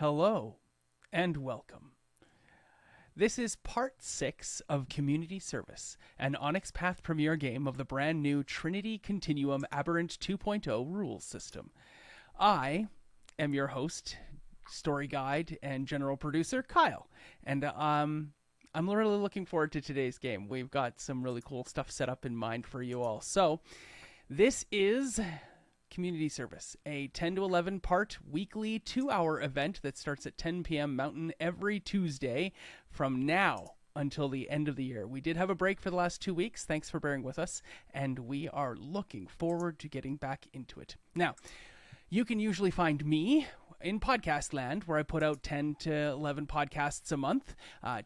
Hello and welcome. This is part 6 of Community Service, an Onyx Path premiere game of the brand new Trinity Continuum Aberrant 2.0 rules system. I am your host, story guide, and general producer, Kyle. And I'm really looking forward to today's game. We've got some really cool stuff set up in mind for you all. So, this is Community Service, a 10 to 11 part weekly 2-hour event that starts at 10 p.m. Mountain every Tuesday from now until the end of the year. We did have a break for the last 2 weeks. Thanks for bearing with us, and we are looking forward to getting back into it. Now, you can usually find me in podcast land, where I put out 10 to 11 podcasts a month.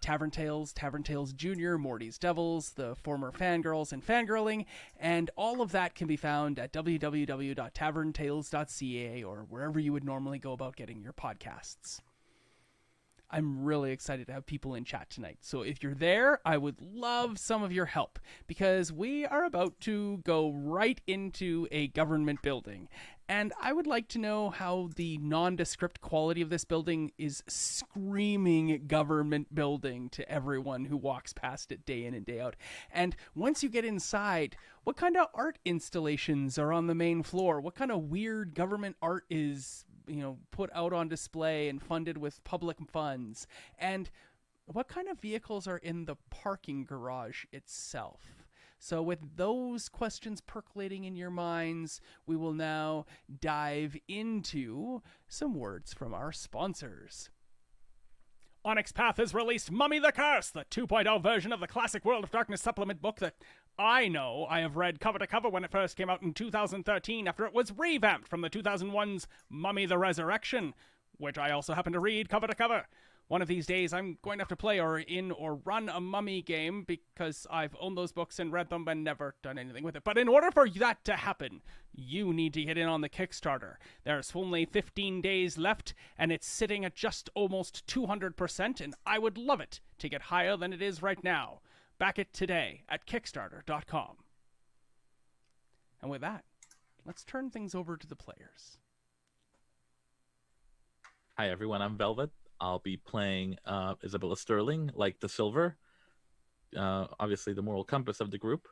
Tavern Tales, Tavern Tales Jr., Morty's Devils, the former Fangirls and Fangirling, and all of that can be found at www.taverntales.ca or wherever you would normally go about getting your podcasts. I'm really excited to have people in chat tonight. So if you're there, I would love some of your help, because we are about to go right into a government building. And I would like to know how the nondescript quality of this building is screaming government building to everyone who walks past it day in and day out. And once you get inside, what kind of art installations are on the main floor? What kind of weird government art is put out on display and funded with public funds? And what kind of vehicles are in the parking garage itself? So with those questions percolating in your minds, we will now dive into some words from our sponsors. Onyx Path has released Mummy the Curse, the 2.0 version of the classic World of Darkness supplement book that I know I have read cover to cover when it first came out in 2013 after it was revamped from the 2001's Mummy the Resurrection, which I also happen to read cover to cover. One of these days I'm going to have to play or run a Mummy game, because I've owned those books and read them and never done anything with it. But in order for that to happen, you need to get in on the Kickstarter. There's only 15 days left, and it's sitting at just almost 200%, and I would love it to get higher than it is right now. Back it today at Kickstarter.com. And with that, let's turn things over to the players. Hi everyone, I'm Velvet. I'll be playing Isabella Sterling, like the Silver, obviously the moral compass of the group.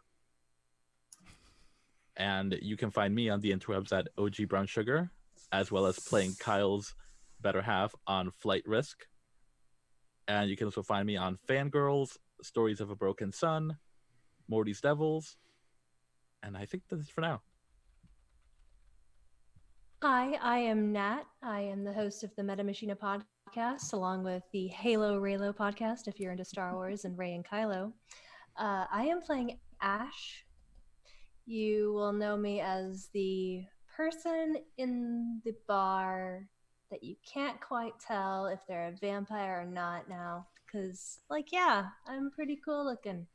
And you can find me on the interwebs at OG Brown Sugar, as well as playing Kyle's better half on Flight Risk. And you can also find me on Fangirls, Stories of a Broken Sun, Morty's Devils, and I think that's it for now. Hi, I am Nat. I am the host of the Meta Machina podcast, along with the Halo Raylo podcast, if you're into Star Wars, and Ray and Kylo. I am playing Ash. You will know me as the person in the bar that you can't quite tell if they're a vampire or not now, because, I'm pretty cool looking.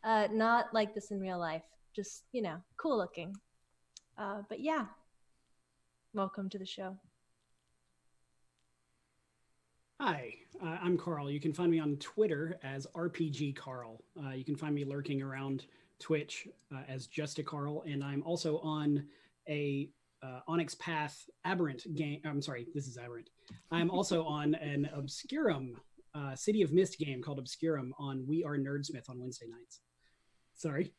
Not like this in real life, just, cool looking. But yeah. Welcome to the show. Hi, I'm Carl. You can find me on Twitter as RPG Carl. You can find me lurking around Twitch as Just a Carl, and I'm also on a Onyx Path Aberrant game. I'm sorry, this is Aberrant. I'm also on an Obscurum City of Mist game called Obscurum on We Are Nerdsmith on Wednesday nights. Sorry.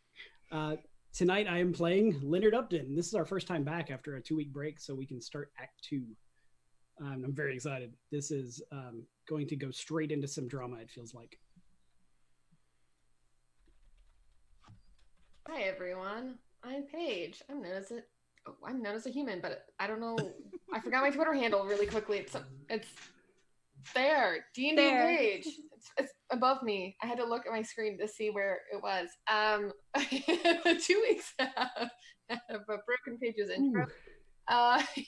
Tonight I am playing Leonard Upton. This is our first time back after a 2-week break, so we can start Act 2. I'm very excited. This is going to go straight into some drama, it feels like. Hi everyone, I'm Paige. I'm known as a human, but I don't know. I forgot my Twitter handle really quickly. It's there. D&D Paige. It's above me. I had to look at my screen to see where it was. 2 weeks of a Broken Pages intro.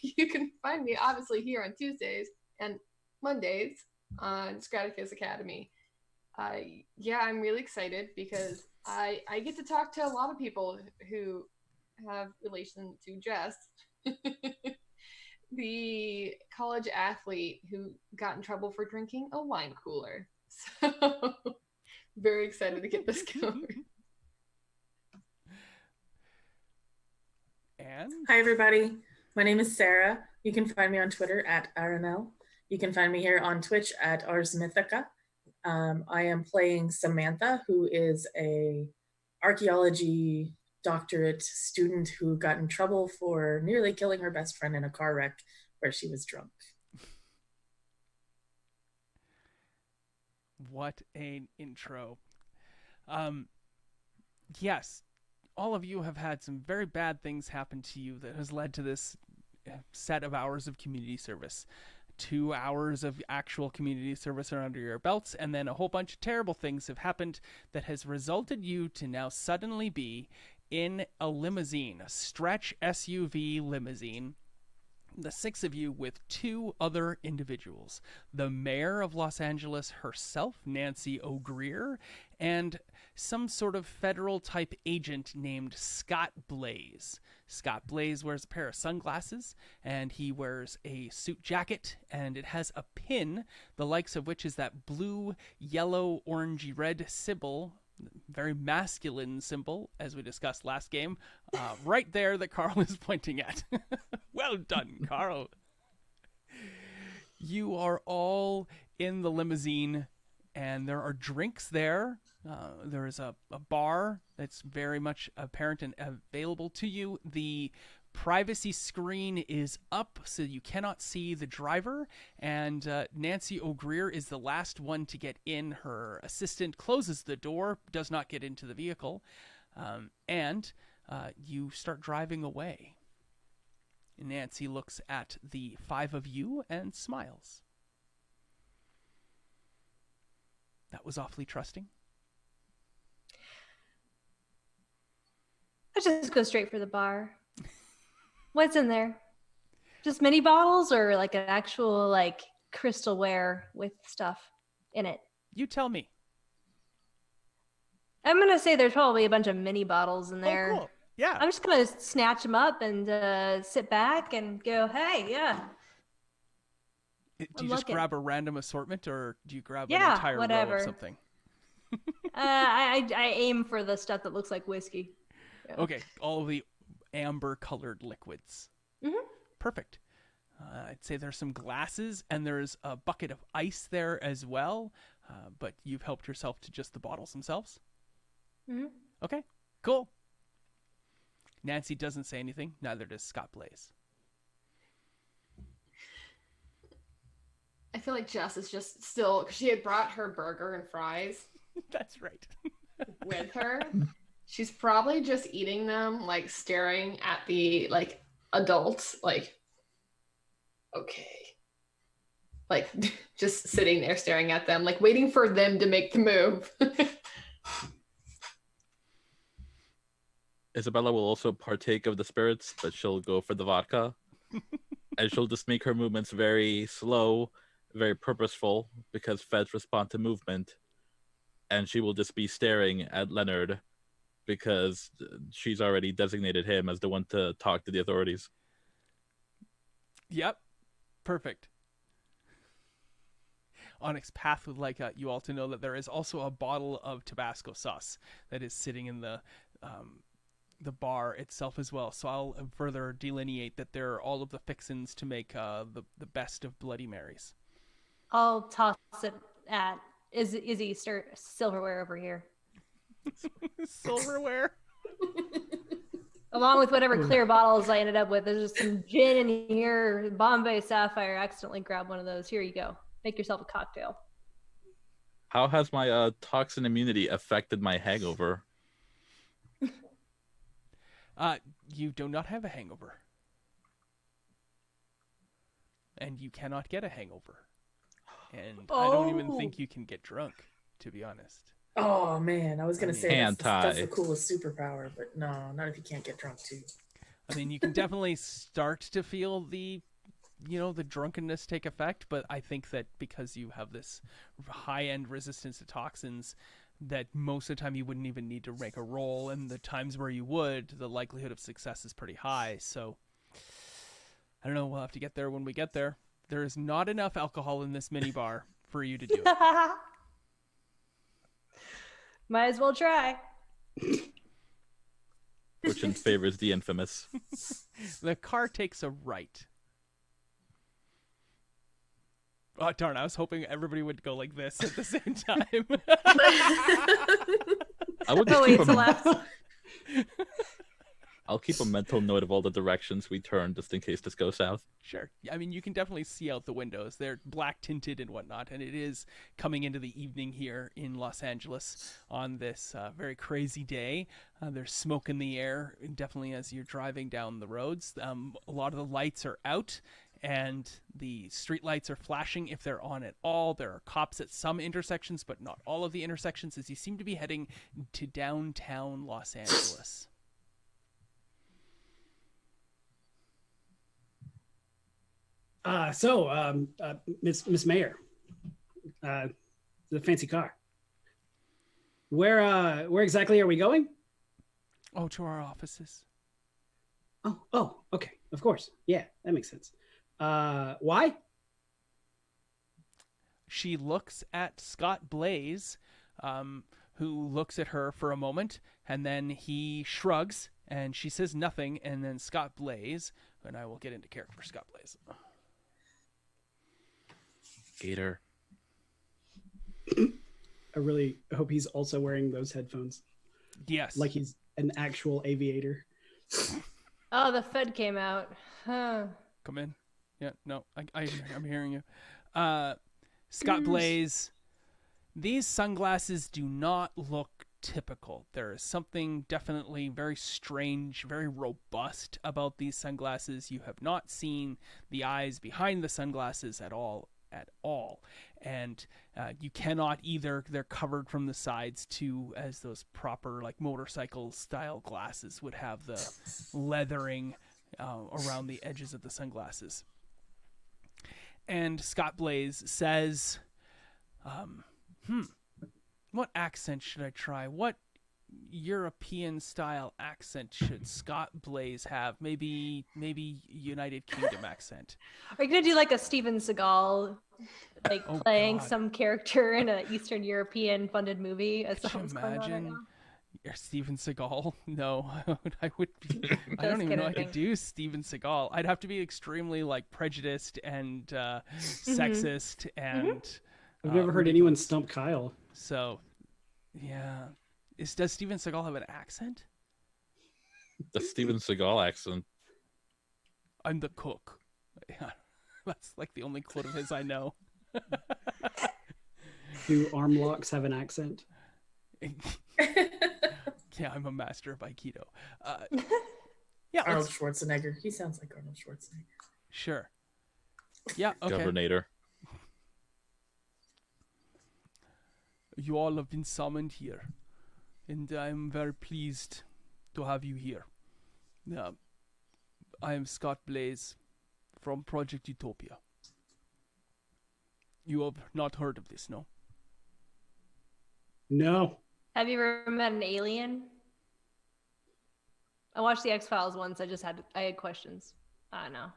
You can find me obviously here on Tuesdays and Mondays on Straticus Academy. I'm really excited because I get to talk to a lot of people who have relation to Jess. The college athlete who got in trouble for drinking a wine cooler. So very excited to get this going. And hi everybody, my name is Sarah. You can find me on Twitter at RML. You can find me here on Twitch at Ars Mythica. I am playing Samantha, who is a archaeology doctorate student who got in trouble for nearly killing her best friend in a car wreck where she was drunk. What an intro. Yes, all of you have had some very bad things happen to you that has led to this set of hours of community service. 2 hours of actual community service are under your belts, and then a whole bunch of terrible things have happened that has resulted you to now suddenly be in a limousine, a stretch SUV limousine. The 6 of you with 2 other individuals, the mayor of Los Angeles herself, Nancy O'Greer, and some sort of federal type agent named Scott Blaze. Scott Blaze wears a pair of sunglasses, and he wears a suit jacket, and it has a pin, the likes of which is that blue, yellow, orangey red symbol, very masculine symbol, as we discussed last game, right there that Carl is pointing at. Well done, Carl. You are all in the limousine, and there are drinks there. There is a bar that's very much apparent and available to you. The privacy screen is up so you cannot see the driver, and Nancy O'Greer is the last one to get in. Her assistant closes the door, does not get into the vehicle, and you start driving away. Nancy looks at the 5 of you and smiles. That was awfully trusting. I just go straight for the bar. What's in there? Just mini bottles or like an actual like crystalware with stuff in it? You tell me. I'm going to say there's probably a bunch of mini bottles in there. Oh, cool. Yeah. I'm just going to snatch them up and sit back and go, hey, yeah. Do you just grab a random assortment, or do you grab an Yeah, entire whatever. row of something? I aim for the stuff that looks like whiskey. Yeah. Okay, all of the amber-colored liquids. Mm-hmm. Perfect. I'd say there's some glasses, and there's a bucket of ice there as well, but you've helped yourself to just the bottles themselves? Mm-hmm. Okay, cool. Nancy doesn't say anything, neither does Scott Blaze. I feel like Jess is just still, because she had brought her burger and fries That's right. with her. She's probably just eating them, like staring at the like adults, like, okay. Like just sitting there staring at them, like waiting for them to make the move. Isabella will also partake of the spirits, but she'll go for the vodka. And she'll just make her movements very slow, very purposeful, because feds respond to movement. And she will just be staring at Leonard because she's already designated him as the one to talk to the authorities. Yep. Perfect. Onyx Path would like you all to know that there is also a bottle of Tabasco sauce that is sitting in the bar itself as well. So I'll further delineate that there are all of the fixins to make the best of Bloody Marys. I'll toss it at Izzy silverware over here. Silverware? Along with whatever clear bottles I ended up with. There's just some gin in here, Bombay Sapphire. I accidentally grabbed one of those. Here you go. Make yourself a cocktail. How has my toxin immunity affected my hangover? You do not have a hangover. And you cannot get a hangover. And I don't even think you can get drunk, to be honest. Oh man, I was gonna say that's Anti. the coolest superpower, but no, not if you can't get drunk too. I mean, you can definitely start to feel the drunkenness take effect, but I think that because you have this high-end resistance to toxins, that most of the time you wouldn't even need to make a roll, and the times where you would, the likelihood of success is pretty high. So I don't know, we'll have to get there when we get there. There is not enough alcohol in this mini bar for you to do it. Might as well try. Fortune favors the infamous. The car takes a right. Oh, darn, I was hoping everybody would go like this at the same time. I would just Oh, keep wait, a, Celeste. I'll keep a mental note of all the directions we turn just in case this goes south. Sure. I mean, you can definitely see out the windows. They're black tinted and whatnot, and it is coming into the evening here in Los Angeles on this very crazy day. There's smoke in the air, definitely as you're driving down the roads. A lot of the lights are out, and the street lights are flashing if they're on at all. There are cops at some intersections, but not all of the intersections, as you seem to be heading to downtown Los Angeles. Miss Mayor, the fancy car. Where exactly are we going? Oh, to our offices. Oh, okay, of course. Yeah, that makes sense. Why? She looks at Scott Blaze, who looks at her for a moment, and then he shrugs, and she says nothing, and then Scott Blaze, and I will get into character for Scott Blaze. Gator. I really hope he's also wearing those headphones, Yes. like he's an actual aviator. Oh, the Fed came out. Huh. Come in. Yeah, no, I'm hearing you. Scott Blaze, these sunglasses do not look typical. There is something definitely very strange, very robust about these sunglasses. You have not seen the eyes behind the sunglasses at all. And you cannot either. They're covered from the sides too, as those proper like motorcycle style glasses would have the leathering around the edges of the sunglasses. And Scott Blaze says, what accent should I try? What European style accent should Scott Blaze have? Maybe United Kingdom accent. Are you gonna do like a Steven Seagal, like Oh, playing God. some character in an Eastern European funded movie? As Could you something's going on right imagine? now? Steven Seagal? No, I would be. I don't Just even know I kidding. could do Steven Seagal. I'd have to be extremely like prejudiced and sexist and. I've never heard anyone stump Kyle. So, yeah. Does Steven Seagal have an accent? The Steven Seagal accent. I'm the cook. Yeah, that's like the only quote of his I know. Do arm locks have an accent? Yeah, I'm a master of Aikido. Yeah, Arnold let's, Schwarzenegger. He sounds like Arnold Schwarzenegger. sure. Yeah, okay. Governator. You all have been summoned here, and I'm very pleased to have you here. I am Scott Blaze from Project Utopia. You have not heard of this, no? No. Have you ever met an alien? I watched the X-Files once. I had questions. I don't know.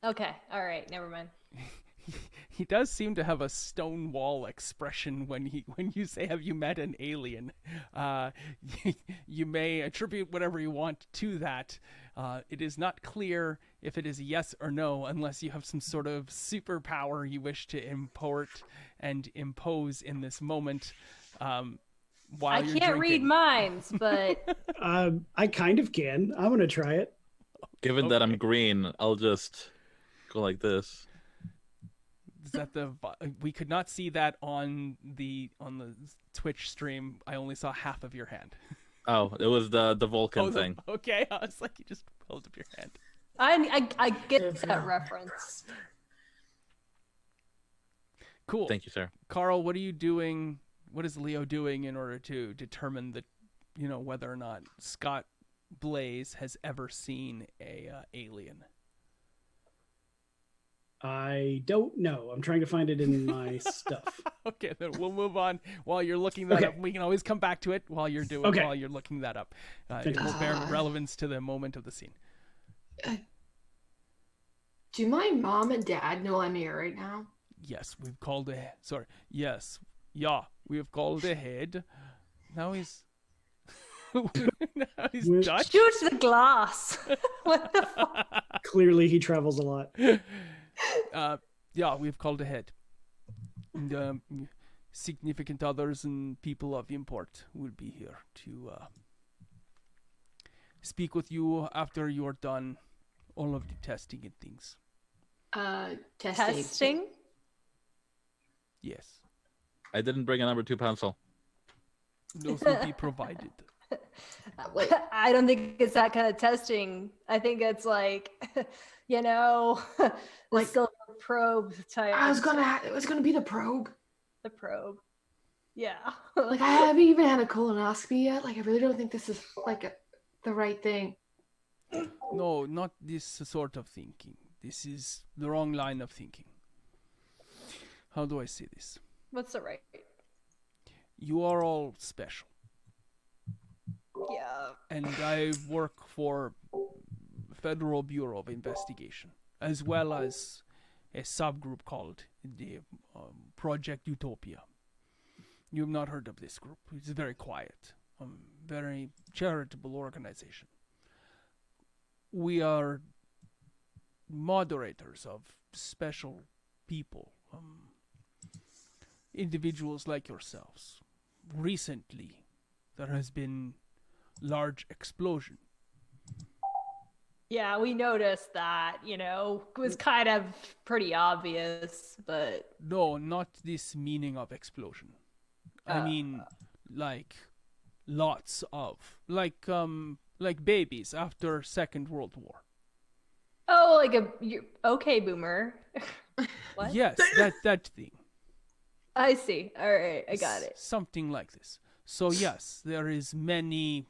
Okay, all right, never mind. He does seem to have a stonewall expression when you say, "Have you met an alien?" You may attribute whatever you want to that. It is not clear if it is a yes or no, unless you have some sort of superpower you wish to import and impose in this moment. While I you're can't read drinking. minds, but I kind of can. I'm gonna try it. Given that I'm Okay. green, I'll just go like this. Is that we could not see that on the Twitch stream. I only saw half of your hand. Oh, it was the Vulcan thing. Okay, I was like, you just held up your hand. I get If, that reference. Cool. Thank you, sir. Carl, what are you doing? What is Leo doing in order to determine whether or not Scott Blaze has ever seen a alien? I don't know. I'm trying to find it in my stuff. Okay, then we'll move on while you're looking that Okay. up. We can always come back to it while you're Okay. while you're looking that up. It will bear relevance to the moment of the scene. Do my mom and dad know I'm here right now? Yes, we've called ahead. Sorry. Yes. Yeah, we have called ahead. Now he's now he's Which- Dutch. Shoot the glass. What the fuck? Clearly, he travels a lot. Yeah, we've called ahead. And, significant others and people of import will be here to speak with you after you're done all of the testing and things. Testing? Yes, I didn't bring a number 2 pencil. those will be provided. Wait. I don't think it's that kind of testing. I think it's like, the Like- silver probe type. It was gonna be the probe. The probe. Yeah. Like I haven't even had a colonoscopy yet. Like I really don't think this is the right thing. No, not this sort of thinking. This is the wrong line of thinking. How do I say this? What's the right? You are all special. Yeah. And I work for Federal Bureau of Investigation, as well as a subgroup called the Project Utopia. You have not heard of this group. It's very quiet, very charitable organization. We are moderators of special people, individuals like yourselves. Recently, there has been large explosion. Yeah, we noticed that, it was kind of pretty obvious, but No, not this meaning of explosion. I mean, like, lots of, like babies after Second World War. oh, okay, boomer. What? Yes, that thing. I see. All right, I got it. Something like this. So yes, there is many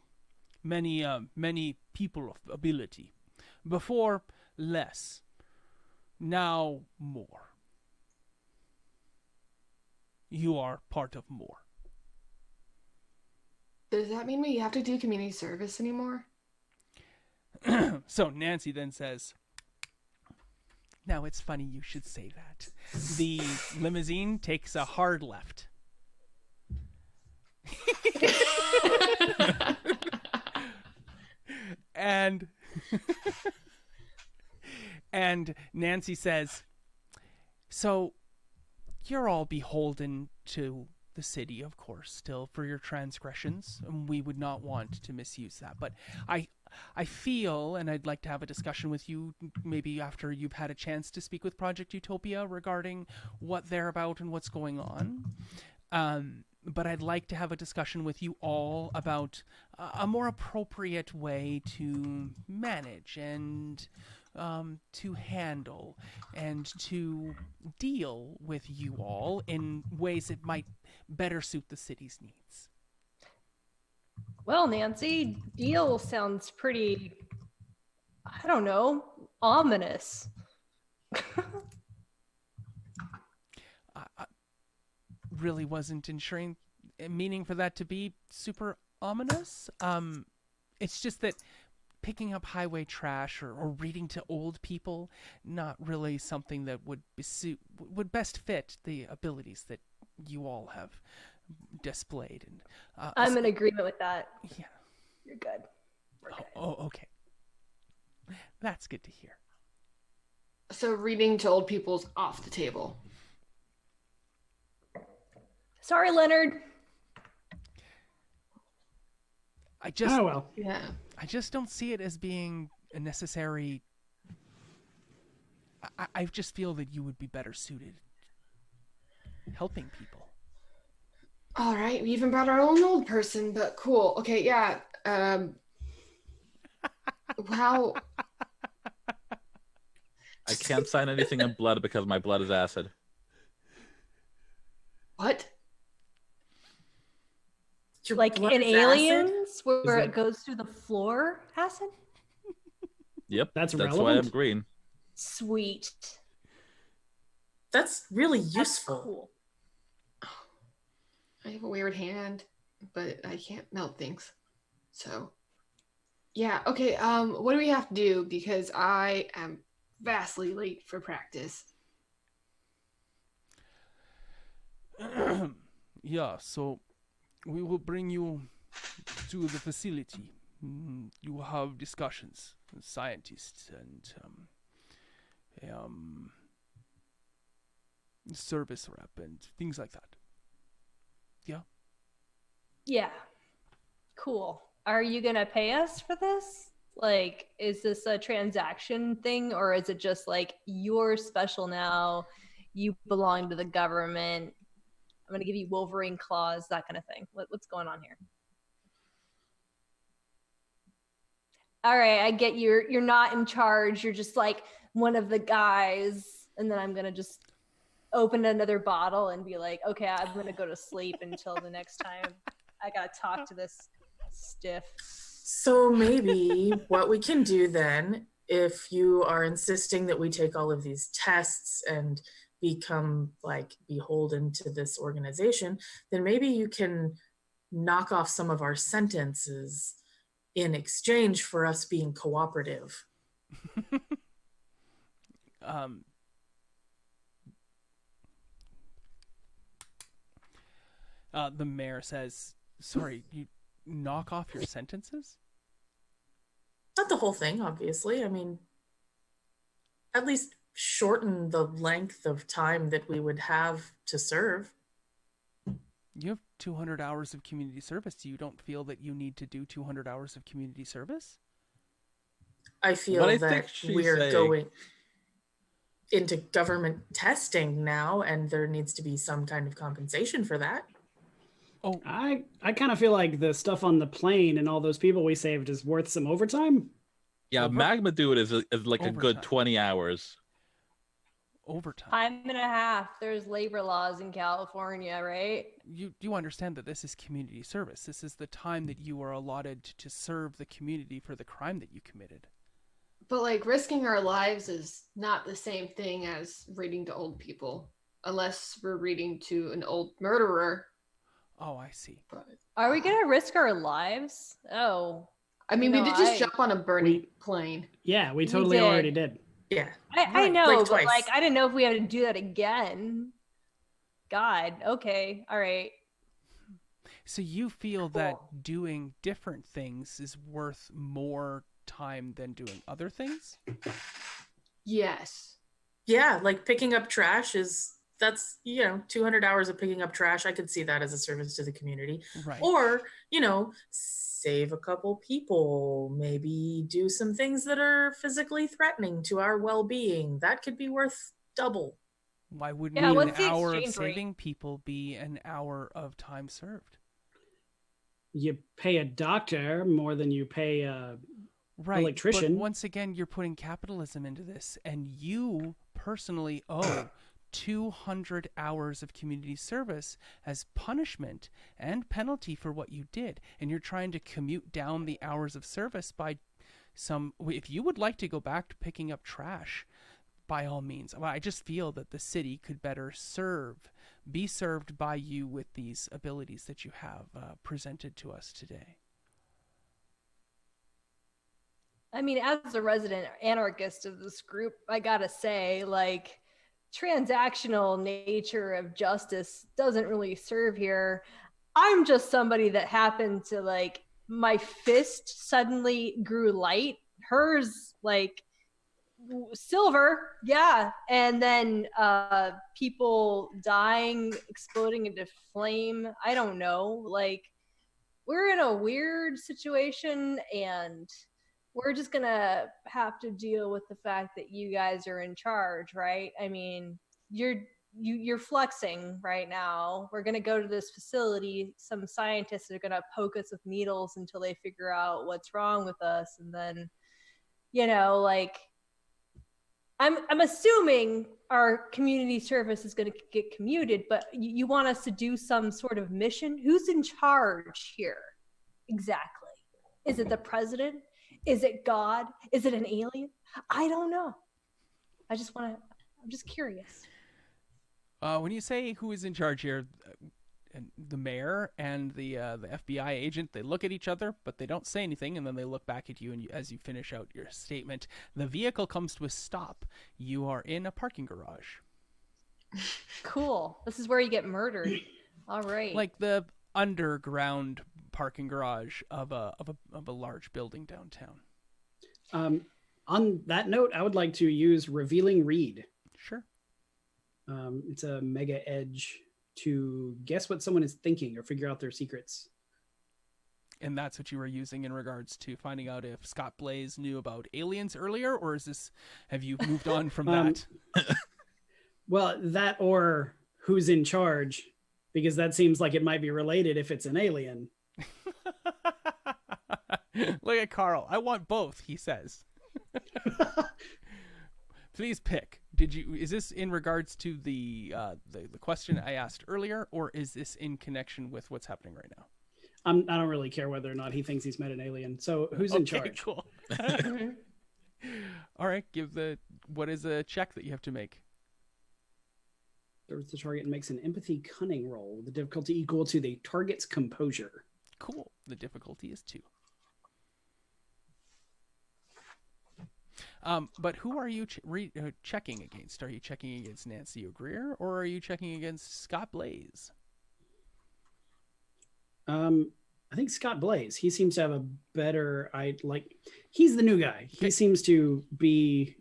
people of ability. Before, less. Now, more. You are part of more. Does that mean we have to do community service anymore? So Nancy then says, now it's funny you should say that. The limousine takes a hard left. and and Nancy says, so you're all beholden to the city, of course, still for your transgressions, and we would not want to misuse that. But I feel, and I'd like to have a discussion with you, maybe after you've had a chance to speak with Project Utopia regarding what they're about and what's going on. But I'd like to have a discussion with you all about a more appropriate way to manage and to handle and to deal with you all in ways that might better suit the city's needs. Well, Nancy, deal sounds pretty, I don't know, ominous. I really wasn't meaning for that to be super ominous. It's just that picking up highway trash or reading to old people, not really something that would best fit the abilities that you all have displayed. And I'm in agreement with that. Yeah. You're good. We're good. Oh, okay. That's good to hear. So reading to old people's off the table. Sorry, Leonard. Oh well. Yeah. I just don't see it as being a necessary. I just feel that you would be better suited helping people. All right. We even brought our own old person, but cool. Okay. Yeah. How? I can't sign anything in blood because my blood is acid. What? Your Like blood in is acid? Aliens, where Is it goes through the floor, acid? Yep, That's why relevant? I'm green. Sweet. That's really That's useful. cool. I have a weird hand, but I can't melt things. So, yeah. Okay. What do we have to do? Because I am vastly late for practice. Yeah, so we will bring you to the facility. You have discussions with scientists and service rep and things like that. Yeah. Yeah. Cool. Are you going to pay us for this? Like, is this a transaction thing, or is it just like, you're special now, you belong to the government, I'm going to give you Wolverine claws, that kind of thing? What's going on here? All right, I get you're not in charge. You're just like one of the guys. And then I'm going to just open another bottle and be like, okay, I'm going to go to sleep until the next time I got to talk to this stiff. So maybe what we can do then, if you are insisting that we take all of these tests and become like beholden to this organization, then maybe you can knock off some of our sentences in exchange for us being cooperative. The mayor says, sorry, you knock off your sentences? Not the whole thing, obviously. I mean, at least shorten the length of time that we would have to serve. You have 200 hours of community service. You don't feel that you need to do 200 hours of community service? I feel that we're going into government testing now, and there needs to be some kind of compensation for that. Oh, I kind of feel like the stuff on the plane and all those people we saved is worth some overtime. Yeah, Magma Dude is like overtime. A good 20 hours. Overtime. Time and a half. There's labor laws in California, right? You understand that this is community service. This is the time that you are allotted to serve the community for the crime that you committed. But like risking our lives is not the same thing as reading to old people, unless we're reading to an old murderer. Oh, I see. But Are we going to risk our lives? Oh. I mean, we did just jump on a burning plane. Yeah, we totally already did. Yeah. I know, like but twice. like, I didn't know if we had to do that again. God, okay, all right. So you feel that doing different things is worth more time than doing other things? Yes. Yeah, like picking up trash that's 200 hours of picking up trash. I could see that as a service to the community. Right. Or, save a couple people, maybe do some things that are physically threatening to our well-being. That could be worth double. Why wouldn't Yeah, an what's the hour of exchange rate? saving people be an hour of time served? You pay a doctor more than you pay a Right, electrician. but once again, you're putting capitalism into this, and you personally owe 200 hours of community service as punishment and penalty for what you did, and you're trying to commute down the hours of service by if you would like to go back to picking up trash, by all means. I just feel that the city could better be served by you with these abilities that you have presented to us today. I mean, as a resident anarchist of this group, I gotta say, like, transactional nature of justice doesn't really serve here. I'm just somebody that happened to, like, my fist suddenly grew light. Hers, like, silver, yeah. And then people dying, exploding into flame. I don't know. Like, we're in a weird situation, and we're just gonna have to deal with the fact that you guys are in charge, right? I mean, you're flexing right now. We're gonna go to this facility. Some scientists are gonna poke us with needles until they figure out what's wrong with us, and then, like, I'm assuming our community service is going to get commuted, but you want us to do some sort of mission? Who's in charge here? Exactly. Is it the president? Is it God? Is it an alien? I don't know. I'm just curious. When you say who is in charge here, the mayor and the FBI agent, they look at each other, but they don't say anything, and then they look back at you, and as you finish out your statement, the vehicle comes to a stop. You are in a parking garage. Cool. This is where you get murdered. All right. Like the underground parking garage of a large building downtown. On that note, I would like to use Revealing Read. Sure. It's a mega edge to guess what someone is thinking or figure out their secrets. And that's what you were using in regards to finding out if Scott Blaze knew about aliens earlier, or have you moved on from that? Well, that or who's in charge, because that seems like it might be related if it's an alien. Look at Carl. I want both, he says. Please pick. Is this in regards to the question I asked earlier, or is this in connection with what's happening right now? I don't really care whether or not he thinks he's met an alien. So who's in charge? Cool. All right, what is a check that you have to make? The target and makes an empathy cunning roll with the difficulty equal to the target's composure. Cool. The difficulty is 2. But who are you checking against? Are you checking against Nancy O'Greer, or are you checking against Scott Blaze? I think Scott Blaze. He seems to have a better. He's the new guy. Okay. He seems to be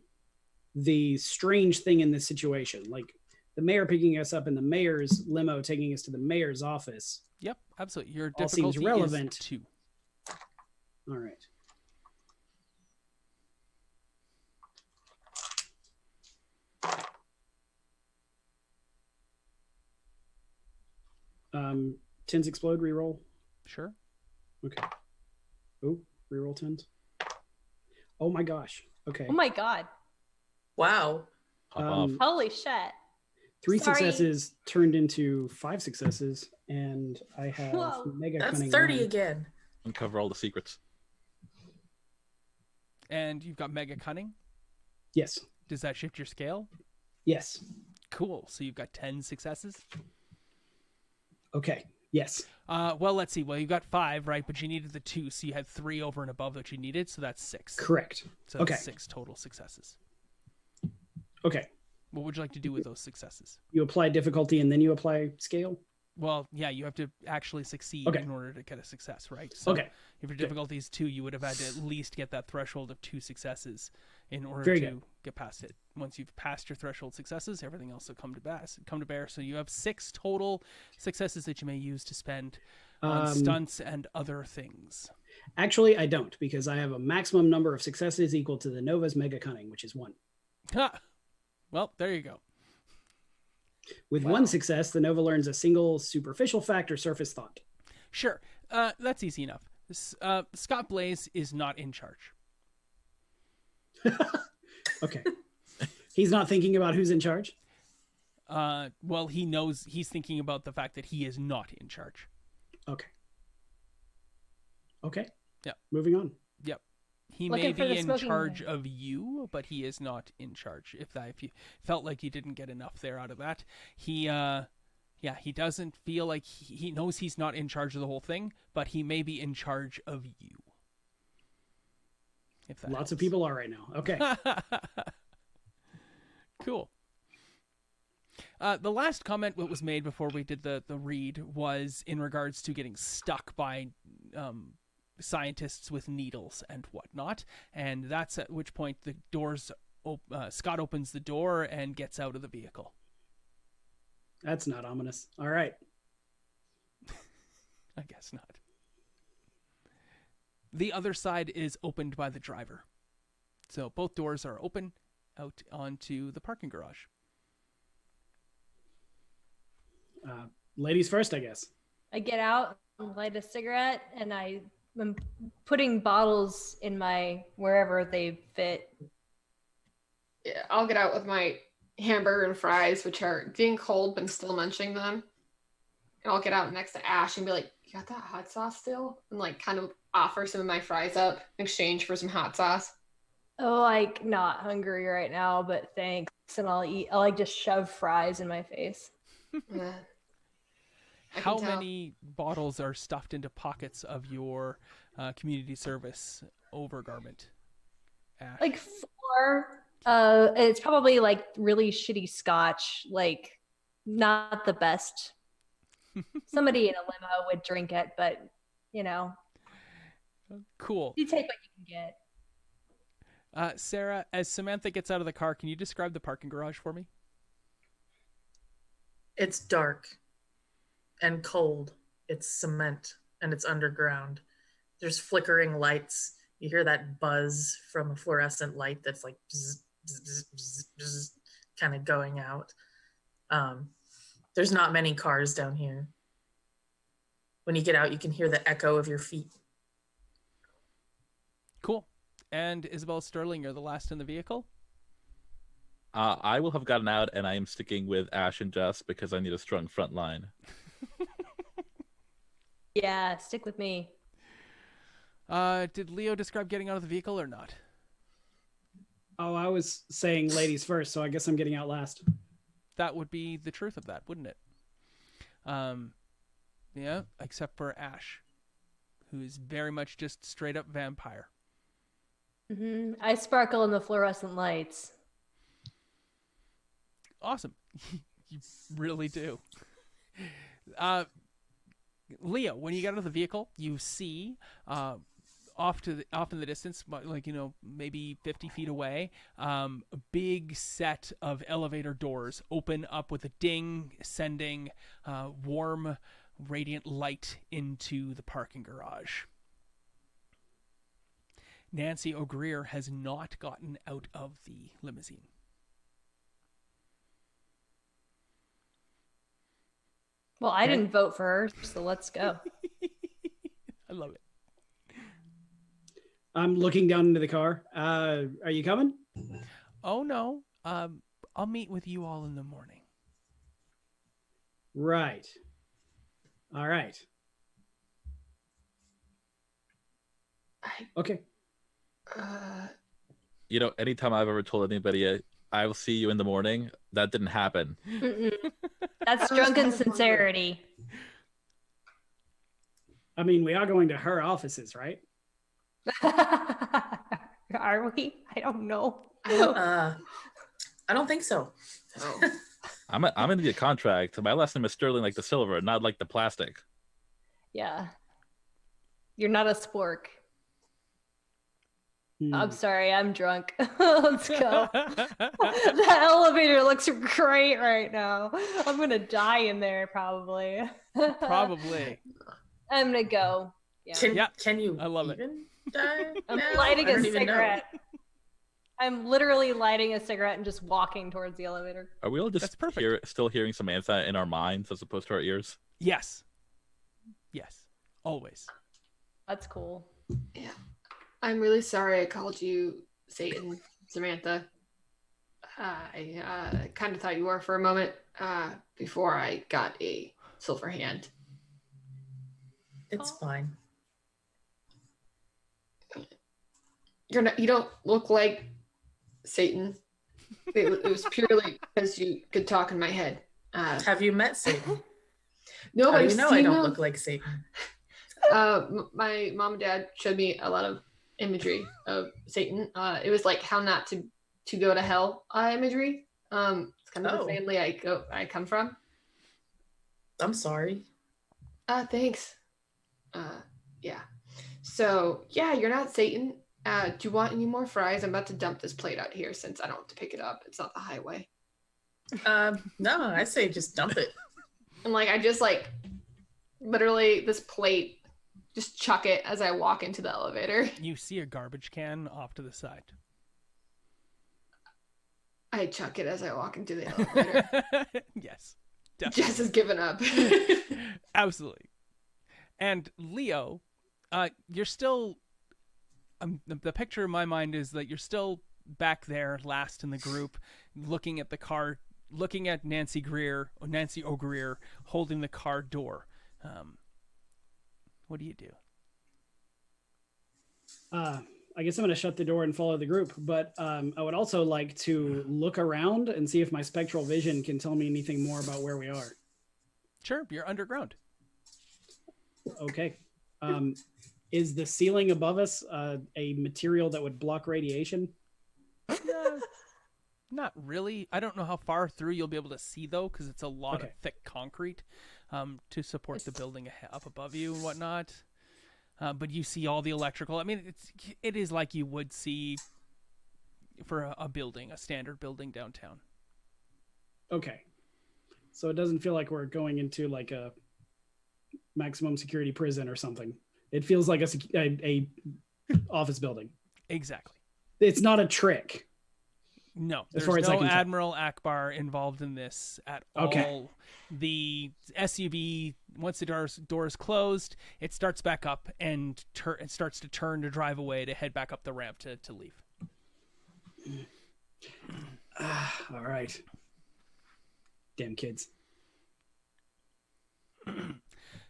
the strange thing in this situation. Like the mayor picking us up in the mayor's limo, taking us to the mayor's office. Yep, absolutely. Your All seems difficulty relevant. is 2. All right. Tens explode, reroll. Sure. Okay. Oh, reroll tens. Oh my gosh. Okay. Oh my god. Wow. Pop off. Holy shit. 3 Sorry. successes turned into 5 successes, and I have Whoa. mega That's cunning 30 one. again. Uncover all the secrets. And you've got Mega Cunning. Yes. Does that shift your scale? Yes. Cool. So you've got 10 successes. Okay. Yes. Well, let's see. Well, you got 5, right? But you needed the 2, so you had 3 over and above that you needed. So that's 6. Correct. So that's Okay. 6 total successes. Okay. What would you like to do with those successes? You apply difficulty and then you apply scale. Well, yeah, you have to actually succeed Okay. in order to get a success, right? So Okay. if your difficulty is 2, you would have had to at least get that threshold of 2 successes in order Very to good. get past it. Once you've passed your threshold successes, everything else will come to bear. So you have 6 total successes that you may use to spend on stunts and other things. Actually, I don't, because I have a maximum number of successes equal to the Nova's mega cunning, which is 1. Ha! Well, there you go. With 1 success, the Nova learns a single superficial fact or surface thought. Sure. That's easy enough. Scott Blaze is not in charge. Okay. He's not thinking about who's in charge? Well, he knows he's thinking about the fact that he is not in charge. Okay. Okay. Yeah. Moving on. Yep. He Looking may for the be in smoking charge gun. of you, but he is not in charge. If you felt like you didn't get enough there out of that, he doesn't feel like he knows he's not in charge of the whole thing, but he may be in charge of you. If that Lots of helps. people are right now. Okay. Cool. The last comment that was made before we did the read was in regards to getting stuck by scientists with needles and whatnot, and that's at which point the doors Scott opens the door and gets out of the vehicle. That's not ominous. All right. I guess not. The other side is opened by the driver, so both doors are open out onto the parking garage. Ladies first, I guess. I get out and light a cigarette, and I'm putting bottles in my wherever they fit. Yeah, I'll get out with my hamburger and fries, which are getting cold, but I'm still munching them. And I'll get out next to Ash and be like, "You got that hot sauce still?" And like kind of offer some of my fries up in exchange for some hot sauce. Oh, like not hungry right now, but thanks. And I'll like just shove fries in my face. Yeah. I How can tell. many bottles are stuffed into pockets of your community service overgarment, Ash? Like 4. It's probably like really shitty scotch, like not the best. Somebody in a limo would drink it, but you know, Cool. you take what you can get. Sarah, as Samantha gets out of the car, can you describe the parking garage for me? It's dark and cold. It's cement and it's underground. There's flickering lights. You hear that buzz from a fluorescent light that's like bzz, bzz, bzz, bzz, kind of going out. There's not many cars down here. When you get out, you can hear the echo of your feet. Cool. And Isabel Sterling, you're the last in the vehicle? I will have gotten out, and I am sticking with Ash and Jess because I need a strong front line. Yeah, stick with me. Did Leo describe getting out of the vehicle or not? Oh, I was saying ladies first, so I guess I'm getting out last. That would be the truth of that, wouldn't it? Yeah, except for Ash, who is very much just straight up vampire. I sparkle in the fluorescent lights. Awesome. You really do. Leo, when you get out of the vehicle, you see off in the distance, like, maybe 50 feet away, a big set of elevator doors open up with a ding, sending warm, radiant light into the parking garage. Nancy O'Greer has not gotten out of the limousine. Well, I didn't vote for her, so let's go. I love it. I'm looking down into the car. Are you coming? Oh, no. I'll meet with you all in the morning. Right. All right. Okay. Anytime I've ever told anybody I will see you in the morning, that didn't happen. That's drunken sincerity. I mean, we are going to her offices, right? Are we? I don't know. I don't think so. Oh. I'm gonna need a contract. My last name is Sterling, like the silver, not like the plastic. Yeah. You're not a spork. I'm sorry, I'm drunk. Let's go. The elevator looks great right now. I'm gonna die in there probably. Probably. I'm gonna go. Yeah. Can you I love it. even die? I'm now? lighting I a don't even know. cigarette. I'm literally lighting a cigarette and just walking towards the elevator. Are we all That's just perfect. still hearing Samantha in our minds as opposed to our ears? Yes. Yes. Always. That's cool. Yeah. I'm really sorry I called you Satan, Samantha. I kind of thought you were for a moment before I got a silver hand. It's fine. You don't look like Satan. It was purely because you could talk in my head. Have you met Satan? No, How do I've you know seen I don't him. look like Satan? My mom and dad showed me a lot of imagery of Satan. It was like how not to go to hell imagery. It's kind of the family I come from. I'm sorry. Thanks. Yeah. So yeah, you're not Satan. Do you want any more fries? I'm about to dump this plate out here since I don't have to pick it up. It's not the highway. No, I say just dump it. And I just literally this plate, just chuck it as I walk into the elevator. You see a garbage can off to the side. I chuck it as I walk into the elevator. Yes. Definitely. Jess has given up. Absolutely. And Leo, you're still... the picture in my mind is that you're still back there, last in the group, looking at the car, looking at Nancy O'Greer holding the car door. What do you do? I guess I'm going to shut the door and follow the group, but I would also like to look around and see if my spectral vision can tell me anything more about where we are. Sure, you're underground. Okay. Is the ceiling above us a material that would block radiation? Not really. I don't know how far through you'll be able to see, though, because it's a lot of thick concrete to support the building up above you and whatnot. But you see all the electrical. I mean, it is like you would see for a building, a standard building downtown. Okay. so it doesn't feel like we're going into like a maximum security prison or something. It feels like a office building. Exactly. It's not a trick. No, As there's far as I no can tell. Admiral Akbar involved in this at Okay. all. The SUV, once the doors closed, it starts back up and it starts to turn to drive away to head back up the ramp to leave. All right. Damn kids.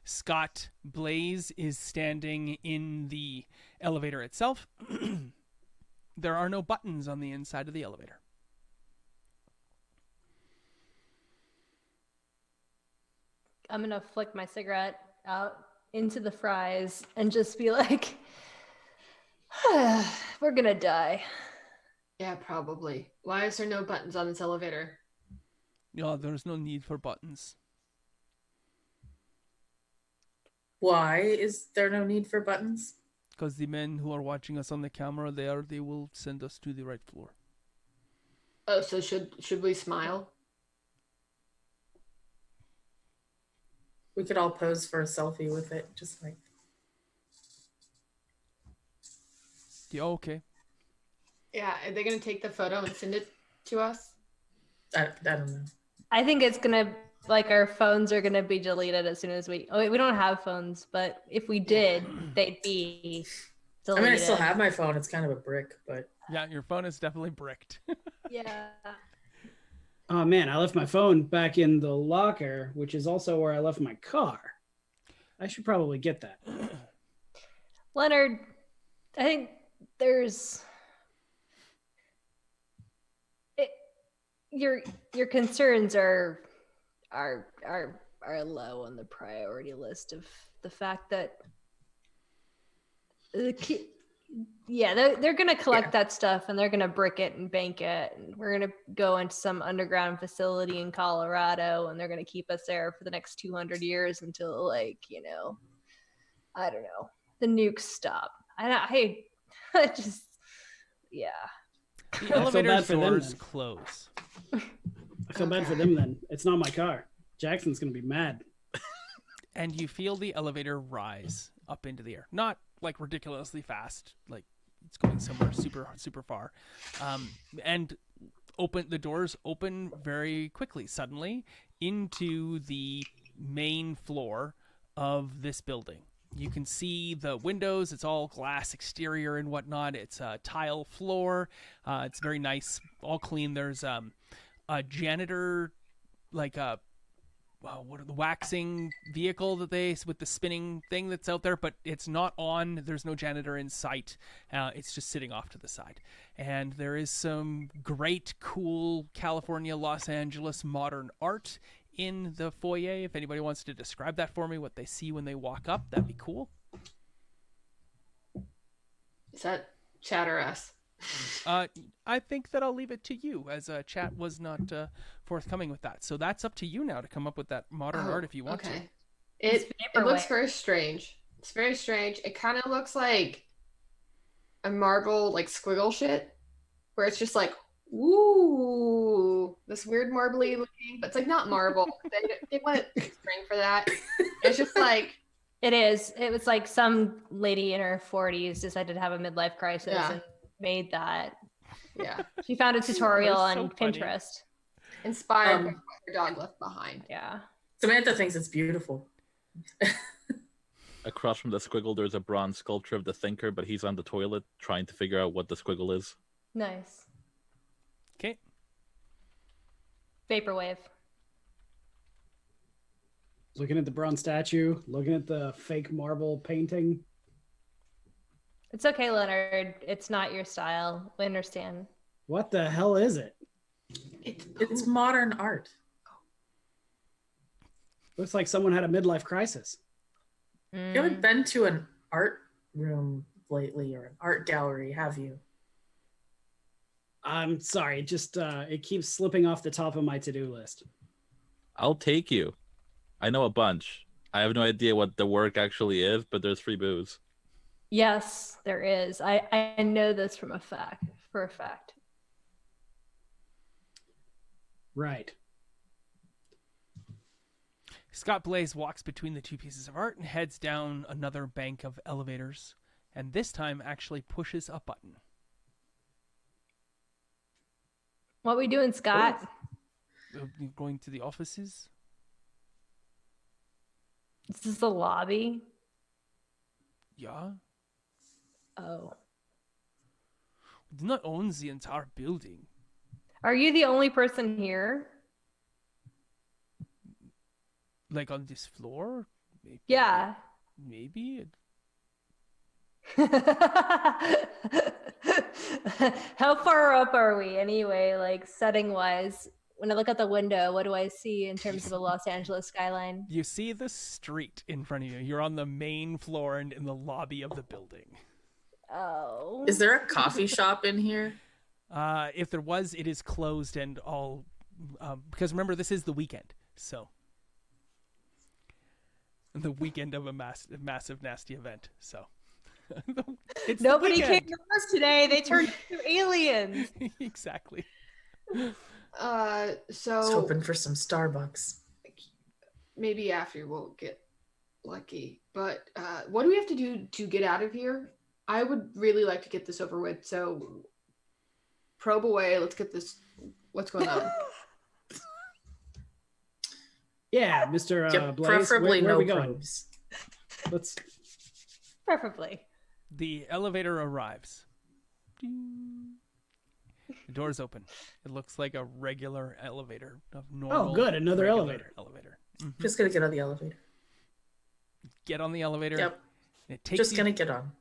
Scott Blaze is standing in the elevator itself. There are no buttons on the inside of the elevator. I'm gonna flick my cigarette out into the fries and just be like, we're gonna die. Yeah, probably. Why is there no buttons on this elevator? No, there's no need for buttons. Why is there no need for buttons? Because the men who are watching us on the camera there, they will send us to the right floor. Oh, so should we smile? We could all pose for a selfie with it, just like. Yeah, okay. Yeah, are they gonna take the photo and send it to us? I don't know. I think it's gonna, like, our phones are gonna be deleted as soon as we. Oh wait, we don't have phones, but if we did, they'd be I deleted. mean, I still have my phone. It's kind of a brick, but Yeah, your phone is definitely bricked. Yeah. Oh man, I left my phone back in the locker, which is also where I left my car. I should probably get that. Leonard, I think there's your concerns are low on the priority list of the fact that they're gonna collect that stuff and they're gonna brick it and bank it, and we're gonna go into some underground facility in Colorado and they're gonna keep us there for the next 200 years until, like, I don't know, the nukes stop. I just, yeah. The I feel elevator bad for them, doors then. close. I feel bad for them then. It's not my car. Jackson's gonna be mad. And you feel the elevator rise up into the air. Not like ridiculously fast, like it's going somewhere super, super far. And the doors open very quickly, suddenly, into the main floor of this building. You can see the windows. It's all glass exterior and whatnot. It's a tile floor. It's very nice, all clean. There's a janitor, like a the waxing vehicle with the spinning thing that's out there, but it's not on. There's no janitor in sight. It's just sitting off to the side. And there is some great, cool California, Los Angeles modern art in the foyer. If anybody wants to describe that for me, what they see when they walk up, that'd be cool. Is that chat or us? I think that I'll leave it to you, as chat was not forthcoming with that. So that's up to you now to come up with that modern art if you want to. It looks very strange. It's very strange. It kind of looks like a marble, like squiggle shit, where it's just like, ooh, this weird marbly looking, but it's like not marble. They went string for that. It's just like. It is. It was like some lady in her 40s decided to have a midlife crisis and made that. Yeah. She found a tutorial on so funny. Pinterest. Inspired by what her dog left behind. Yeah. Samantha thinks it's beautiful. Across from the squiggle, there's a bronze sculpture of the thinker, but he's on the toilet trying to figure out what the squiggle is. Nice. Okay. Vaporwave. Looking at the bronze statue, looking at the fake marble painting. It's okay, Leonard. It's not your style. We understand. What the hell is it? It's modern art. Looks like someone had a midlife crisis. You haven't been to an art room lately or an art gallery, have you? I'm sorry, it just it keeps slipping off the top of my to-do list. I'll take you. I know a bunch. I have no idea what the work actually is, but there's free booze. Yes, there is. I know this for a fact. Right. Scott Blaze walks between the two pieces of art and heads down another bank of elevators, and this time actually pushes a button. What we doing, Scott? You going to the offices? Is this the lobby? Yeah. Oh. We do not own the entire building. Are you the only person here? Like on this floor? Maybe. Yeah. Maybe. How far up are we anyway, like setting wise? When I look out the window, what do I see in terms of the Los Angeles skyline? You see the street in front of you. You're on the main floor and in the lobby of the building. Oh. Is there a coffee shop in here? If there was, it is closed and all... because remember, this is the weekend, so... The weekend of a massive, nasty event, so... It's Nobody came to us today. They turned into aliens. Exactly. So I was hoping for some Starbucks. maybe after we'll get lucky. But what do we have to do to get out of here? I would really like to get this over with. So probe away. Let's get this. What's going on? Yeah, Mr. Yeah, Blaze, preferably where no are we going? probes. Let's. Preferably. The elevator arrives. Ding. The doors open. It looks like a regular elevator of normal. Oh, good, another regular elevator. Mhm. Just gonna get on the elevator. Get on the elevator. Yep. It takes Just you, gonna get on.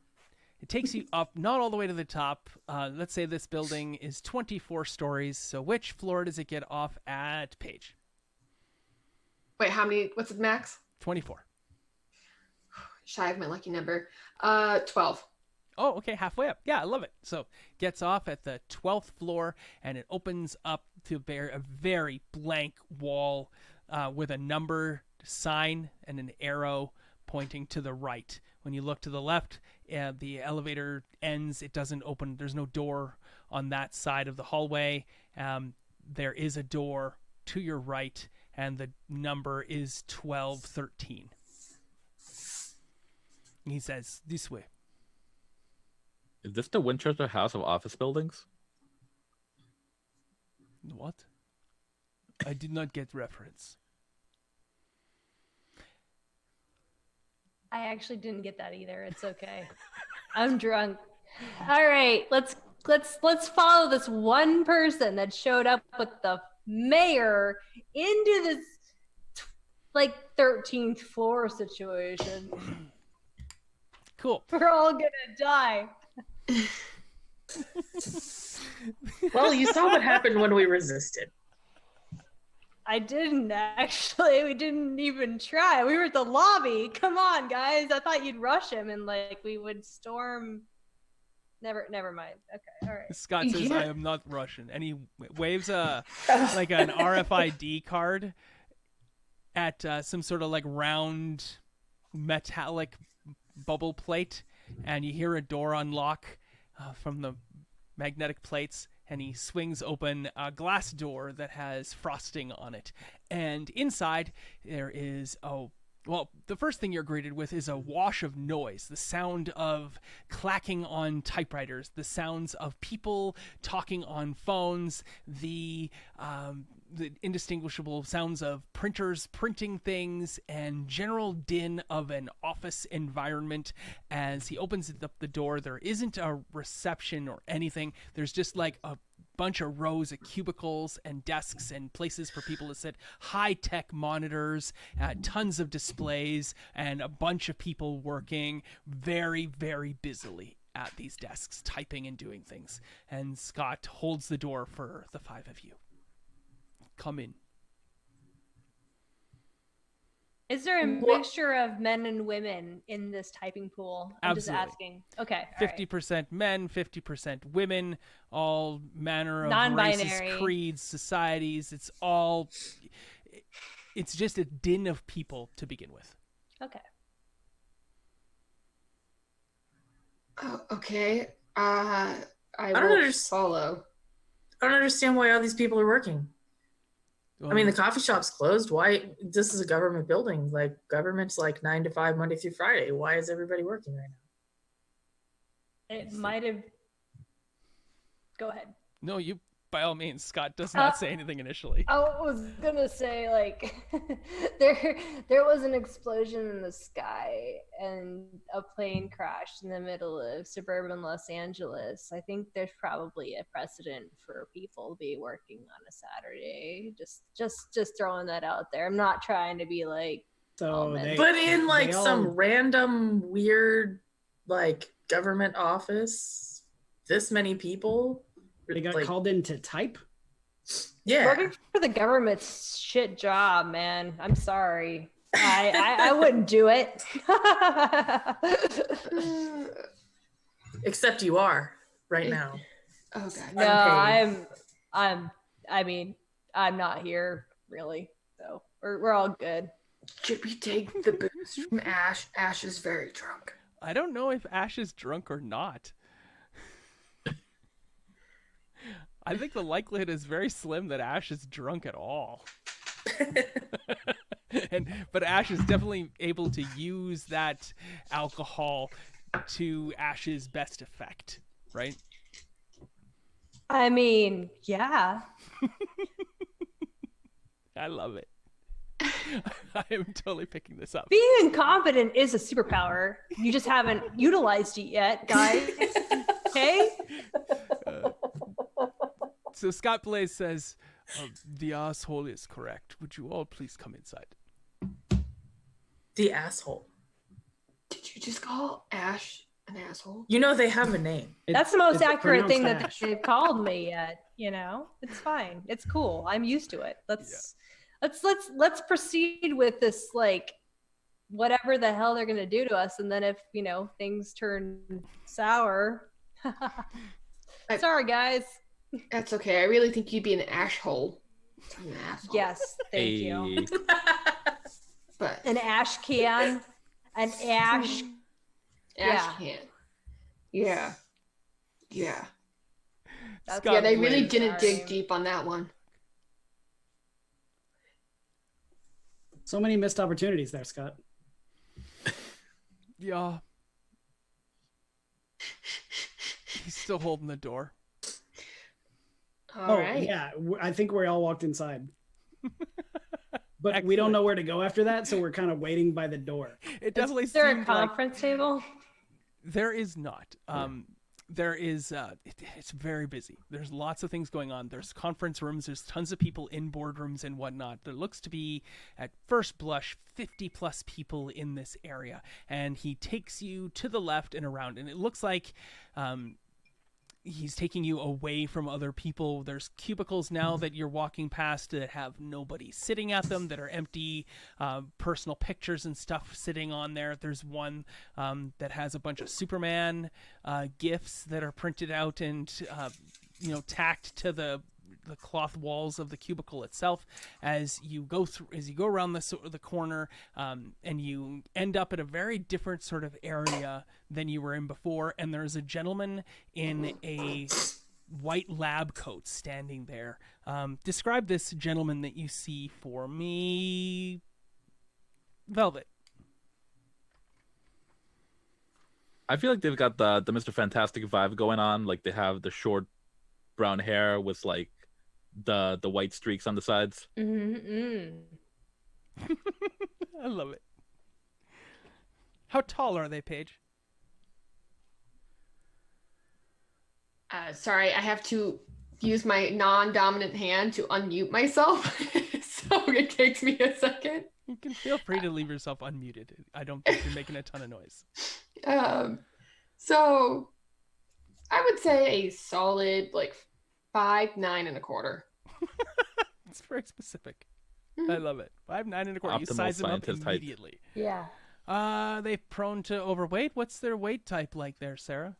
It takes you up, not all the way to the top. Let's say this building is 24 stories. So which floor does it get off at, Paige? Wait, how many? What's the max? 24. Shy of my lucky number. 12. Oh, okay, halfway up. Yeah, I love it. So gets off at the 12th floor, and it opens up to bear a very blank wall with a number sign and an arrow pointing to the right. When you look to the left, the elevator ends. It doesn't open. There's no door on that side of the hallway. There is a door to your right, and the number is 1213. He says, this way. Is this the Winchester House of Office Buildings? What? I did not get reference. I actually didn't get that either. It's okay. I'm drunk. All right, let's follow this one person that showed up with the mayor into this like 13th floor situation. Cool. We're all gonna die. Well, you saw what happened when we resisted. I didn't actually. We didn't even try. We were at the lobby. Come on, guys. I thought you'd rush him and like we would storm. Never mind. Okay, all right. Scott says, Yeah. I am not Russian. And he waves like an RFID card at some sort of like round metallic bubble plate. And you hear a door unlock from the magnetic plates. And he swings open a glass door that has frosting on it. And inside there is, well, the first thing you're greeted with is a wash of noise, the sound of clacking on typewriters, the sounds of people talking on phones, the indistinguishable sounds of printers printing things, and general din of an office environment. As he opens up the door, there isn't a reception or anything. There's just like a bunch of rows of cubicles and desks and places for people to sit, high-tech monitors, tons of displays, and a bunch of people working very, very busily at these desks, typing and doing things. And Scott holds the door for the five of you. Come in. Is there a mixture of men and women in this typing pool? I'm Absolutely. just asking. Okay. all right. 50% men, 50% women, all manner of Non-binary. races, creeds, societies. It's just a din of people to begin with. Okay. Oh, okay. I don't will understand. follow. I don't understand why all these people are working. I mean, the coffee shop's closed. Why? This is a government building. Like, government's like 9 to 5, Monday through Friday. Why is everybody working right now? It might have. Go ahead. No, you, by all means. Scott does not say anything initially. I was gonna say, like, there was an explosion in the sky and a plane crashed in the middle of suburban Los Angeles. I think there's probably a precedent for people to be working on a Saturday. Just throwing that out there. I'm not trying to be like, So But in like they some all- random weird like government office, this many people. they got like, called in to type. Yeah. working for the government's shit job, man. I'm sorry. I wouldn't do it. Except you are right now. Oh god. No, I'm not here really. So we're all good. Should we take the booze from Ash? Ash is very drunk. I don't know if Ash is drunk or not. I think the likelihood is very slim that Ash is drunk at all. But Ash is definitely able to use that alcohol to Ash's best effect, right? I mean, yeah. I love it. I am totally picking this up. Being incompetent is a superpower. You just haven't utilized it yet, guys. Okay? So Scott Blaze says, the asshole is correct. Would you all please come inside? The asshole. Did you just call Ash an asshole? You know they have a name. That's the most It's accurate thing pronounced that Ash. they've called me yet, you know? It's fine. It's cool. I'm used to it. Let's proceed with this, like, whatever the hell they're gonna do to us, and then if, you know, things turn sour. Sorry guys. That's okay. I really think you'd be an ash hole. An asshole. Yes, thank you. But An ash can. An ash. Ash can. Yeah. Yeah. That's Scott Yeah, they really Blaze. didn't dig Sorry. deep on that one. So many missed opportunities there, Scott. Yeah. He's still holding the door. All right. Yeah, I think we all walked inside. But we don't know where to go after that, so we're kind of waiting by the door. It definitely Is there a seemed like conference table? there is not. There is. It's very busy. There's lots of things going on. There's conference rooms. There's tons of people in boardrooms and whatnot. There looks to be, at first blush, 50 plus people in this area. And he takes you to the left and around, and it looks like he's taking you away from other people. There's cubicles now that you're walking past that have nobody sitting at them, that are empty, personal pictures and stuff sitting on there. There's one that has a bunch of Superman gifs that are printed out and tacked to the cloth walls of the cubicle itself. As you go around the corner, and you end up at a very different sort of area than you were in before, and there's a gentleman in a white lab coat standing there. Describe this gentleman that you see for me, Velvet. I feel like they've got the Mr. Fantastic vibe going on. Like they have the short brown hair with like the white streaks on the sides. Mm-hmm. I love it. How tall are they, Paige? Sorry, I have to use my non-dominant hand to unmute myself. So it takes me a second. You can feel free to leave yourself unmuted. I don't think you're making a ton of noise. So I would say a solid like 5'9.25". It's very specific. I love it. 5'9.25". You Optimal size them up scientist height. immediately. Yeah. They prone to overweight? What's their weight type like there, Sarah?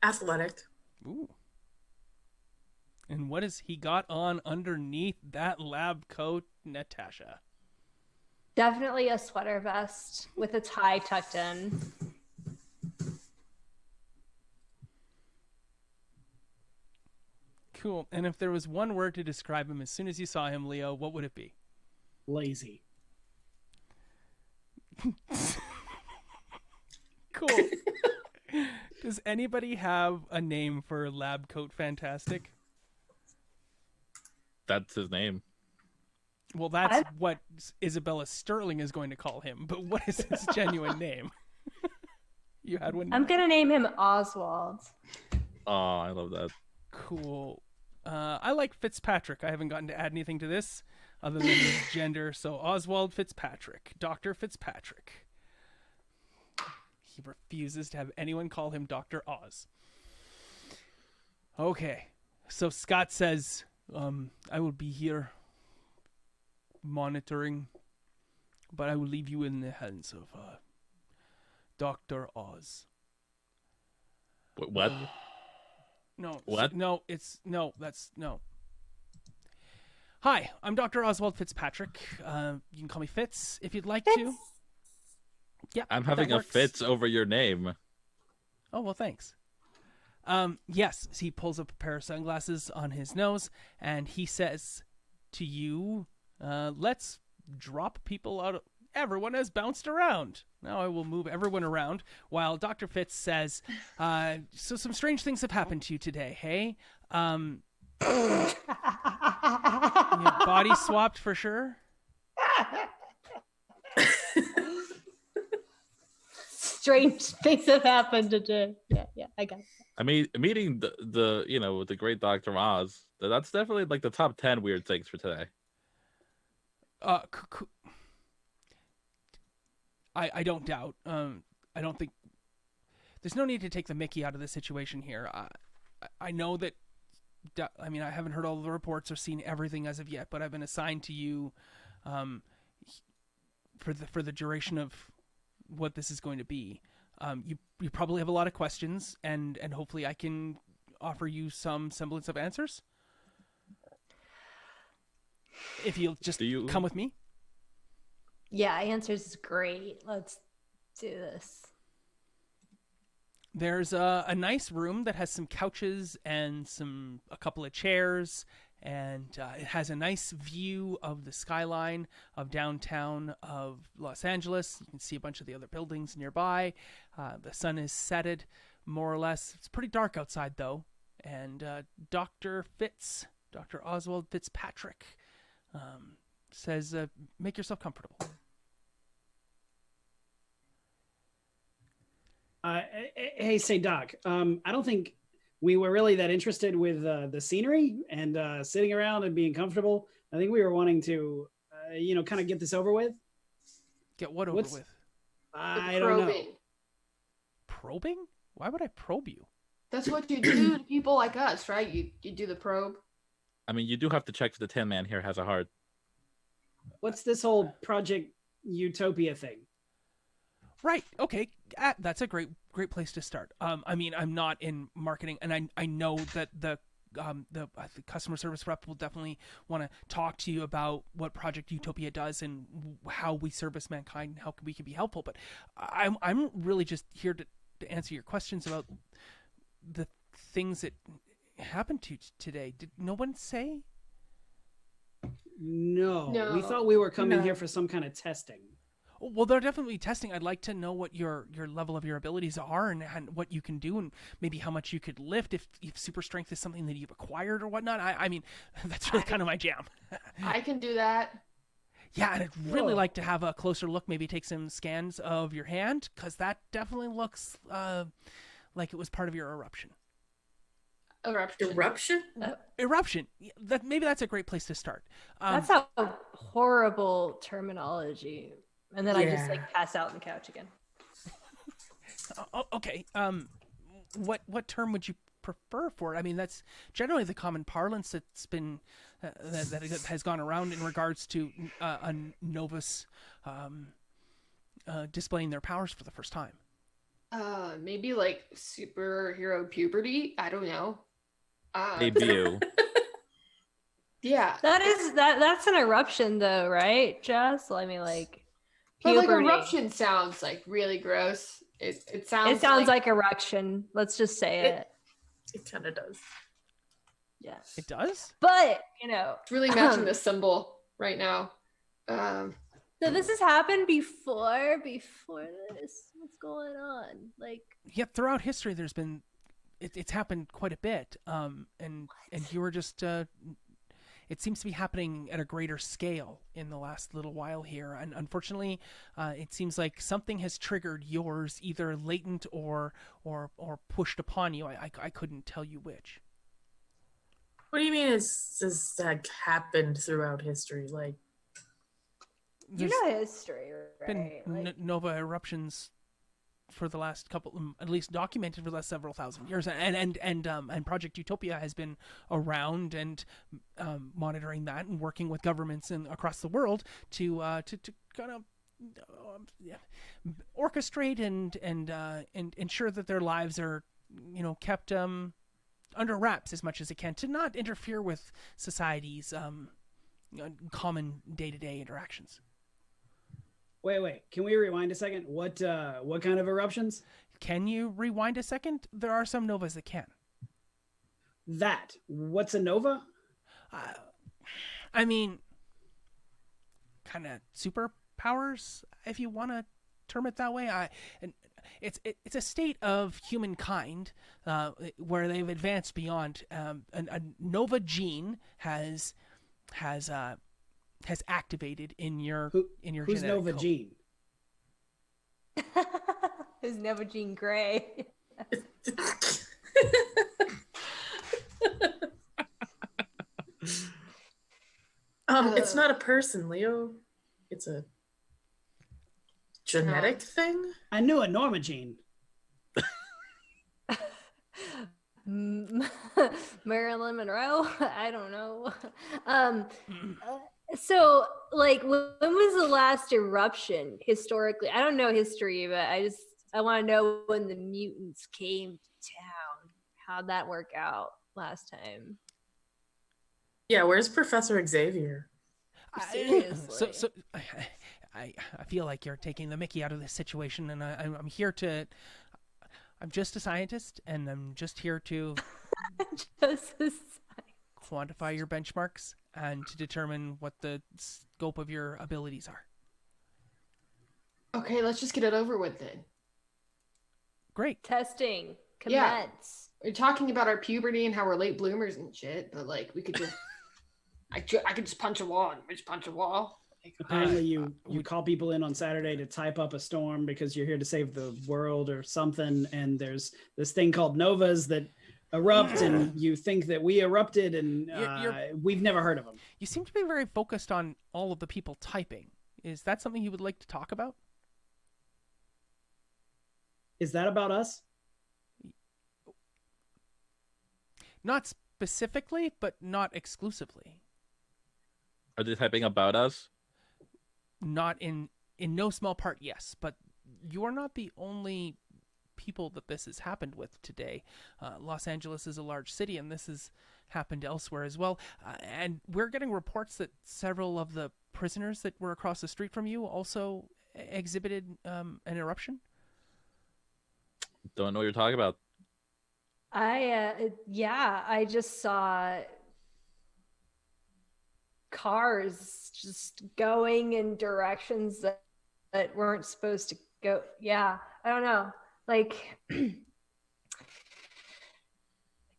Athletic. Ooh. And what has he got on underneath that lab coat, Natasha? Definitely a sweater vest with a tie tucked in. Cool. And if there was one word to describe him as soon as you saw him, Leo, what would it be? Lazy. Cool. Does anybody have a name for Lab Coat Fantastic? That's his name. Well, that's what Isabella Sterling is going to call him, but what is his genuine name? You had one? I'm gonna name him Oswald. Oh, I love that. Cool. I like Fitzpatrick. I haven't gotten to add anything to this other than his gender, so Oswald Fitzpatrick. Dr. Fitzpatrick. He refuses to have anyone call him Dr. Oz. Okay. So Scott says, I will be here monitoring, but I will leave you in the hands of Dr. Oz. What? No. What? No, no. Hi, I'm Dr. Oswald Fitzpatrick. You can call me Fitz if you'd like to. Yeah, I'm having a Fitz over your name. Oh, well, thanks. Yes, he pulls up a pair of sunglasses on his nose, and he says to you, let's drop people out. Everyone has bounced around. Now I will move everyone around, while Dr. Fitz says, so some strange things have happened to you today, hey? Body swapped for sure? Strange things have happened today. Yeah, I got it. I mean, meeting the great Dr. Oz, that's definitely like the top 10 weird things for today. I don't doubt. I don't think there's no need to take the mickey out of the situation here. I know that. I mean, I haven't heard all the reports or seen everything as of yet, but I've been assigned to you for the duration of what this is going to be. You probably have a lot of questions, and hopefully I can offer you some semblance of answers. If you'll just come with me. Yeah, answers is great. Let's do this. There's a nice room that has some couches and a couple of chairs, and it has a nice view of the skyline of downtown of Los Angeles. You can see a bunch of the other buildings nearby. The sun is setted, more or less. It's pretty dark outside, though. And Dr. Oswald Fitzpatrick, says, make yourself comfortable. Hey, say, Doc, I don't think we were really that interested with the scenery and sitting around and being comfortable. I think we were wanting to, kind of get this over with. Get what over with? I don't know. Probing? Why would I probe you? That's what you do to people like us, right? You do the probe. I mean, you do have to check if the Tin Man here has a heart. What's this whole Project Utopia thing? Right. Okay. That's a great place to start. I mean, I'm not in marketing, and I know that the customer service rep will definitely want to talk to you about what Project Utopia does and how we service mankind and how we can be helpful. But I'm really just here to answer your questions about the things that happened to you today. Did no one say? No. We thought we were coming here for some kind of testing. Well, they're definitely testing. I'd like to know what your level of your abilities are and what you can do and maybe how much you could lift if super strength is something that you've acquired or whatnot. I mean, that's really kind of my jam. I can do that. Yeah, and I'd really like to have a closer look, maybe take some scans of your hand, because that definitely looks like it was part of your eruption. Eruption? Eruption. Maybe that's a great place to start. That's a horrible terminology. And then I just pass out on the couch again. Okay. What term would you prefer for it? I mean, that's generally the common parlance that's been that has gone around in regards to a Novus displaying their powers for the first time. Maybe like superhero puberty. I don't know. Debut. Yeah. That's an eruption, though, right, Jess? I mean, like. But like eruption sounds like really gross. It sounds like eruption. Let's just say it. It kind of does. Yeah. It does? But, It's really matching the symbol right now. So this has happened before this. What's going on? Like, Yeah, throughout history, there's been it's happened quite a bit. And you were just it seems to be happening at a greater scale in the last little while here. And unfortunately, it seems like something has triggered yours, either latent or pushed upon you. I couldn't tell you which. What do you mean has like happened throughout history? Like, There's history, been right? nova eruptions for the last couple, at least documented for the last several thousand years, and Project Utopia has been around and monitoring that and working with governments across the world to kind of orchestrate and ensure that their lives are kept under wraps as much as it can, to not interfere with society's common day-to-day interactions. Wait. Can we rewind a second? What kind of eruptions? Can you rewind a second? There are some novas that can. What's a nova? I mean, kind of superpowers, if you want to term it that way. It's a state of humankind where they've advanced beyond. A nova gene has activated in your Who's genetic Nova code. Gene? Who's Nova Jean Grey? It's not a person, Leo. It's a genetic thing. I knew a Norma Jean. Marilyn Monroe? I don't know. So, like, when was the last eruption historically? I don't know history, but I want to know when the mutants came to town. How'd that work out last time? Yeah, where's Professor Xavier? Seriously. So I feel like you're taking the mickey out of this situation, and I'm here to. I'm just a scientist, and I'm just here to quantify your benchmarks and to determine what the scope of your abilities are. Okay, let's just get it over with then. Great. Testing. Yeah. Commence. We're talking about our puberty and how we're late bloomers and shit, but like we could just I could just punch a wall and we just punch a wall. Apparently, you call people in on Saturday to type up a storm because you're here to save the world or something, and there's this thing called novas that erupt, and you think that we erupted, and we've never heard of them. You seem to be very focused on all of the people typing. Is that something you would like to talk about? Is that about us? Not specifically, but not exclusively. Are they typing about us? Not in no small part, yes, but you are not the only people that this has happened with today. Los Angeles is a large city, and this has happened elsewhere as well. And we're getting reports that several of the prisoners that were across the street from you also exhibited an eruption. Don't know what you're talking about. I just saw cars just going in directions that weren't supposed to go. Yeah, I don't know. Like,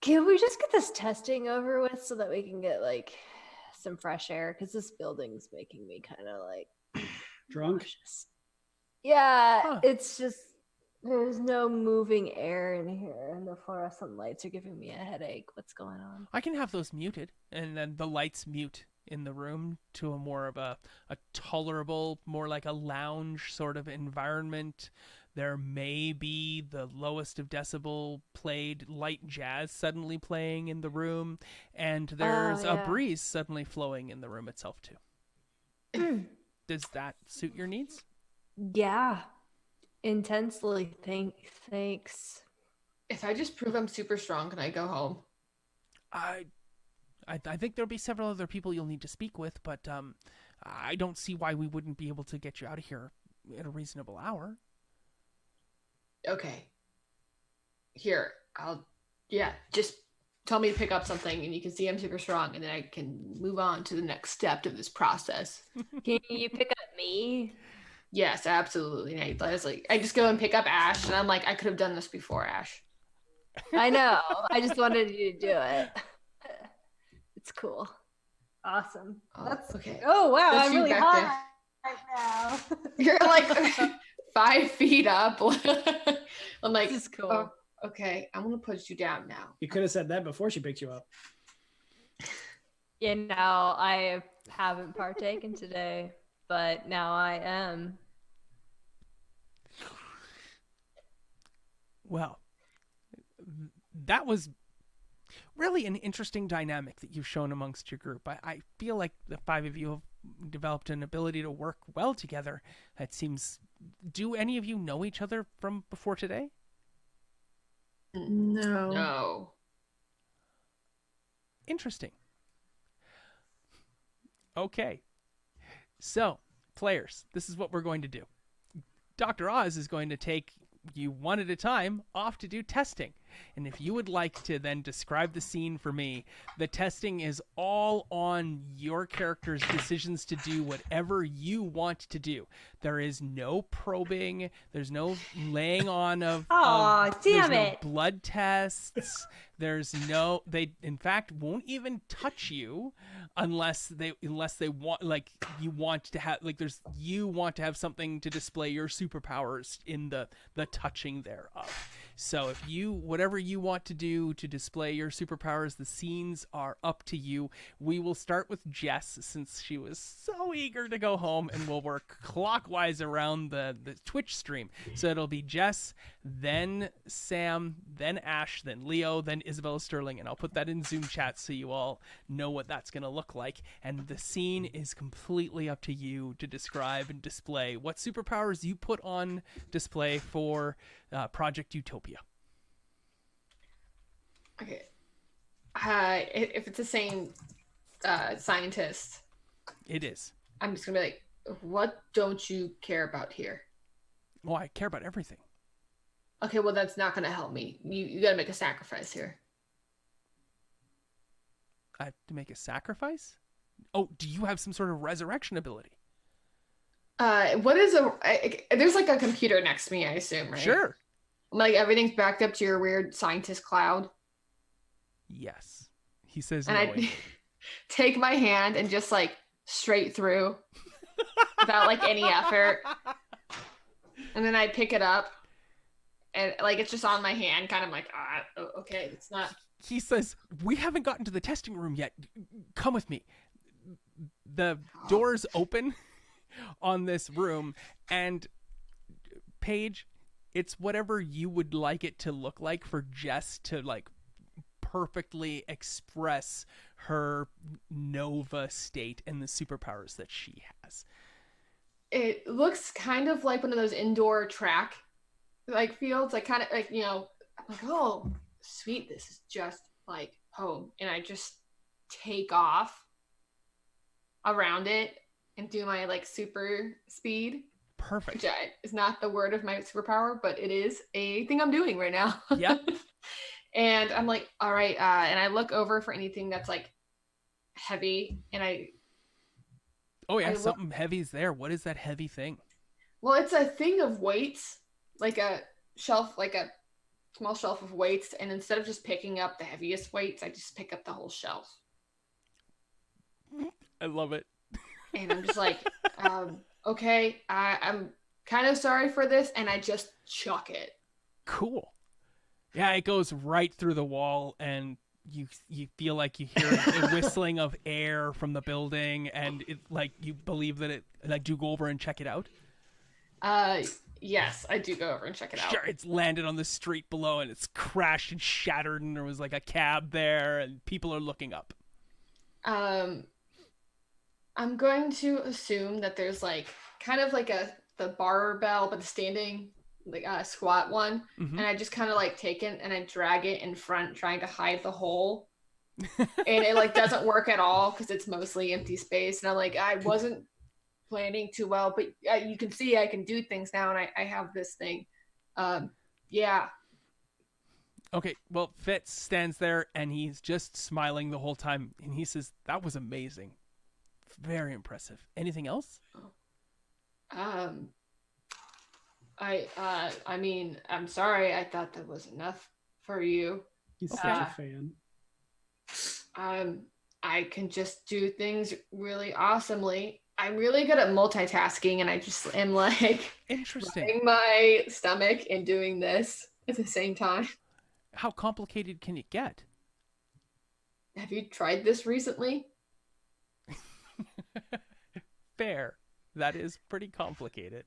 can we just get this testing over with so that we can get like some fresh air? Because this building's making me kind of like Drunk? nauseous. Yeah, Huh. it's just there's no moving air in here, and the fluorescent lights are giving me a headache. What's going on? I can have those muted, and then the lights mute in the room to a more of a tolerable, more like a lounge sort of environment. There may be the lowest of decibel played light jazz suddenly playing in the room, and there's a breeze suddenly flowing in the room itself too. Does that suit your needs? Yeah, intensely. Thanks. If I just prove I'm super strong, can I go home? I think there'll be several other people you'll need to speak with, but I don't see why we wouldn't be able to get you out of here at a reasonable hour. Okay. Here, just tell me to pick up something, and you can see I'm super strong, and then I can move on to the next step of this process. Can you pick up me? Yes, absolutely. And I was like, I just go and pick up Ash, and I'm like, I could have done this before, Ash. I know. I just wanted you to do it. It's cool. Awesome. Oh, That's okay. Oh wow, That's I'm you really back high right now. You're like 5 feet up. I'm like, This is cool. oh, okay, I'm gonna put you down now. You could have said that before she picked you up. You know, I haven't partaken today, but now I am. Well, that was really an interesting dynamic that you've shown amongst your group. I feel like the 5 of you have developed an ability to work well together. That seems... Do any of you know each other from before today? No. No. Interesting. Okay. So, players, this is what we're going to do. Dr. Oz is going to take you one at a time off to do testing. And if you would like to then describe the scene for me, the testing is all on your character's decisions to do whatever you want to do. There is no probing. There's no laying on of... Aw, damn there's it. no blood tests. There's no... They, in fact, won't even touch you unless they want... Like, you want to have... Like, you want to have something to display your superpowers in the touching thereof. So if whatever you want to do to display your superpowers, the scenes are up to you. We will start with Jess, since she was so eager to go home, and we'll work clockwise around the Twitch stream. So it'll be Jess, then Sam, then Ash, then Leo, then Isabella Sterling, and I'll put that in Zoom chat so you all know what that's going to look like. And the scene is completely up to you to describe and display what superpowers you put on display for Project Utopia. Okay. If it's the same scientist, It is. I'm just gonna be like, what don't you care about here? Oh, I care about everything. Okay, well that's not gonna help me. You gotta make a sacrifice here. I have to make a sacrifice? Oh, do you have some sort of resurrection ability? What is there's like a computer next to me, I assume, right? Sure. Like everything's backed up to your weird scientist cloud. Yes. He says And no. I take my hand and just like straight through without like any effort. And then I pick it up and like it's just on my hand, kind of like, okay, it's not. He says, we haven't gotten to the testing room yet. Come with me. The doors open on this room, and Paige, it's whatever you would like it to look like for Jess to like perfectly express her Nova state and the superpowers that she has. It looks kind of like one of those indoor track like fields, like kind of like, I'm like, oh sweet, this is just like home. And I just take off around it and do my like super speed. Perfect. Which is not the word of my superpower, but it is a thing I'm doing right now. Yep. And I'm like, all right. And I look over for anything that's like heavy. And Oh yeah, something heavy's there. What is that heavy thing? Well, it's a thing of weights, like a shelf, like a small shelf of weights. And instead of just picking up the heaviest weights, I just pick up the whole shelf. I love it. And I'm just like, okay, I'm kind of sorry for this. And I just chuck it. Cool. Yeah, it goes right through the wall, and you feel like you hear a whistling of air from the building, and it like you believe that it like. Do you go over and check it out? Yes, I do go over and check it out. Sure, it's landed on the street below, and it's crashed and shattered, and there was like a cab there, and people are looking up. I'm going to assume that there's like kind of like the barbell, but the standing like squat one, Mm-hmm. and I just kind of like take it and I drag it in front, trying to hide the hole, and it like doesn't work at all because it's mostly empty space. And I'm like, I wasn't planning too well, but you can see I can do things now, and I have this thing. Yeah. Okay, well, Fitz stands there and he's just smiling the whole time. And he says, that was amazing. Very impressive. Anything else? I mean, I'm sorry. I thought that was enough for you. He's Okay. such a fan. I can just do things really awesomely. I'm really good at multitasking, and I just am like Interesting. rubbing my stomach and doing this at the same time. How complicated can it get? Have you tried this recently? Fair. That is pretty complicated.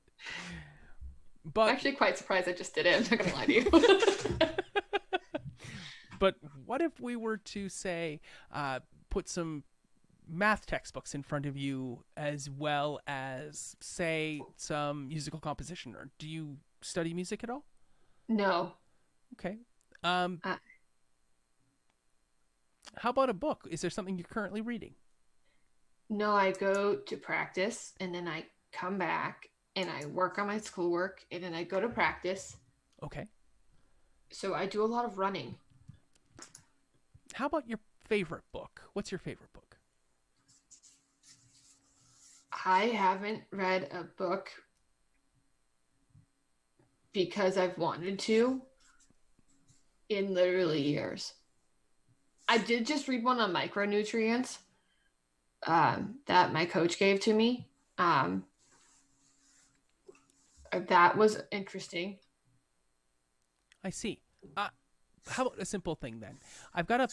I'm But actually quite surprised I just did it. I'm not gonna lie to you. but what if we were to say, put some math textbooks in front of you as well as, say, some musical composition? Or do you study music at all? No. Okay. How about a book? Is there something you're currently reading? No, I go to practice and then I come back and I work on my schoolwork and then I go to practice. Okay. So I do a lot of running. How about your favorite book? What's your favorite book? I haven't read a book because I've wanted to in literally years. I did just read one on micronutrients that my coach gave to me. That was interesting. I see. How about a simple thing then? I've got a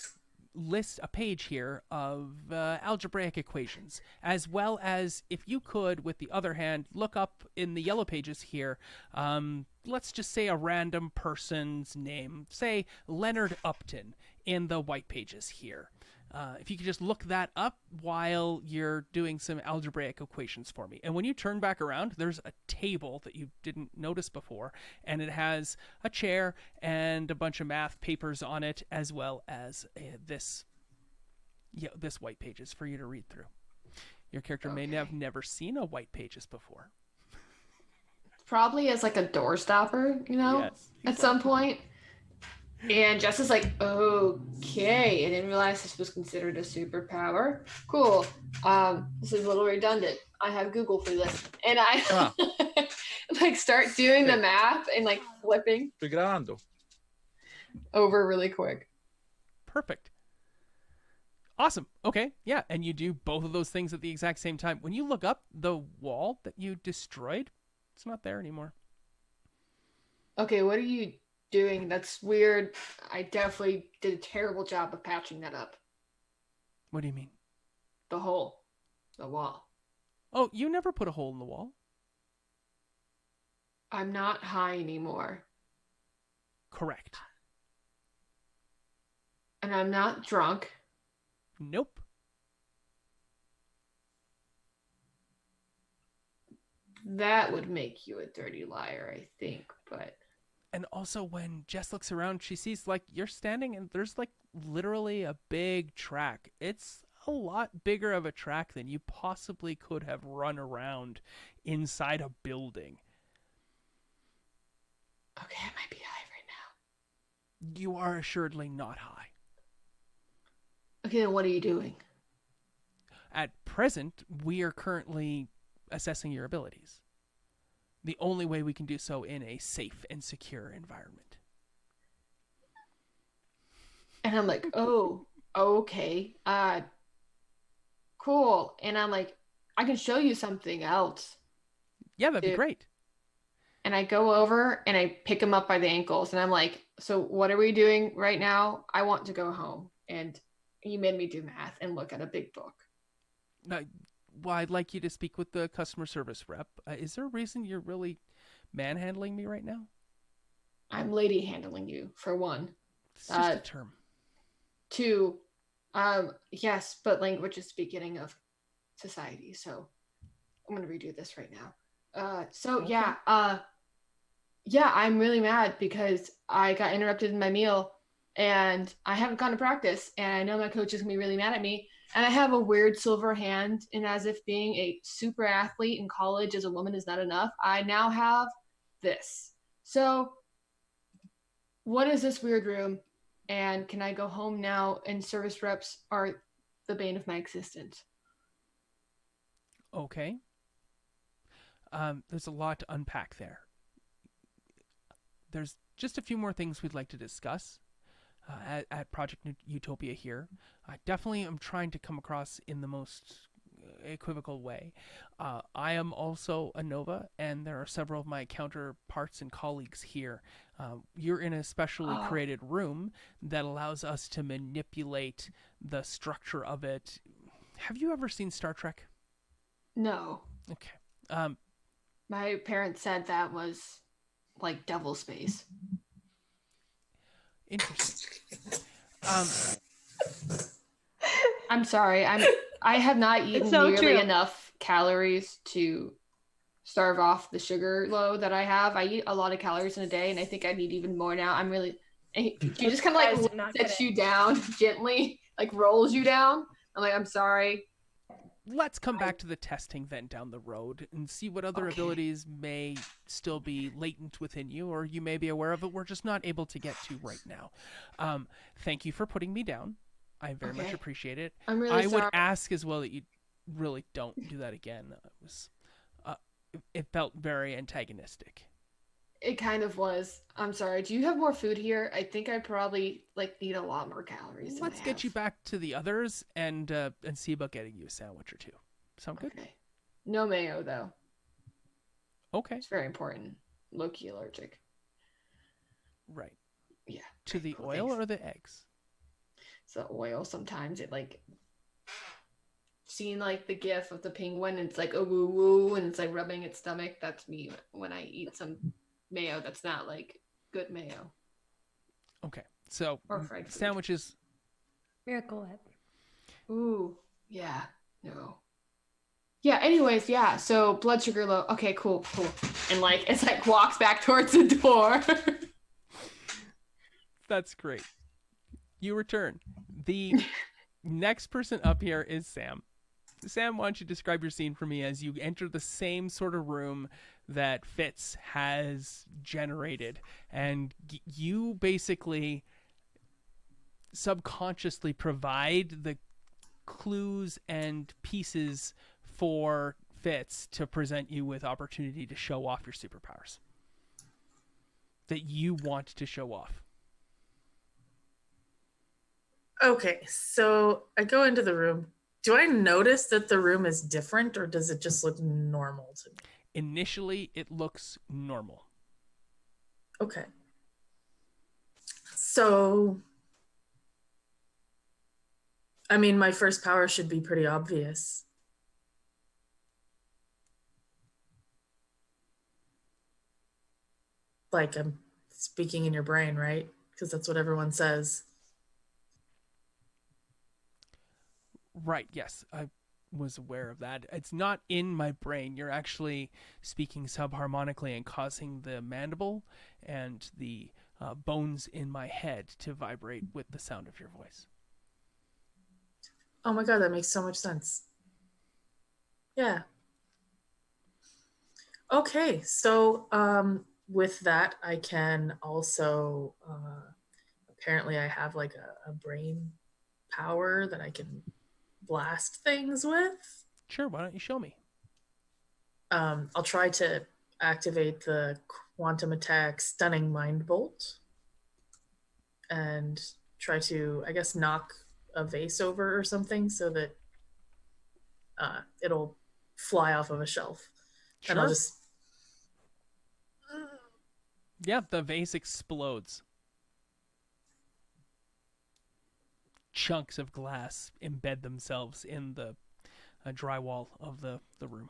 page here of algebraic equations, as well as, if you could, with the other hand, look up in the yellow pages here, let's just say a random person's name, say Leonard Upton, in the white pages here. If you could just look that up while you're doing some algebraic equations for me. And when you turn back around, there's a table that you didn't notice before, and it has a chair and a bunch of math papers on it, as well as this white pages for you to read through. Your character may have never seen a white pages before. Probably as like a door stopper, Yes, at some point. And Jess is like, okay, I didn't realize this was considered a superpower. Cool. This is a little redundant. I have Google for this. And I like start doing the math and like flipping Estoy grabando. over really quick. Perfect. Awesome. Okay. Yeah. And you do both of those things at the exact same time. When you look up, the wall that you destroyed, it's not there anymore. Okay, what are you doing? That's weird. I definitely did a terrible job of patching that up. What do you mean? The hole. The wall. Oh, you never put a hole in the wall. I'm not high anymore. Correct. And I'm not drunk. Nope. That would make you a dirty liar, I think, but... And also when Jess looks around, she sees like you're standing and there's like literally a big track. It's a lot bigger of a track than you possibly could have run around inside a building. Okay, I might be high right now. You are assuredly not high. Okay, then what are you doing? At present, we are currently assessing your abilities. The only way we can do so in a safe and secure environment. And I'm like, oh, okay. Cool. And I'm like, I can show you something else. Yeah, that'd be great. And I go over and I pick him up by the ankles. And I'm like, so what are we doing right now? I want to go home. And he made me do math and look at a big book. Well, I'd like you to speak with the customer service rep. Is there a reason you're really manhandling me right now? I'm lady handling you, for one. It's just a term. Two, yes, but language is the beginning of society. So I'm going to redo this right now. Yeah, I'm really mad because I got interrupted in my meal and I haven't gone to practice. And I know my coach is going to be really mad at me. And I have a weird silver hand, and as if being a super athlete in college as a woman is not enough, I now have this. So what is this weird room? And can I go home now? And service reps are the bane of my existence. Okay. There's a lot to unpack there. There's just a few more things we'd like to discuss at Project Utopia here. I definitely am trying to come across in the most equivocal way. I am also a Nova, and there are several of my counterparts and colleagues here. You're in a specially created room that allows us to manipulate the structure of it. Have you ever seen Star Trek? No. Okay. My parents said that was like devil space. Interesting. I'm sorry. I have not eaten so nearly true. enough calories to starve off the sugar load that I have. I eat a lot of calories in a day, and I think I need even more now. I'm really. He just kind of Guys did like not sets get you down gently, like rolls you down. I'm like, I'm sorry. Let's come back to the testing then down the road and see what other Okay. abilities may still be latent within you, or you may be aware of it. We're just not able to get to right now. Thank you for putting me down. I very much Okay. appreciate it. I'm really I would sorry. ask as well that you really don't do that again. It felt very antagonistic. It kind of was. I'm sorry. Do you have more food here? I think I probably like need a lot more calories. Let's get you back to the others and see about getting you a sandwich or two. Sound good? Okay. No mayo though. Okay. It's very important. Low-key allergic. Right. Yeah. To the Cool, oil thanks. or the eggs? So oil sometimes it like seeing like the gif of the penguin and it's like oh woo woo and it's like rubbing its stomach. That's me when I eat some mayo that's not like good mayo Okay. So or fried food. sandwiches. Miracle Whip. Ooh, yeah, no. Yeah, anyways, yeah, so blood sugar low. Okay, cool. And like it's like walks back towards the door. That's great. You return. The next person up here is Sam. Sam, why don't you describe your scene for me as you enter the same sort of room that Fitz has generated, and you basically subconsciously provide the clues and pieces for Fitz to present you with opportunity to show off your superpowers that you want to show off. Okay, so I go into the room. Do I notice that the room is different, or does it just look normal to me? Initially, it looks normal. Okay. So, I mean, my first power should be pretty obvious. Like I'm speaking in your brain, right? Because that's what everyone says. Right, yes. I was aware of that. It's not in my brain. You're actually speaking subharmonically and causing the mandible and the bones in my head to vibrate with the sound of your voice. Oh my God, that makes so much sense. Yeah. Okay, so with that, I can also, apparently I have like a brain power that I can blast things with. Sure, why don't you show me? I'll try to activate the quantum attack stunning mind bolt and try to, I guess, knock a vase over or something so that it'll fly off of a shelf. Sure. And I'll just... Yeah, the vase explodes. Chunks of glass embed themselves in the drywall of the room.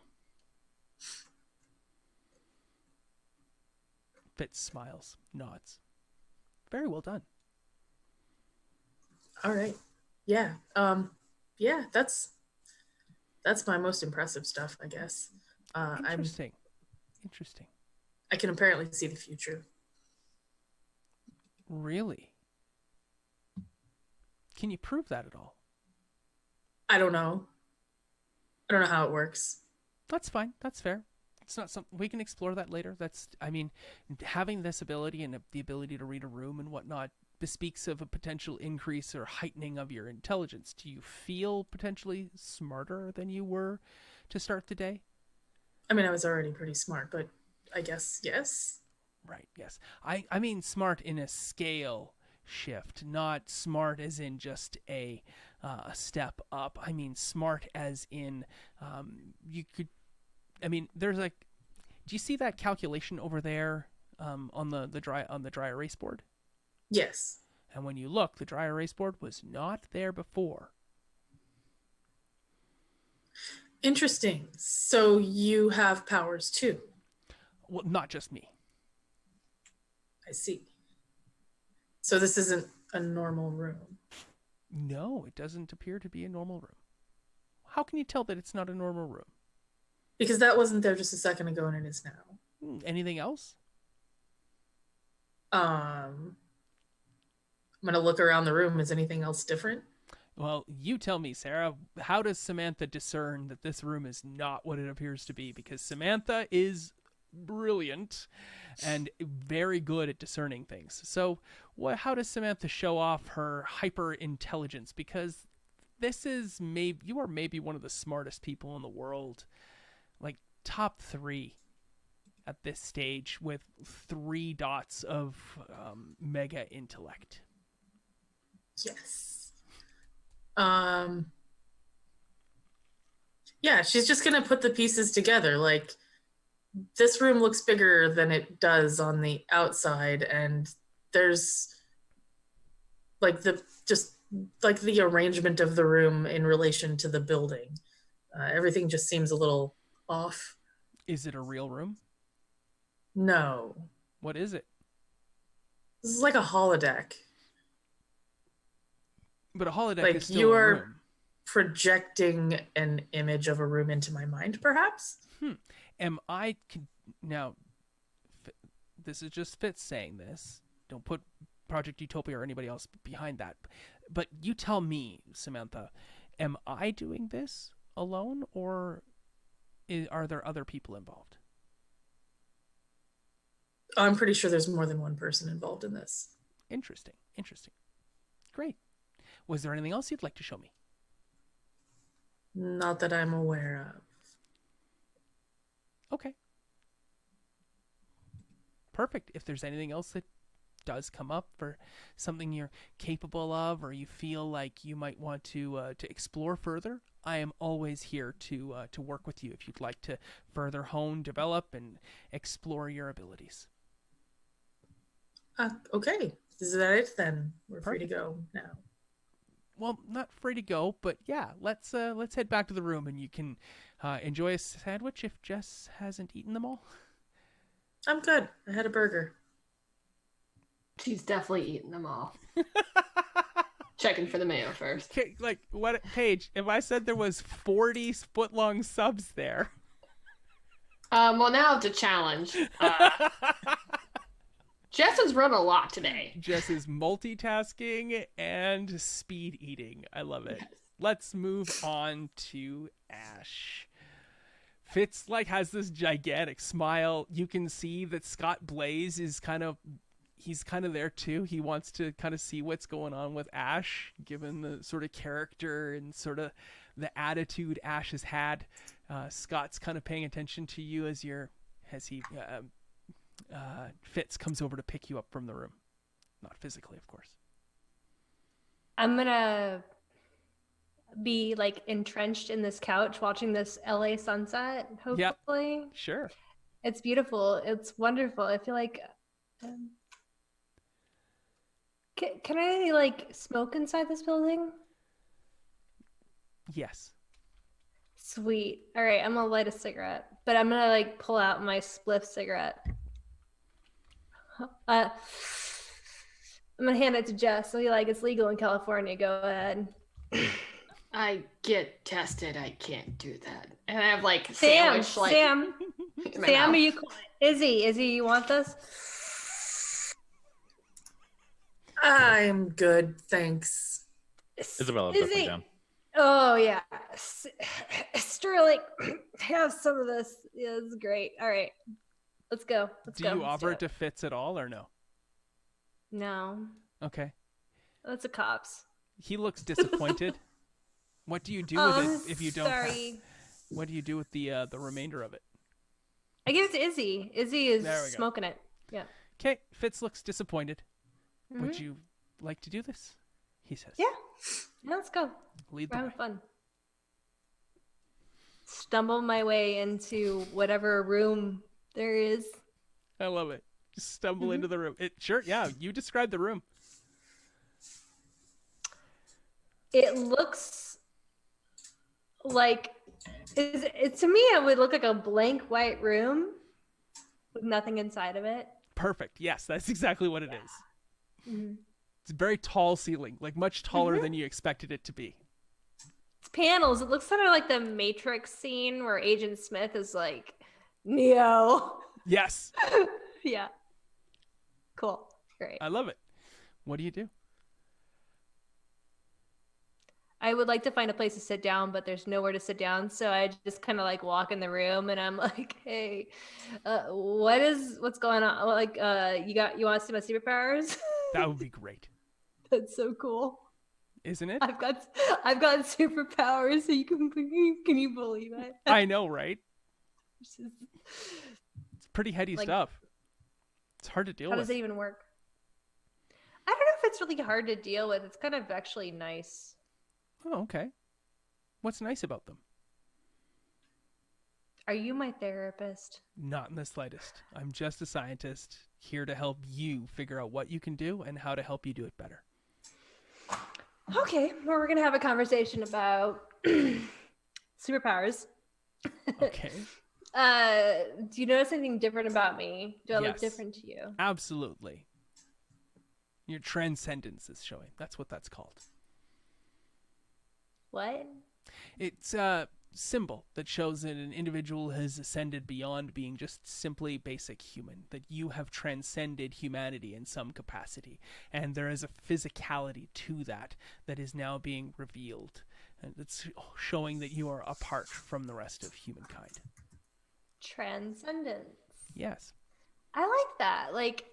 Fitz smiles, nods. Very well done. All right. Yeah. Yeah, that's my most impressive stuff, I guess. Interesting. I can apparently see the future. Really? Can you prove that at all? I don't know how it works. That's fine. That's fair. it's not something we can explore that later. That's, I mean, having this ability and the ability to read a room and whatnot bespeaks of a potential increase or heightening of your intelligence. Do you feel potentially smarter than you were to start the day? I mean, I was already pretty smart, but I guess yes. Right, yes. I mean smart in a scale shift, not smart as in just a step up. I mean smart as in you could. I mean, there's like, do you see that calculation over there on the dry erase board? Yes. And when you look, the dry erase board was not there before. Interesting. So you have powers too. Well, not just me. I see. So this isn't a normal room. No, it doesn't appear to be a normal room. How can you tell that it's not a normal room? Because that wasn't there just a second ago and it is now. Anything else? I'm gonna look around the room. Is anything else different? Well, you tell me, Sarah, how does Samantha discern that this room is not what it appears to be? Because Samantha is brilliant and very good at discerning things. So how does Samantha show off her hyper intelligence? Because you are maybe one of the smartest people in the world, like top 3 at this stage, with 3 dots of mega intellect. Yes. Yeah, she's just gonna put the pieces together. Like, this room looks bigger than it does on the outside, and there's like the arrangement of the room in relation to the building. Everything just seems a little off. Is it a real room? No. What is it? This is like a holodeck. But a holodeck Like, is still you a are room. projecting an image of a room into my mind, perhaps? Now, this is just Fitz saying this. Don't put Project Utopia or anybody else behind that. But you tell me, Samantha, am I doing this alone, or are there other people involved? I'm pretty sure there's more than one person involved in this. Interesting. Great. Was there anything else you'd like to show me? Not that I'm aware of. Okay. Perfect. If there's anything else that does come up, or something you're capable of, or you feel like you might want to explore further, I am always here to work with you if you'd like to further hone, develop, and explore your abilities. Okay. Is that it then? We're free to Perfect. go now. Well, not free to go, but yeah, let's head back to the room, and you can enjoy a sandwich if Jess hasn't eaten them all. I'm good. I had a burger. She's definitely eaten them all. Checking for the mayo first. Okay, like, what, Paige? If I said there was 40 foot-long subs there. Well, now it's a challenge. Jess has run a lot today. Jess is multitasking and speed eating. I love it. Yes. Let's move on to Ash. Fitz has this gigantic smile. You can see that Scott Blaze is he's kind of there too. He wants to kind of see what's going on with Ash, given the sort of character and sort of the attitude Ash has had. Scott's kind of paying attention to you Fitz comes over to pick you up from the room. Not physically, of course. I'm gonna be entrenched in this couch watching this LA sunset, hopefully. Yep. Sure. It's beautiful. It's wonderful. I feel like can I smoke inside this building? Yes. Sweet. All right, I'm gonna light a cigarette, but I'm gonna pull out my spliff cigarette. I'm gonna hand it to Jess. So it's legal in California. Go ahead. I get tested. I can't do that. And I have Sam, sandwich Sam, are you cool? Izzy, you want this? I'm good, thanks. Isabella, put me down. Oh yeah, Sterling, have some of this. Yeah, this is great. All right, let's go. Let's Do go. you Let's offer do it to Fitz at all or no? No, Okay. that's a cops. He looks disappointed. What do you do with it if you don't? Sorry. What do you do with the remainder of it? I give it to Izzy. Izzy is There we go. smoking it. Yeah. Okay, Fitz looks disappointed. Would Mhm. you like to do this? He says. Yeah. Yeah, let's go. Lead We're the way. having fun. Stumble my way into whatever room there is. I love it. Just stumble Mm-hmm. into the room. Sure, yeah, you describe the room. It looks like to me it would look like a blank white room with nothing inside of it. Perfect. Yes, that's exactly what it is. Mm-hmm. It's a very tall ceiling, like much taller than you expected it to be. It's panels. It looks sort of like the Matrix scene where Agent Smith is like, Neo. Yes, Yeah. Cool. Great. I love it. What do you do? I would like to find a place to sit down, but there's nowhere to sit down. So I just kind of like walk in the room and I'm like, hey, what's going on? Like, you want to see my superpowers? That would be great, That's so cool. isn't it? I've got superpowers. So can you believe it? I know, right? It's just- It's pretty heady Like, stuff. It's hard to deal How with. does it even work? I don't know if it's really hard to deal with. It's kind of actually nice. Oh, okay. What's nice about them? Are you my therapist? Not in the slightest. I'm just a scientist here to help you figure out what you can do and how to help you do it better. Okay, well, we're gonna have a conversation about superpowers. Okay. Do you notice anything different about me? Do I look Yes. different to you? Absolutely. Your transcendence is showing. That's what that's called. What? It's a symbol that shows that an individual has ascended beyond being just simply basic human, that you have transcended humanity in some capacity, and there is a physicality to that that is now being revealed, and it's showing that you are apart from the rest of humankind. Transcendence. Yes. I like that. Like,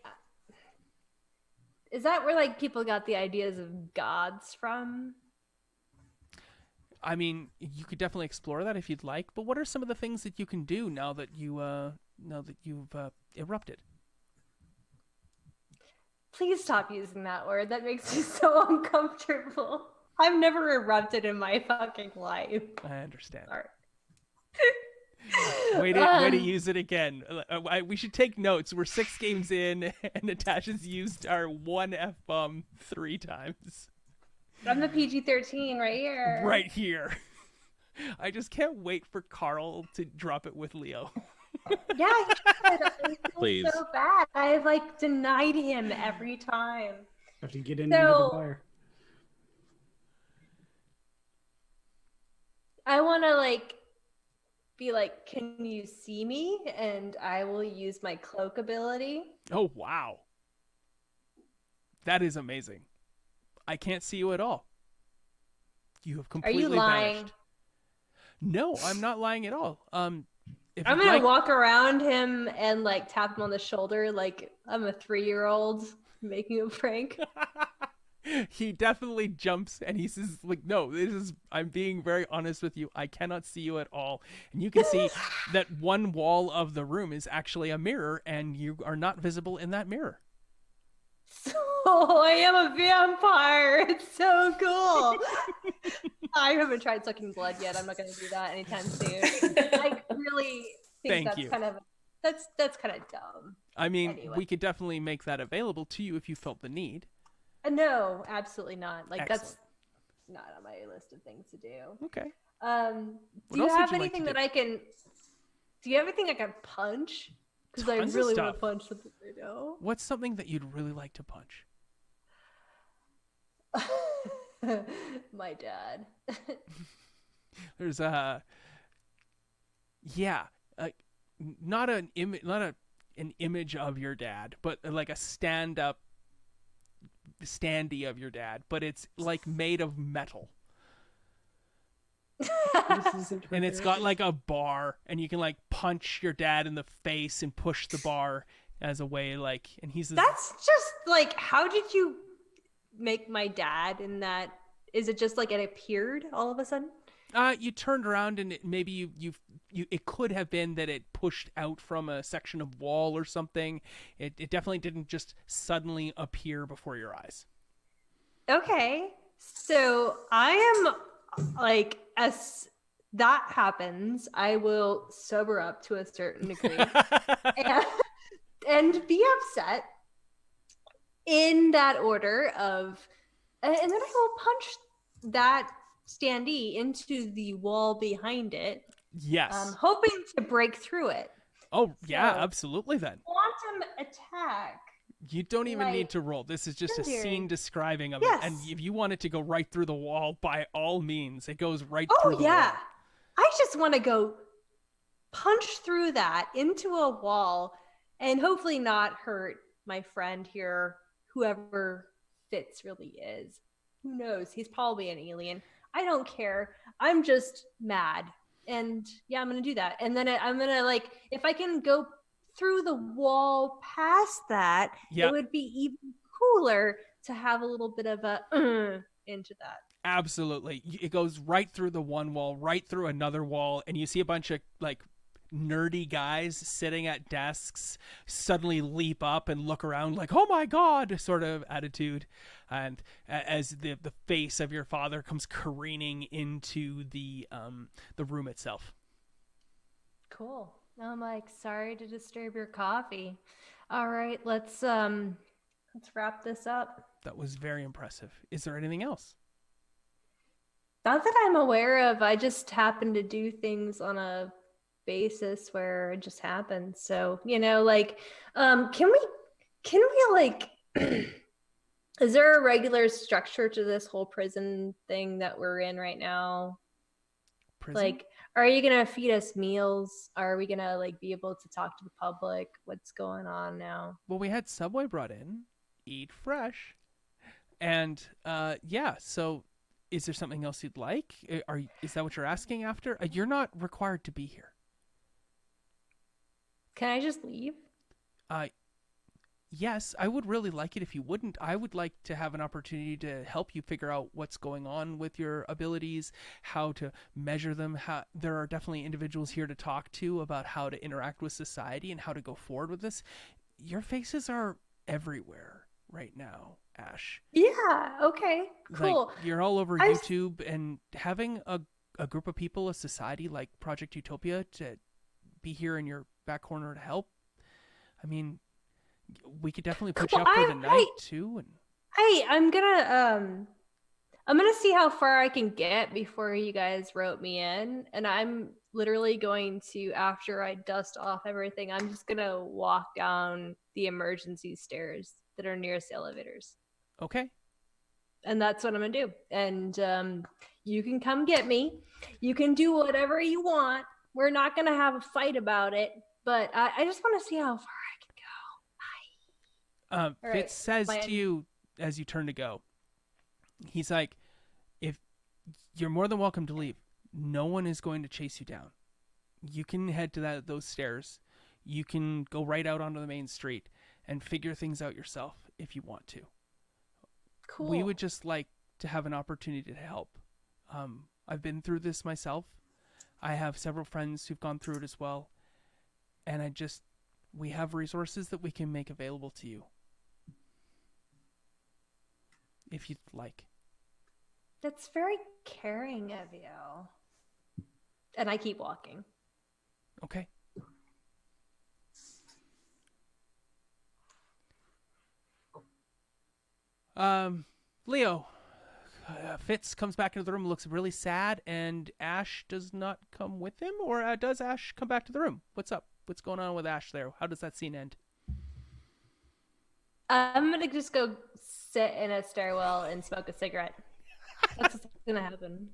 is that where like people got the ideas of gods from? I mean, you could definitely explore that if you'd like, but what are some of the things that you can do now that you've erupted? Please stop using that word. That makes me so uncomfortable. I've never erupted in my fucking life. I understand. Sorry. Way to use it again. We should take notes. We're 6 games in, and Natasha's used our one F-bomb 3 times. I'm the PG-13 right here. Right here. I just can't wait for Carl to drop it with Leo. Yeah, he should. I feel Please. so bad. I've like denied him every time. Have to get in So- under the wire. I want to like be like, can you see me? And I will use my cloak ability. Oh, wow. That is amazing. I can't see you at all. You have Are completely you lying? vanished. No, I'm not lying at all. If I'm you'd gonna like- walk around him and like tap him on the shoulder like I'm a 3-year-old making a prank. He definitely jumps and he says, like, no, I'm being very honest with you. I cannot see you at all. And you can see that one wall of the room is actually a mirror and you are not visible in that mirror. So I am a vampire. It's so cool. I haven't tried sucking blood yet. I'm not gonna do that anytime soon. I really think Thank that's you. kind of that's kind of dumb. I mean, Anyway. we could definitely make that available to you if you felt the need. No, absolutely not. Like that's Excellent. not on my list of things to do. Okay. What What do you else would have you like anything to that do? I can? Do you have anything I can punch? Because I Tons of really want stuff. to punch something I know. What's something that you'd really like to punch? My dad. There's not an image of your dad, but like a standy of your dad, but it's like made of metal. This isn't her And it's got therapist. like a bar, and you can like punch your dad in the face and push the bar as a way, like, and he's That's just like, how did you make my dad in that? Is it just like it appeared all of a sudden? You turned around and maybe you it could have been that it pushed out from a section of wall or something. It definitely didn't just suddenly appear before your eyes. Okay. So I am like, as that happens, I will sober up to a certain degree and be upset in that order of, and then I will punch that standee into the wall behind it, Yes. hoping to break through it. Oh, yeah, So- absolutely then. Quantum attack. You don't even Like, need to roll. This is just a legendary. scene describing of Yes. it. And if you want it to go right through the wall, by all means, it goes right Oh through the yeah. wall. I just want to go punch through that into a wall and hopefully not hurt my friend here, whoever Fitz really is. Who knows? He's probably an alien. I don't care. I'm just mad. And yeah, I'm going to do that. And then I'm going to, like, if I can go through the wall past that, Yeah. it would be even cooler to have a little bit of a into that. Absolutely. It goes right through the one wall, right through another wall, and you see a bunch of like nerdy guys sitting at desks suddenly leap up and look around like, oh my god, sort of attitude. And as the face of your father comes careening into the room itself. Cool. I'm like, sorry to disturb your coffee. All right, let's wrap this up. That was very impressive. Is there anything else? Not that I'm aware of. I just happen to do things on a basis where it just happens. So, like, can we like is there a regular structure to this whole prison thing that we're in right now? Prison? Like, are you gonna feed us meals? Are we gonna like be able to talk to the public? What's going on now? Well, we had Subway brought in, eat fresh, and yeah. So, is there something else you'd like? Is that what you're asking after? You're not required to be here. Can I just leave? Yes, I would really like it if you wouldn't. I would like to have an opportunity to help you figure out what's going on with your abilities, how to measure them. There are definitely individuals here to talk to about how to interact with society and how to go forward with this. Your faces are everywhere right now, Ash. Yeah. Okay. Cool. Like, you're all over I- YouTube, and having a group of people, a society like Project Utopia, to be here in your back corner to help. I mean, we could definitely put you Cool. up for the I- night too. And Hey, I'm gonna see how far I can get before you guys rope me in, and I'm literally going to, after I dust off everything, I'm just gonna walk down the emergency stairs that are nearest the elevators, okay, and that's what I'm gonna do. And you can come get me. You can do whatever you want. We're not gonna have a fight about it, but I just want to see how far I can go. All right, Fitz says plan. to you as you turn to go, he's like, if you're more than welcome to leave, no one is going to chase you down. You can head to those stairs. You can go right out onto the main street and figure things out yourself if you want to. Cool. We would just like to have an opportunity to help. I've been through this myself. I have several friends who've gone through it as well. And we have resources that we can make available to you. If you'd like. That's very caring of you. And I keep walking. Okay. Leo, Fitz comes back into the room, looks really sad, and Ash does not come with him? Or does Ash come back to the room? What's up? What's going on with Ash there? How does that scene end? I'm gonna just go sit in a stairwell and smoke a cigarette. That's what's gonna happen.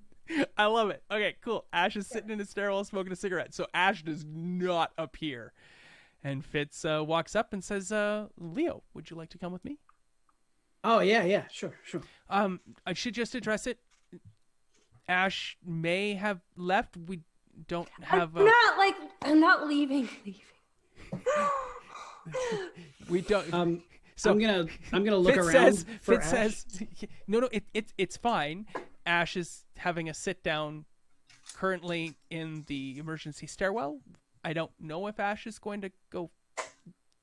I love it. Okay, cool. Ash is sitting in a stairwell smoking a cigarette. So Ash does not appear. And Fitz walks up and says, Leo, would you like to come with me? Oh yeah, sure. I should just address it. Ash may have left. We don't have. I'm not leaving. We don't. So I'm gonna look Fitz around says, for Fitz Ash. says, no, it's fine. Ash is having a sit down currently in the emergency stairwell. I don't know if Ash is going to go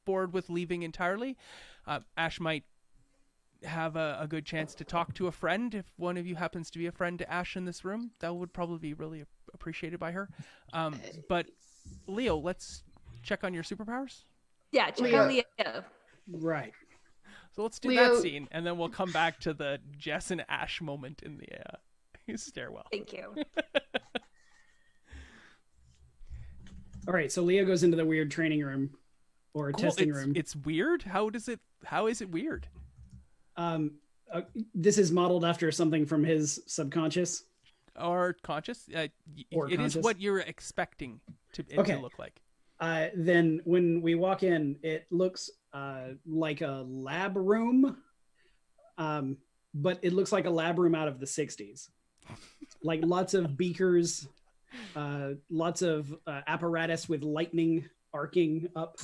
forward with leaving entirely. Ash might have a good chance to talk to a friend. If one of you happens to be a friend to Ash in this room, that would probably be really appreciated by her. But Leo, let's check on your superpowers. Yeah, check out Leo. Right. So let's do Leo- that scene, and then we'll come back to the Jess and Ash moment in the stairwell. Thank you. All right. So Leo goes into the weird training room or Cool. testing room. It's weird. How is it weird? This is modeled after something from his subconscious. Or conscious? Or it conscious. is what you're expecting it Okay. to look like. Then when we walk in, it looks like a lab room, but it looks like a lab room out of the 60s. Like lots of beakers, lots of apparatus with lightning arcing up.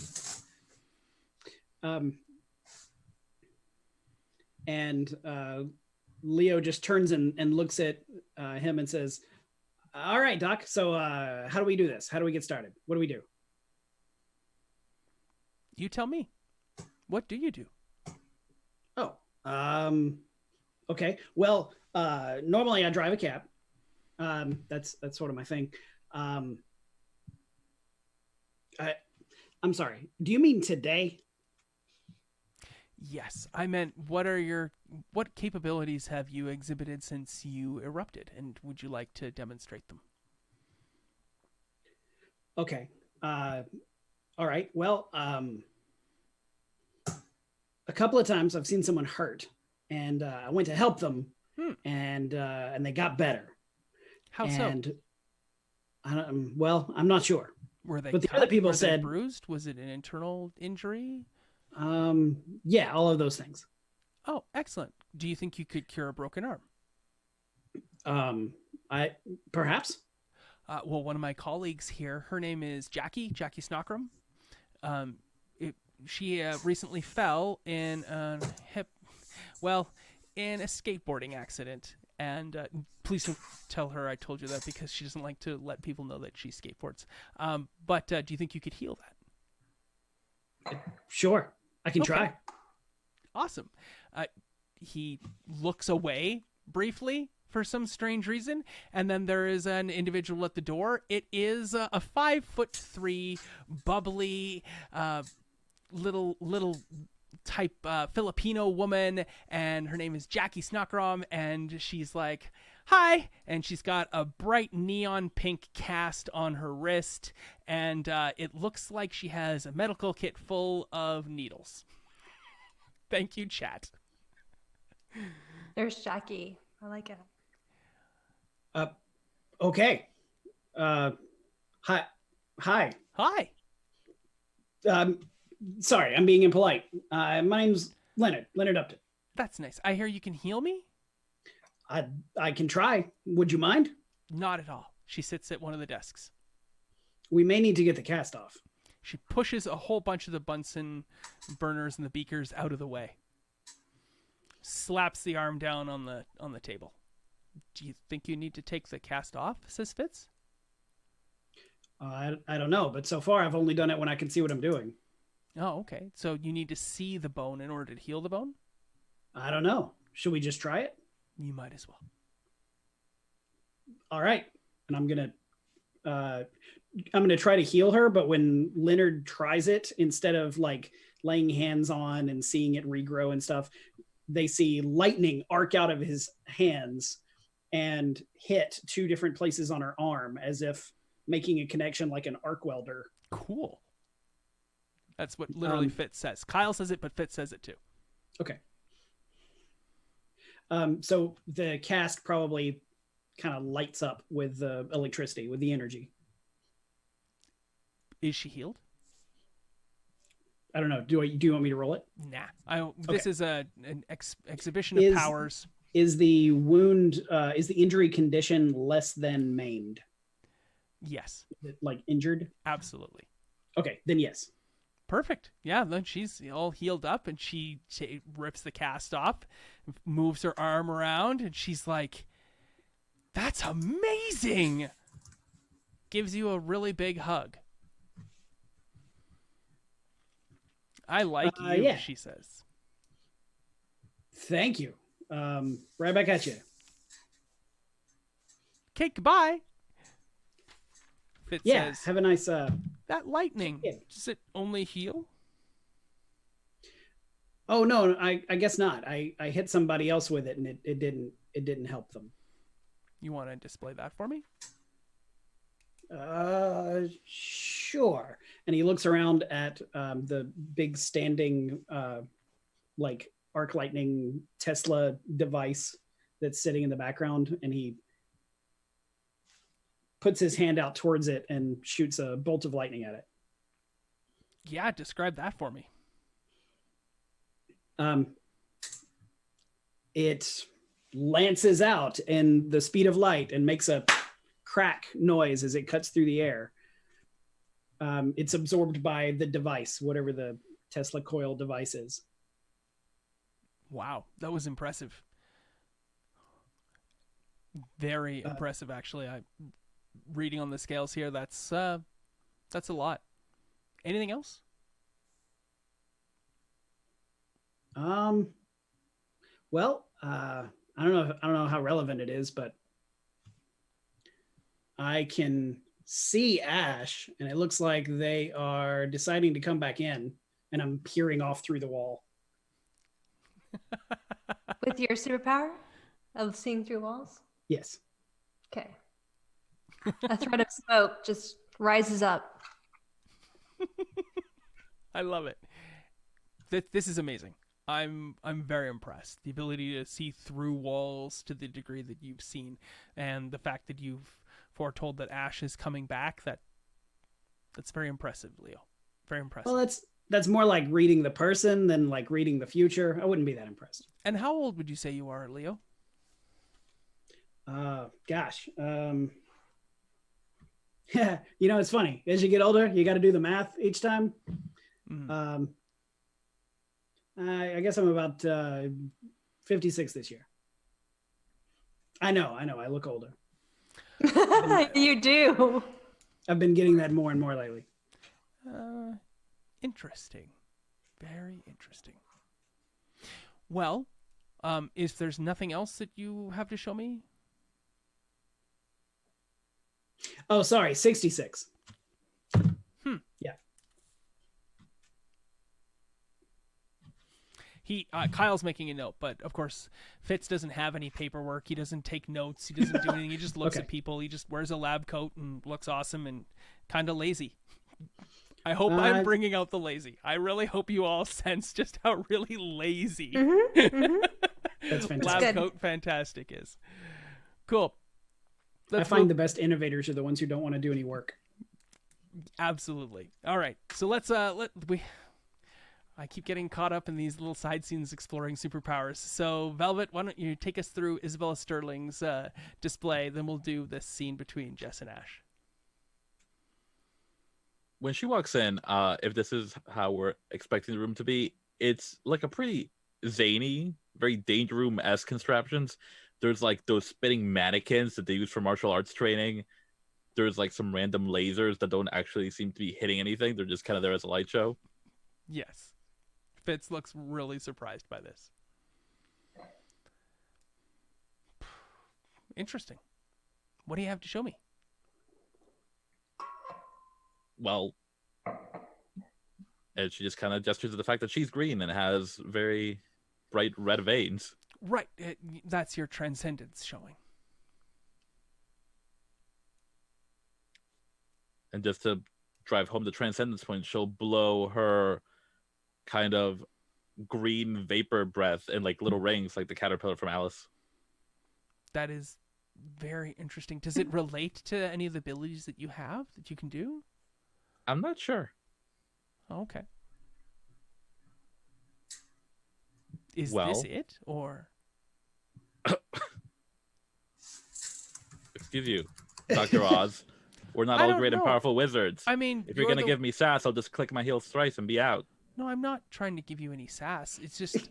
And Leo just turns and looks at him and says, "All right, Doc, so how do we do this? How do we get started? What do we do?" You tell me. What do you do? Oh, okay. Well, normally I drive a cab. That's sort of my thing. I'm sorry. Do you mean today? Yes, I meant what capabilities have you exhibited since you erupted, and would you like to demonstrate them? Okay. All right. Well, a couple of times I've seen someone hurt, and I went to help them, and they got better. How and, so? Well, I'm not sure. Were they But the cut? other people Were they said- bruised? Was it an internal injury? Yeah, all of those things. Oh, excellent. Do you think you could cure a broken arm? I perhaps. Well, one of my colleagues here, her name is Jackie Snockram. She recently fell in a skateboarding accident. And please don't tell her I told you that, because she doesn't like to let people know that she skateboards. But do you think you could heal that? Sure, I can Okay. try. Awesome. He looks away briefly for some strange reason, and then there is an individual at the door. It is a 5'3", bubbly, little type Filipino woman, and her name is Jackie Snockram, and she's like, "Hi," and she's got a bright neon pink cast on her wrist, and it looks like she has a medical kit full of needles. Thank you, chat. There's Jackie. I like it. Okay. Hi. Hi. Sorry, I'm being impolite. My name's Leonard Upton. That's nice. I hear you can heal me? I can try. Would you mind? Not at all. She sits at one of the desks. We may need to get the cast off. She pushes a whole bunch of the Bunsen burners and the beakers out of the way. Slaps the arm down on the table. Do you think you need to take the cast off, says Fitz? I don't know, but so far I've only done it when I can see what I'm doing. Oh, okay. So you need to see the bone in order to heal the bone? I don't know. Should we just try it? You might as well. All right. And I'm gonna try to heal her, but when Leonard tries it, instead of like laying hands on and seeing it regrow and stuff, they see lightning arc out of his hands and hit two different places on her arm, as if making a connection like an arc welder. Cool. That's what literally Fitz says. Kyle says it, but Fitz says it too. Okay. So the cast probably kind of lights up with the electricity, with the energy. Is she healed? I don't know. Do you want me to roll it? Nah. This Okay. is an exhibition of powers. Is the wound, is the injury condition less than maimed? Yes, Like injured? absolutely. Okay, then yes. Perfect. Yeah, then she's all healed up, and she rips the cast off, moves her arm around, and she's like, "That's amazing!" Gives you a really big hug. I like you, yeah. she says. Thank you. Right back at you. Okay, goodbye. Fitz Yeah, says, have a nice. that lightning, Yeah. does it only heal? Oh no, I guess not. I hit somebody else with it, and it didn't help them. You want to display that for me? Sure. And he looks around at the big standing like arc lightning Tesla device that's sitting in the background, and he puts his hand out towards it and shoots a bolt of lightning at it. Yeah, describe that for me. It lances out in the speed of light and makes a crack noise as it cuts through the air. It's absorbed by the device, whatever the Tesla coil device is. Wow, that was impressive. Very impressive, actually. I reading on the scales here. That's a lot. Anything else? Well, I don't know how relevant it is, but I can see Ash, and it looks like they are deciding to come back in, and I'm peering off through the wall. With your superpower of seeing through walls? Yes. Okay. A thread of smoke just rises up. I love it. This is amazing. I'm very impressed. The ability to see through walls to the degree that you've seen, and the fact that you've foretold that Ash is coming back, that's very impressive, Leo. Very impressive. Well, that's more like reading the person than like reading the future. I wouldn't be that impressed. And how old would you say you are, Leo? Gosh. Yeah, it's funny. As you get older, you got to do the math each time. Mm. I guess I'm about 56 this year. I know. I look older. You do. I've been getting that more and more lately. Interesting. Very interesting. Well, if there's nothing else that you have to show me? Oh, sorry, 66. Yeah. Kyle's making a note, but of course, Fitz doesn't have any paperwork. He doesn't take notes. He doesn't do anything. He just looks Okay. at people. He just wears a lab coat and looks awesome and kind of lazy. I hope I'm bringing out the lazy. I really hope you all sense just how really lazy That's fantastic. lab coat fantastic is. Cool. I find the best innovators are the ones who don't want to do any work. Absolutely. All right. So I keep getting caught up in these little side scenes exploring superpowers. So Velvet, why don't you take us through Isabella Sterling's display, then we'll do this scene between Jess and Ash. When she walks in, if this is how we're expecting the room to be, it's like a pretty zany, very Danger Room-esque contraptions. There's like those spinning mannequins that they use for martial arts training. There's like some random lasers that don't actually seem to be hitting anything. They're just kind of there as a light show. Yes. Fitz looks really surprised by this. Interesting. What do you have to show me? Well, and she just kind of gestures to the fact that she's green and has very bright red veins. Right. That's your transcendence showing. And just to drive home the transcendence point, she'll blow her kind of green vapor breath in like little rings, like the caterpillar from Alice. That is very interesting. Does it relate to any of the abilities that you have that you can do? I'm not sure. Oh, okay. Is Well, this it, or? Excuse you, Dr. Oz. We're not I all don't great and know. powerful wizards. I mean, If you're gonna give me sass, I'll just click my heels thrice and be out. No, I'm not trying to give you any sass. It's just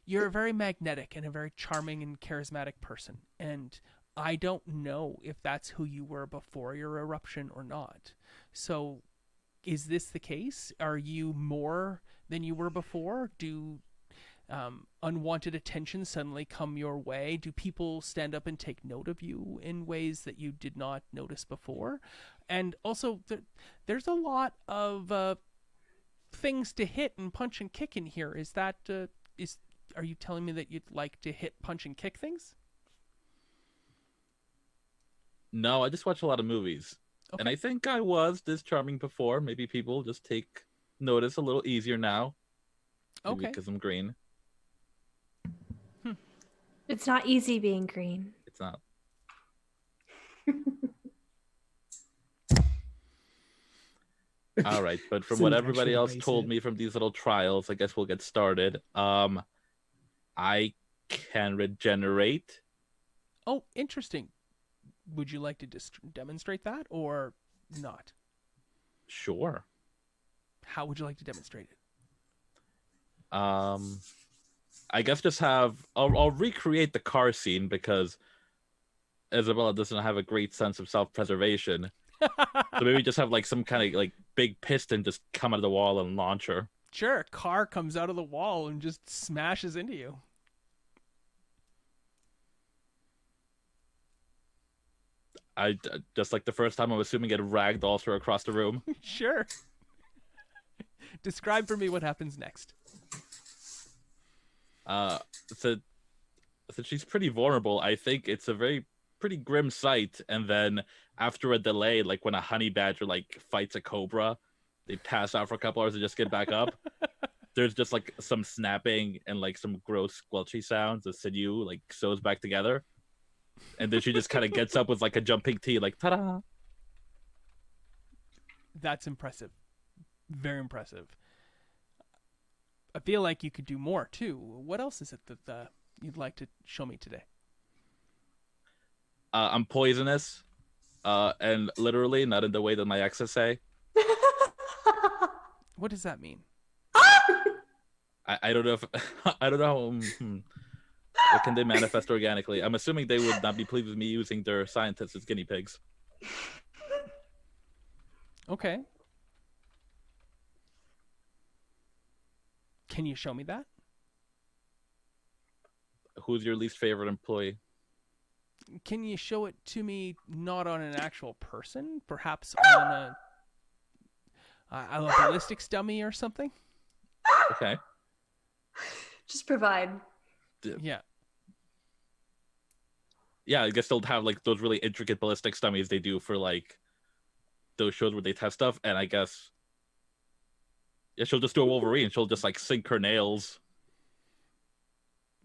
you're very magnetic and a very charming and charismatic person, and I don't know if that's who you were before your eruption or not. So, is this the case? Are you more than you were before? Do unwanted attention suddenly come your way? Do people stand up and take note of you in ways that you did not notice before? And also, there's a lot of things to hit and punch and kick in here. Is that are you telling me that you'd like to hit, punch, and kick things? No, I just watch a lot of movies. Okay. And I think I was this charming before. Maybe people just take notice a little easier now. Maybe Okay. because I'm green. It's not easy being green. It's not. All right, but from It's what an everybody actual else base told hit. me from these little trials, I guess we'll get started. I can regenerate. Oh, interesting. Would you like to demonstrate that or not? Sure. How would you like to demonstrate it? I guess just I'll recreate the car scene because Isabella doesn't have a great sense of self-preservation. So maybe just have like some kind of like big piston just come out of the wall and launch her. Sure, a car comes out of the wall and just smashes into you. I just like the first time, I'm assuming it ragdolls her across the room. Sure. Describe for me what happens next. So she's pretty vulnerable. I think it's a pretty grim sight. And then after a delay, like when a honey badger like fights a cobra, they pass out for a couple hours and just get back up. There's just like some snapping and like some gross squelchy sounds. The sinew like sews back together, and then she just kind of gets up with like a jumping T, like ta-da. That's impressive. Very impressive. I feel like you could do more too. What else is it that you'd like to show me today? I'm poisonous, and literally not in the way that my exes say. What does that mean? I don't know if I don't know. What can they manifest organically? I'm assuming they would not be pleased with me using their scientists as guinea pigs. Okay. Can you show me that? Who's your least favorite employee? Can you show it to me not on an actual person? Perhaps on a ballistics dummy or something? Okay. Just provide. Yeah. Yeah, I guess they'll have like those really intricate ballistic dummies they do for like those shows where they test stuff, and I guess yeah, she'll just do a Wolverine. She'll just like sink her nails.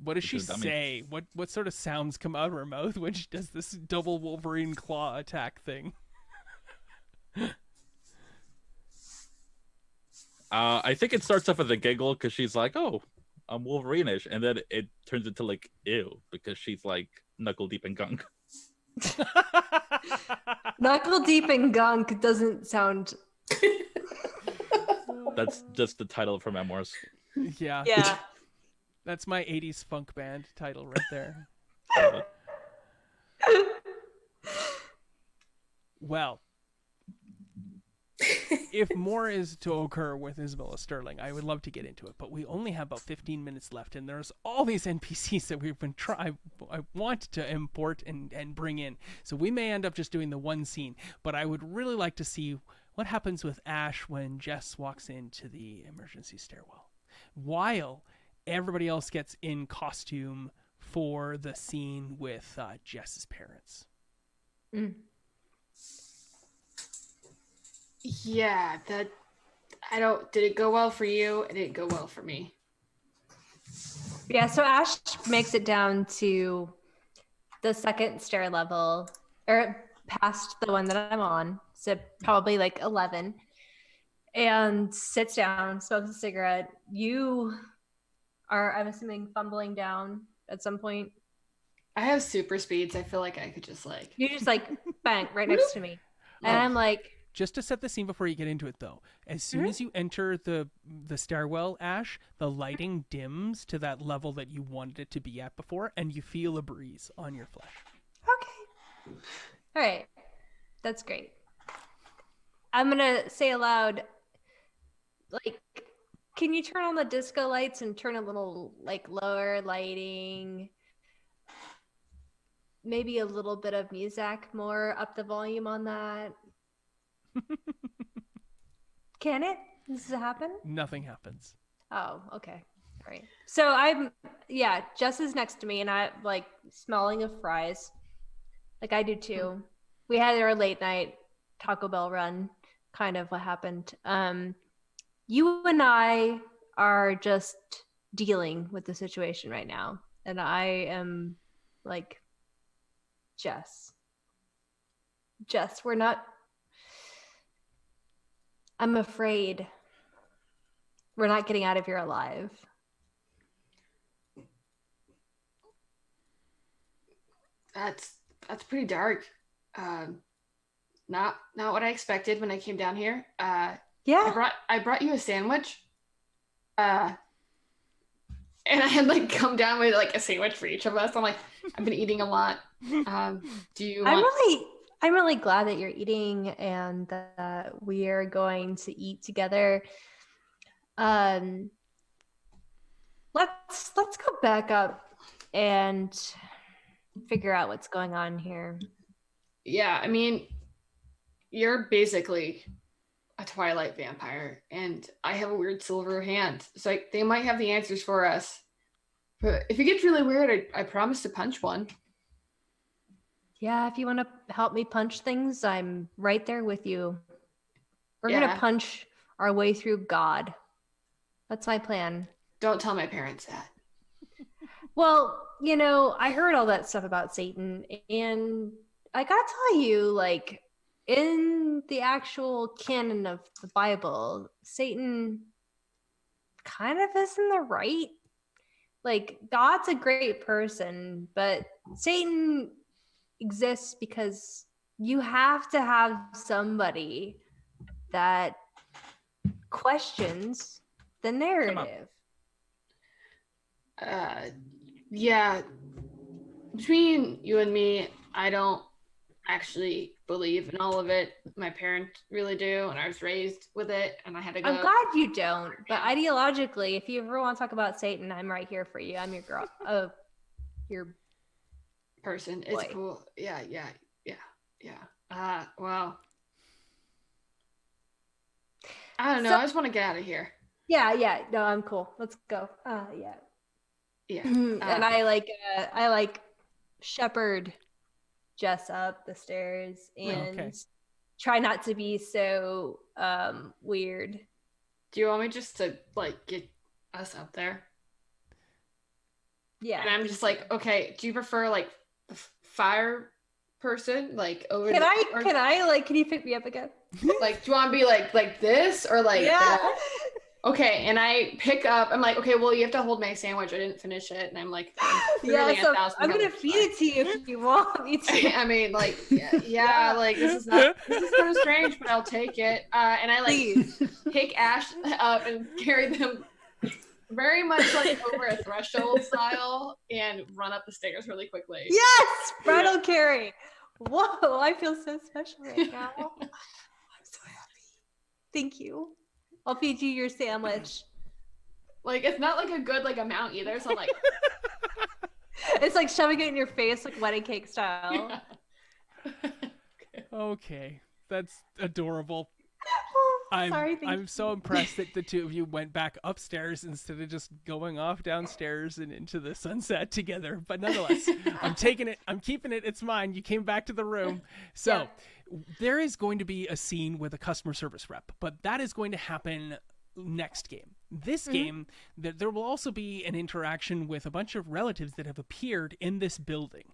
What does she It's a dummy. say? What sort of sounds come out of her mouth when she does this double Wolverine claw attack thing? I think it starts off as a giggle because she's like, "Oh, I'm Wolverine-ish," and then it turns into like ew because she's like knuckle deep in gunk. Knuckle deep in gunk doesn't sound. That's just the title of her memoirs. Yeah. Yeah. That's my 80s funk band title right there. Well, if more is to occur with Isabella Sterling, I would love to get into it, but we only have about 15 minutes left, and there's all these NPCs that we've been I want to import and bring in. So we may end up just doing the one scene, but I would really like to see what happens with Ash when Jess walks into the emergency stairwell, while everybody else gets in costume for the scene with Jess's parents. Mm. Yeah, did it go well for you? It didn't go well for me. Yeah, so Ash makes it down to the second stair level, or past the one that I'm on, so probably like 11, and sits down, smokes a cigarette. You are, I'm assuming, fumbling down at some point. I have super speeds. I feel like I could just like. You're just like bang right next to me, and I'm like, Just to set the scene before you get into it, though, as soon as you enter the stairwell, Ash, the lighting dims to that level that you wanted it to be at before, and you feel a breeze on your flesh. okay, all right, that's great. I'm gonna say aloud, like, can you turn on the disco lights and turn a little like lower lighting? Maybe a little bit of music, more up the volume on that. Can it? Does it happen? Nothing happens. Oh, okay. All right. So I'm, yeah, Jess is next to me and I like smelling of fries. Like I do too. We had our late night Taco Bell run, kind of what happened. You and I are just dealing with the situation right now. And I am like, Jess, we're not, I'm afraid we're not getting out of here alive. That's pretty dark. Not what I expected when I came down here. Yeah. I brought you a sandwich. And I had like come down with like a sandwich for each of us. I'm like, I've been eating a lot. Do you want? I'm really glad that you're eating and that we are going to eat together. Let's go back up and figure out what's going on here. Yeah, I mean, you're basically a Twilight vampire, and I have a weird silver hand, so they might have the answers for us. But if it gets really weird, I promise to punch one. Yeah, if you want to help me punch things, I'm right there with you. We're gonna punch our way through God. That's my plan. Don't tell my parents that. Well, you know, I heard all that stuff about Satan, and I gotta tell you, like, in the actual canon of the Bible, Satan kind of is in the right. Like, God's a great person, but Satan exists because you have to have somebody that questions the narrative. Yeah. Between you and me, I don't actually believe in all of it. My parents really do, and I was raised with it, and I had to go. I'm glad you don't, but ideologically, if you ever want to talk about Satan, I'm right here for you. I'm your girl. Oh, your person. boy. It's cool. Yeah. Well, I don't know. I just want to get out of here. Yeah. No, I'm cool. Let's go. Yeah. And I like shepherd Jess up the stairs and try not to be so weird. Do you want me just to like get us up there? Yeah. And I'm just like, okay, do you prefer like the fire person? Like over Can you pick me up again? Like, do you want to be like this or like that? Okay, and I pick up. I'm like, okay, well, you have to hold my sandwich. I didn't finish it, and I'm like, I'm gonna feed it to you if you want me to. I mean, like, yeah, like this is kind of strange, but I'll take it. And I like pick Ash up and carry them very much like over a threshold style and run up the stairs really quickly. Yes, bridal carry. Whoa, I feel so special right now. I'm so happy. Thank you. I'll feed you your sandwich. Like, it's not like a good like amount either, so I'm like it's like shoving it in your face like wedding cake style. Yeah. Okay, that's adorable. Sorry, I'm so impressed that the two of you went back upstairs instead of just going off downstairs and into the sunset together. But nonetheless, I'm taking it. I'm keeping it. It's mine. You came back to the room. So there is going to be a scene with a customer service rep, but that is going to happen next game. This game, there will also be an interaction with a bunch of relatives that have appeared in this building.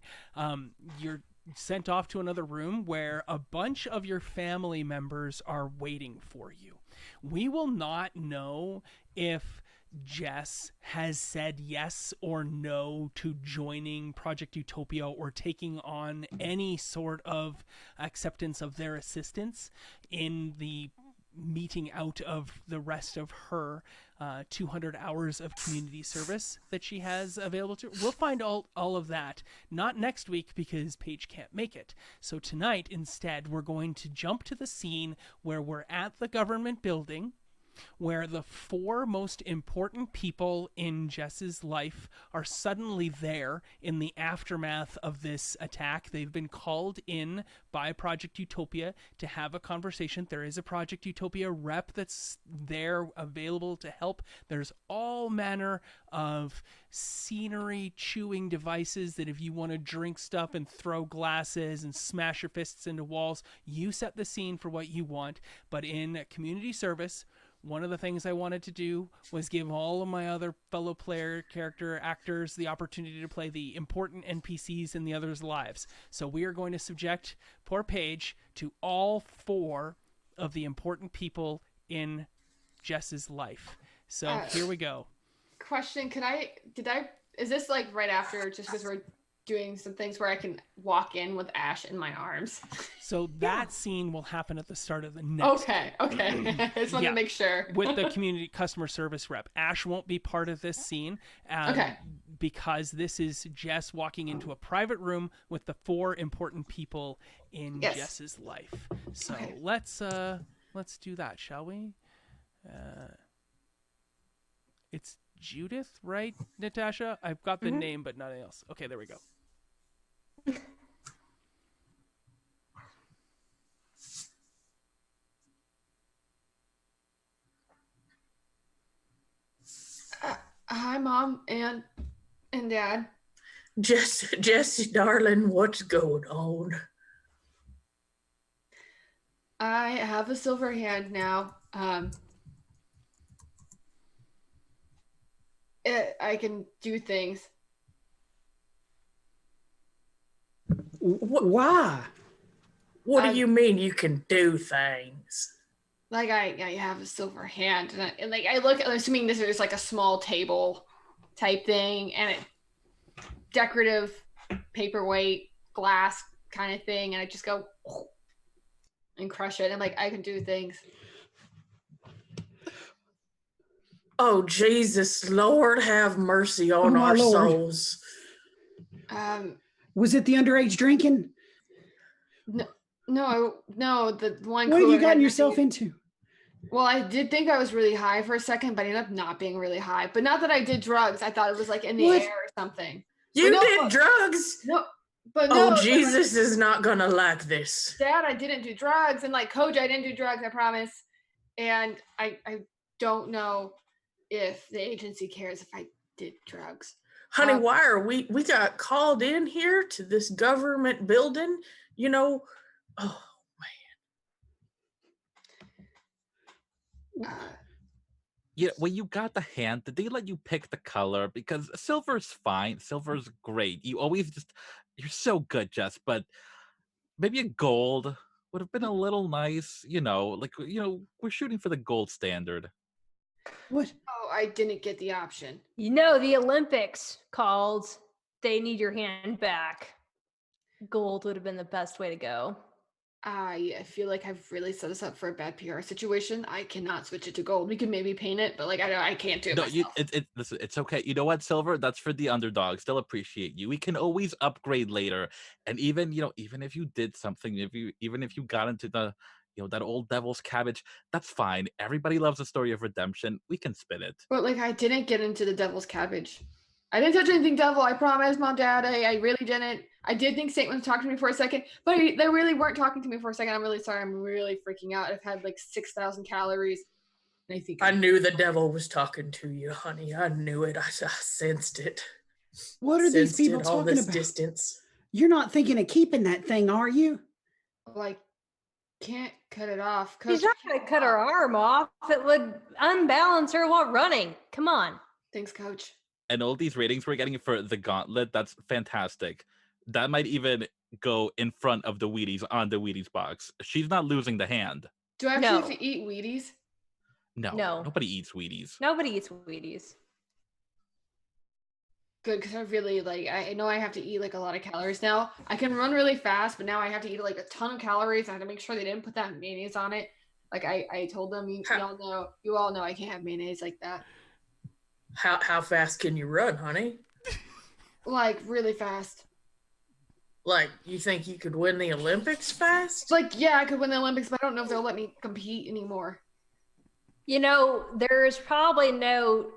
You're sent off to another room where a bunch of your family members are waiting for you. We will not know if Jess has said yes or no to joining Project Utopia or taking on any sort of acceptance of their assistance in the meeting out of the rest of her 200 hours of community service that she has available to her. We'll find all of that, not next week because Paige can't make it. So tonight, instead, we're going to jump to the scene where we're at the government building, where the 4 most important people in Jess's life are suddenly there in the aftermath of this attack. They've been called in by Project Utopia to have a conversation. There is a Project Utopia rep that's there available to help. There's all manner of scenery chewing devices that if you want to drink stuff and throw glasses and smash your fists into walls, you set the scene for what you want. But in community service, one of the things I wanted to do was give all of my other fellow player character actors the opportunity to play the important NPCs in the others' lives. So we are going to subject poor Paige to all 4 of the important people in Jess's life. So here we go. Question, is this like right after, just because we're doing some things where I can walk in with Ash in my arms? So that scene will happen at the start of the next. Okay. I just wanted to make sure. With the community customer service rep. Ash won't be part of this scene. Because this is Jess walking into a private room with the 4 important people in Jess's life. So let's do that, shall we? It's Judith, right, Natasha? I've got the name, but nothing else. Okay, there we go. Hi, Mom and Dad. Jesse, darling, what's going on? I have a silver hand now. I can do things. Why? What do you mean you can do things? Like I have a silver hand, and I look. I'm assuming this is like a small table type thing, and it decorative paperweight glass kind of thing, and I just go and crush it. I'm like, I can do things. Oh, Jesus, Lord, have mercy on our souls. Was it the underage drinking? No, the one. What have you gotten yourself into? Well, I did think I was really high for a second, but I ended up not being really high. But not that I did drugs. I thought it was like in the air or something. You did drugs? No. But no, Jesus is not gonna like this. Dad, I didn't do drugs, and like Coach, I didn't do drugs, I promise. And I don't know if the agency cares if I did drugs. Honey, why are we got called in here to this government building? You know, oh man. Yeah, when you got the hand, did they let you pick the color? Because silver's fine, silver's great. You always you're so good, Jess, but maybe a gold would have been a little nice, we're shooting for the gold standard. What? Oh, I didn't get the option. The Olympics called. They need your hand back. Gold would have been the best way to go. I feel like I've really set us up for a bad PR situation. I cannot switch it to gold. We could maybe paint it, but I can't do it myself. Listen, it's okay. You know what, Silver? That's for the underdogs. They'll appreciate you. We can always upgrade later. And even if you did something, even if you got into the that old devil's cabbage, that's fine. Everybody loves a story of redemption. We can spin it. But I didn't get into the devil's cabbage. I didn't touch anything devil. I promise, Mom, Dad. I really didn't. I did think Satan was talking to me for a second, but they really weren't talking to me for a second. I'm really sorry. I'm really freaking out. I've had 6,000 calories. And I knew the devil was talking to you, honey. I knew it. I sensed it. What are these people talking all this about? Distance. You're not thinking of keeping that thing, are you? Can't cut it off. He's not going to cut her arm off. It would unbalance her while running. Come on. Thanks, Coach. And all these ratings we're getting for the gauntlet, that's fantastic. That might even go in front of the Wheaties on the Wheaties box. She's not losing the hand. Do I actually have to eat Wheaties? No, No. nobody eats Wheaties. Nobody eats Wheaties. Good, because I really I know I have to eat like a lot of calories now. I can run really fast, but now I have to eat like a ton of calories. I have to make sure they didn't put that mayonnaise on it. Like I told them, you all know I can't have mayonnaise like that. How fast can you run, honey? Like really fast. Like, you think you could win the Olympics fast? Like, yeah, I could win the Olympics, but I don't know if they'll let me compete anymore. You know, there's probably no.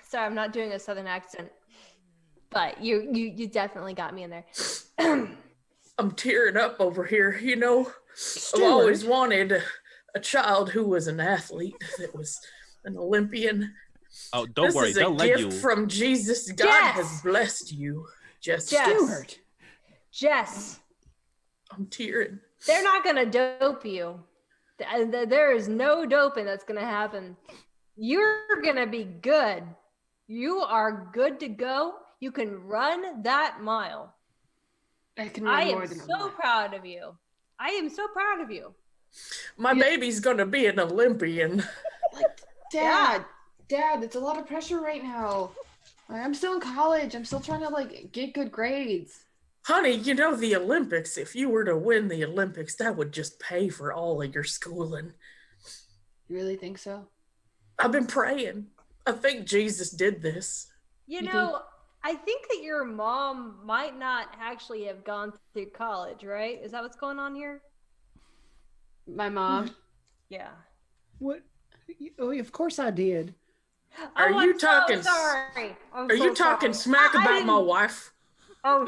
Sorry, I'm not doing a Southern accent, but you definitely got me in there. I'm tearing up over here. You know, Stuart. I've always wanted a child who was an athlete, that was an Olympian. Oh, don't worry, This is they'll a let gift you. from Jesus. God Jess! has blessed you. Jess. Stuart. Jess, I'm tearing. they're not gonna dope you. There is no doping that's gonna happen. You're gonna be good. You are good to go. You can run that mile. I can I run am more than a so mile. proud of you. I am so proud of you. My baby's gonna be an Olympian. Like, Dad, it's a lot of pressure right now. Like, I'm still in college. I'm still trying to like get good grades. Honey, you know the Olympics, if you were to win the Olympics, that would just pay for all of your schooling. You really think so? I've been praying. I think Jesus did this. You You know, I think that your mom might not actually have gone through college, right? Is that what's going on here? My mom. Yeah. What? Oh, of course I did. Are Oh, you I'm talking- So sorry. Are you talking smack about my wife? Oh,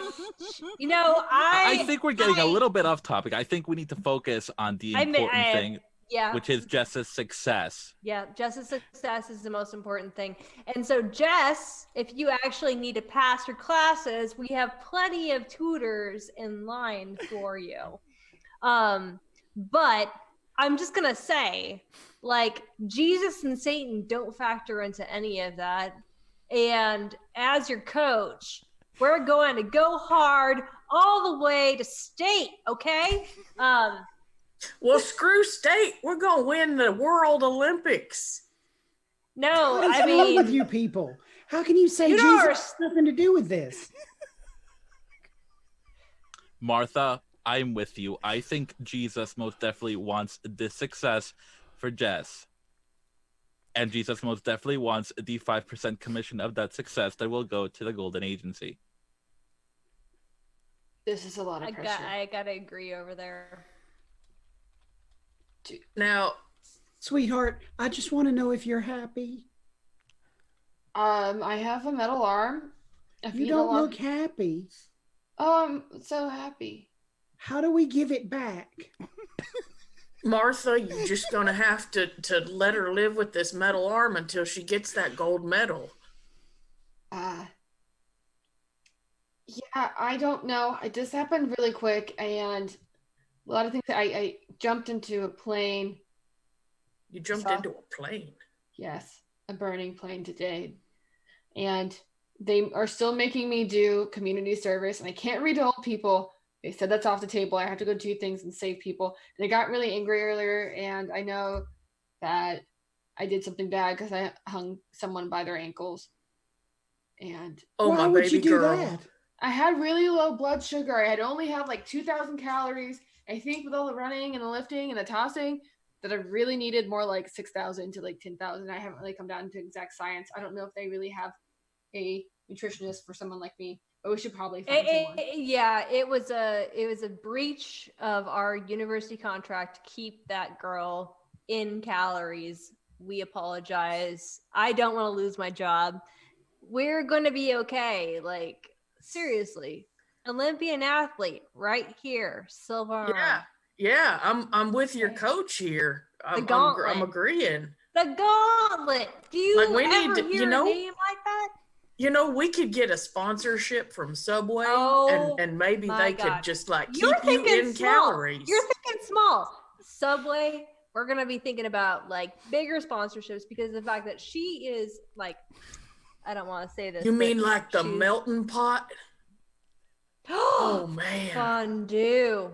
you know, I think we're getting a little bit off topic. I think we need to focus on the important thing, Yeah. which is Jess's success. Yeah, Jess's success is the most important thing. And so, Jess, if you actually need to pass your classes, we have plenty of tutors in line for you. But I'm just going to say, like, Jesus and Satan don't factor into any of that. And as your coach, we're going to go hard all the way to state, okay? Well, screw state. We're going to win the World Olympics. No, What is I wrong with mean, you people? How can you say You Jesus are- has nothing to do with this? Martha, I'm with you. I think Jesus most definitely wants this success for Jess. And Jesus most definitely wants the 5% commission of that success that will go to the Golden Agency. This is a lot of pressure. I gotta agree over there. Now, Sweetheart, I just want to know if you're happy. I have a metal arm. I've You eaten a don't lot- look happy. So happy. How do we give it back? Martha, you're just going to have to let her live with this metal arm until she gets that gold medal. Yeah, I don't know. This happened really quick, and a lot of things. I jumped into a plane. You jumped So- into a plane. Yes, a burning plane today, and they are still making me do community service, and I can't read to old people. They said that's off the table. I have to go do things and save people. And I got really angry earlier, and I know that I did something bad because I hung someone by their ankles. And Oh, Why my would baby you do girl. that? I had really low blood sugar. I had only had like 2,000 calories. I think with all the running and the lifting and the tossing that I really needed more like 6,000 to like 10,000. I haven't really come down to exact science. I don't know if they really have a nutritionist for someone like me, but we should probably find someone. Yeah, it was a breach of our university contract to keep that girl in calories. We apologize. I don't want to lose my job. We're going to be okay. Like, seriously. Olympian athlete right here. Silver arm. Yeah, I'm with your coach here. I'm gauntlet. agreeing. The gauntlet. Do you Like, we ever need to- hear you know- a name like that? You know, we could get a sponsorship from Subway, Oh, and maybe my they God. could just like keep You're you thinking in small. calories. You're thinking small. Subway, we're going to be thinking about like bigger sponsorships because of the fact that she is like, I don't want to say this. You but mean like the she's- melting pot? Oh man, Fondue.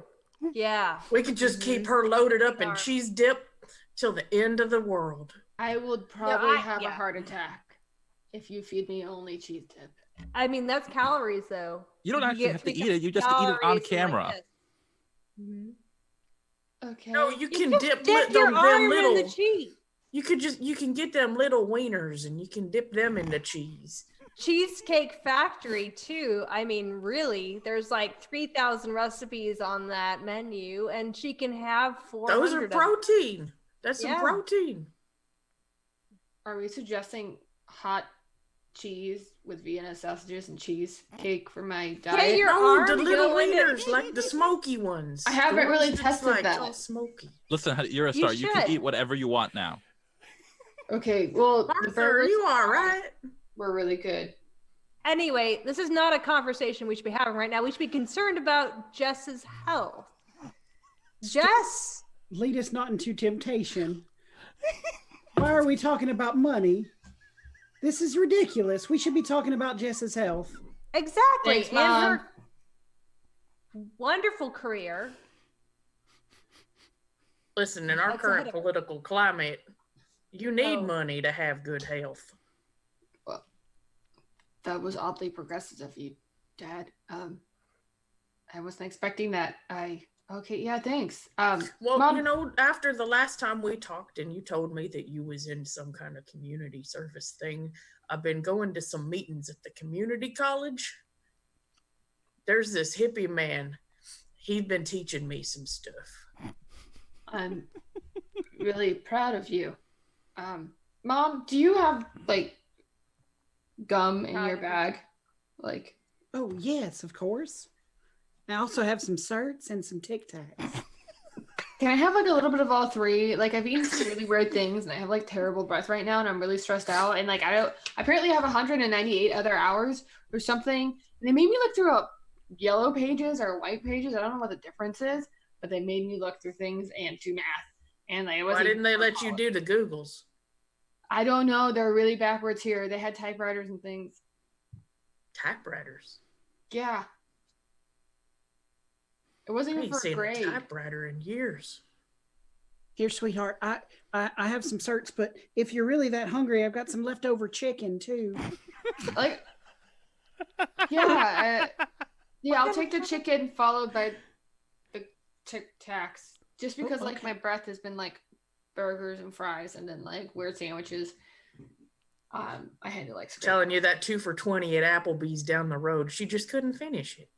Yeah. we could just keep Mhm. her loaded up in Darn. cheese dip till the end of the world. I would probably have a yeah. heart attack if you feed me only cheese dip. I mean, that's calories, though. You don't actually get have to 3,000 eat it. You just have to eat it on calories and camera. this. Mhm. Okay. No, you can just dip, dip them your arm little. in the cheese. You can get them little wieners and you can dip them in the cheese. Cheesecake Factory too. I mean, really, there's like 3,000 recipes on that menu, and she can have 400. Those are protein. That's some Yeah. protein. Are we suggesting hot cheese with Vienna sausages and cheesecake for my diet? your No, arm the little go in it. wieners, like the smoky ones. I haven't The really ones that's, tested like, that. all smoky. Listen, you're a You star. You can should. eat whatever you want now. Okay, well, the Arthur, burgers you all right? were really good. Anyway, this is not a conversation we should be having right now. We should be concerned about Jess's health. Jess, Lead us not into temptation. Why are we talking about money? This is ridiculous. We should be talking about Jess's health. exactly, Thanks, and Mom. her wonderful career. Listen, in our That's current ahead of her. political climate, you need Oh. money to have good health. Well, that was oddly progressive of you, Dad. I wasn't expecting that. Okay, yeah, thanks. Well, Mom, after the last time we talked and you told me that you was in some kind of community service thing, I've been going to some meetings at the community college. There's this hippie man. He's been teaching me some stuff. I'm really proud of you. Mom, do you have like gum in your bag? Like, Oh, yes, of course. I also have some certs and some Tic Tacs. can I have like a little bit of all three? Like, I've eaten some really weird things and I have like terrible breath right now and I'm really stressed out. And like, I apparently have 198 other hours or something. And they made me look through yellow pages or white pages. I don't know what the difference is, but they made me look through things and do math. And like, it Why wasn't didn't they even let you do the Googles? I don't know. They're really backwards here. They had typewriters and things. Typewriters. Yeah. It wasn't I even ain't for a seen a grade. typewriter in years. Here, sweetheart, I have some certs, but if you're really that hungry, I've got some leftover chicken too. Like, yeah, I'll take the chicken followed by the Tic Tacs, just because like my breath has been like burgers and fries and then like weird sandwiches. I had to like Telling you that 2 for $20 at Applebee's down the road. She just couldn't finish it.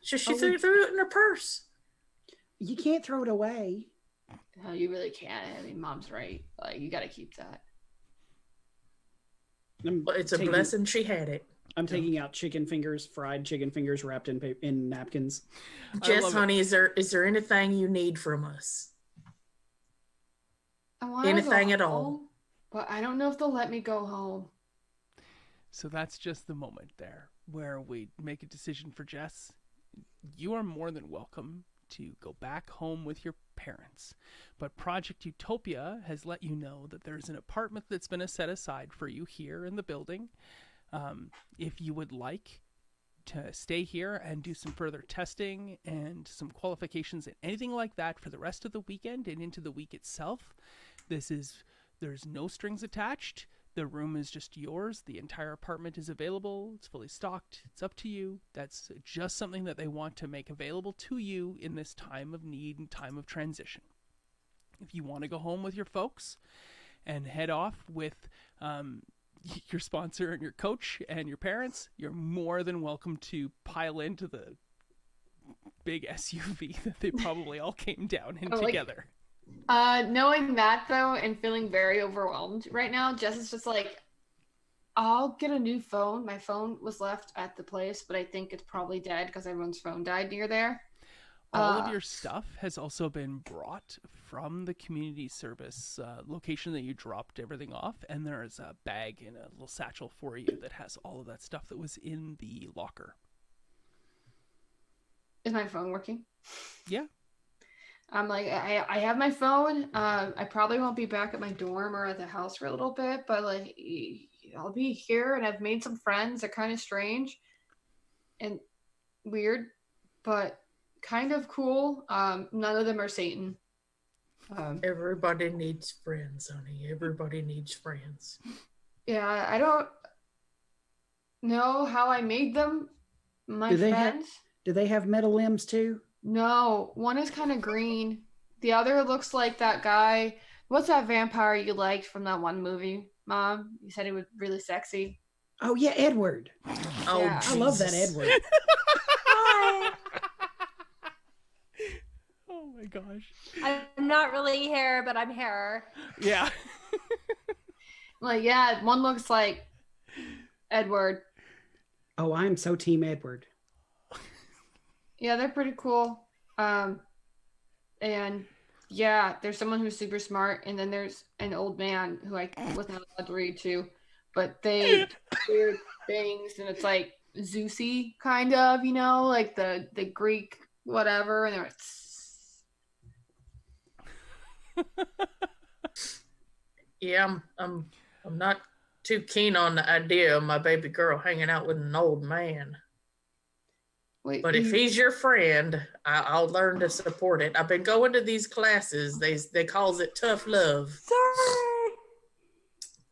She threw it in her purse. You can't throw it away. No, you really can't. I mean, Mom's right. Like, you got to keep that. Well, it's a blessing she had it. I'm taking out chicken fingers, fried chicken fingers wrapped in napkins. Jess, honey, is there anything you need from us? I wanna Anything go at all? home, but I don't know if they'll let me go home. So that's just the moment there where we make a decision for Jess. You are more than welcome to go back home with your parents. But Project Utopia has let you know that there's an apartment that's been set aside for you here in the building. If you would like to stay here and do some further testing and some qualifications and anything like that for the rest of the weekend and into the week itself, there's no strings attached. The room is just yours. The entire apartment is available. It's fully stocked. It's up to you. That's just something that they want to make available to you in this time of need and time of transition. If you want to go home with your folks and head off with your sponsor and your coach and your parents, you're more than welcome to pile into the big SUV that they probably all came down in together. Knowing that though and feeling very overwhelmed right now, Jess is just like, I'll get a new phone. My phone was left at the place, but I think it's probably dead because everyone's phone died near there. All of your stuff has also been brought from the community service location that you dropped everything off, and there is a bag and a little satchel for you that has all of that stuff that was in the locker. Is my phone working? Yeah. I'm like, I have my phone. I probably won't be back at my dorm or at the house for a little bit, but like, I'll be here and I've made some friends. They're kind of strange and weird, but kind of cool. None of them are Satan. Everybody needs friends, honey. Everybody needs friends. Yeah, I don't know how I made them my Do friends. they have metal limbs too? No, one is kind of green. The other looks like that guy. What's that vampire you liked from that one movie, Mom? You said he was really sexy. Oh yeah, Edward. Oh, Yeah. I love that Jesus. Edward. Hi. Oh my gosh. I'm not really hair, but I'm hair. Yeah. Like, yeah, one looks like Edward. Oh, I'm so team Edward. Yeah, they're pretty cool. And yeah, there's someone who's super smart, and then there's an old man who I was not allowed to read to, but they do weird things, and it's like Zeusy kind of, like the Greek whatever, and they're like, Yeah, I'm not too keen on the idea of my baby girl hanging out with an old man. wait, But if he's your friend, I'll learn to support it. I've been going to these classes. They calls it tough love. Sorry.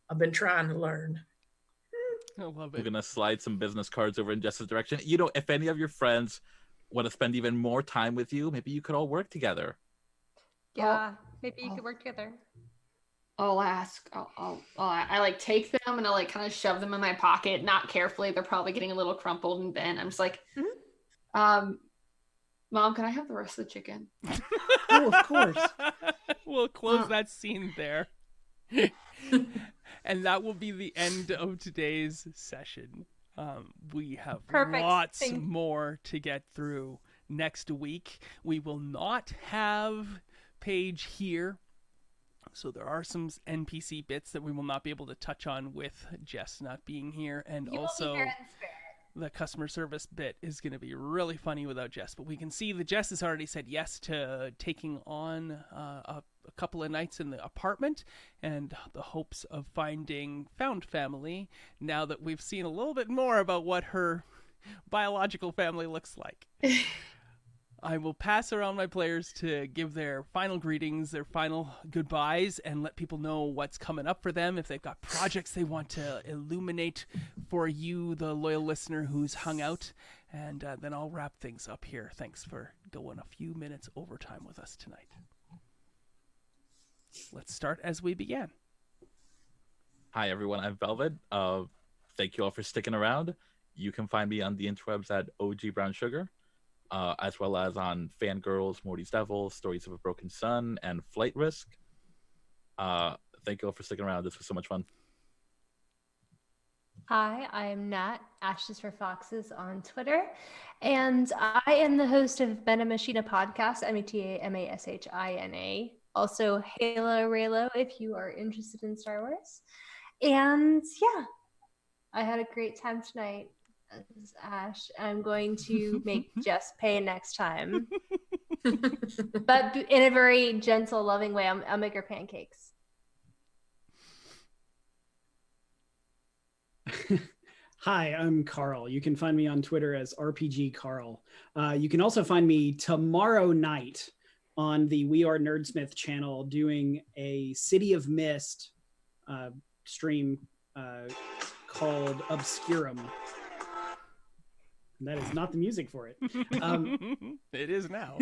I've been trying to learn. I love We're it. going to slide some business cards over in Jess's direction. If any of your friends want to spend even more time with you, maybe you could all work together. Yeah, maybe you could work together. I'll ask. I like take them and I like kind of shove them in my pocket, not carefully. They're probably getting a little crumpled and bent. I'm just like, Mom, can I have the rest of the chicken? Oh, of course. We'll close that scene there. And that will be the end of today's session. We have Perfect. lots more to get through next week. We will not have Paige here. So there are some NPC bits that we will not be able to touch on with Jess not being here. And You also will be here in spirit. the customer service bit is going to be really funny without Jess. But we can see that Jess has already said yes to taking on a couple of nights in the apartment and the hopes of finding found family now that we've seen a little bit more about what her biological family looks like. I will pass around my players to give their final greetings, their final goodbyes, and let people know what's coming up for them. If they've got projects they want to illuminate for you, the loyal listener who's hung out. And then I'll wrap things up here. Thanks for going a few minutes overtime with us tonight. Let's start as we began. Hi, everyone. I'm Velvet. Thank you all for sticking around. You can find me on the interwebs at OG Brown Sugar. As well as on Fangirls, Morty's Devil, Stories of a Broken Sun, and Flight Risk. Thank you all for sticking around. This was so much fun. Hi, I am Nat, Ashes for Foxes on Twitter, and I am the host of Metamachina Podcast, METAMASHINA, also Halo Raylo if you are interested in Star Wars. And yeah, I had a great time tonight as Ash. I'm going to make Jess pay next time, but in a very gentle, loving way. I'll make her pancakes. Hi, I'm Carl. You can find me on Twitter as RPG Carl. You can also find me tomorrow night on the We Are Nerdsmith channel doing a City of Mist stream called Obscurum. And that is not the music for it. It is now.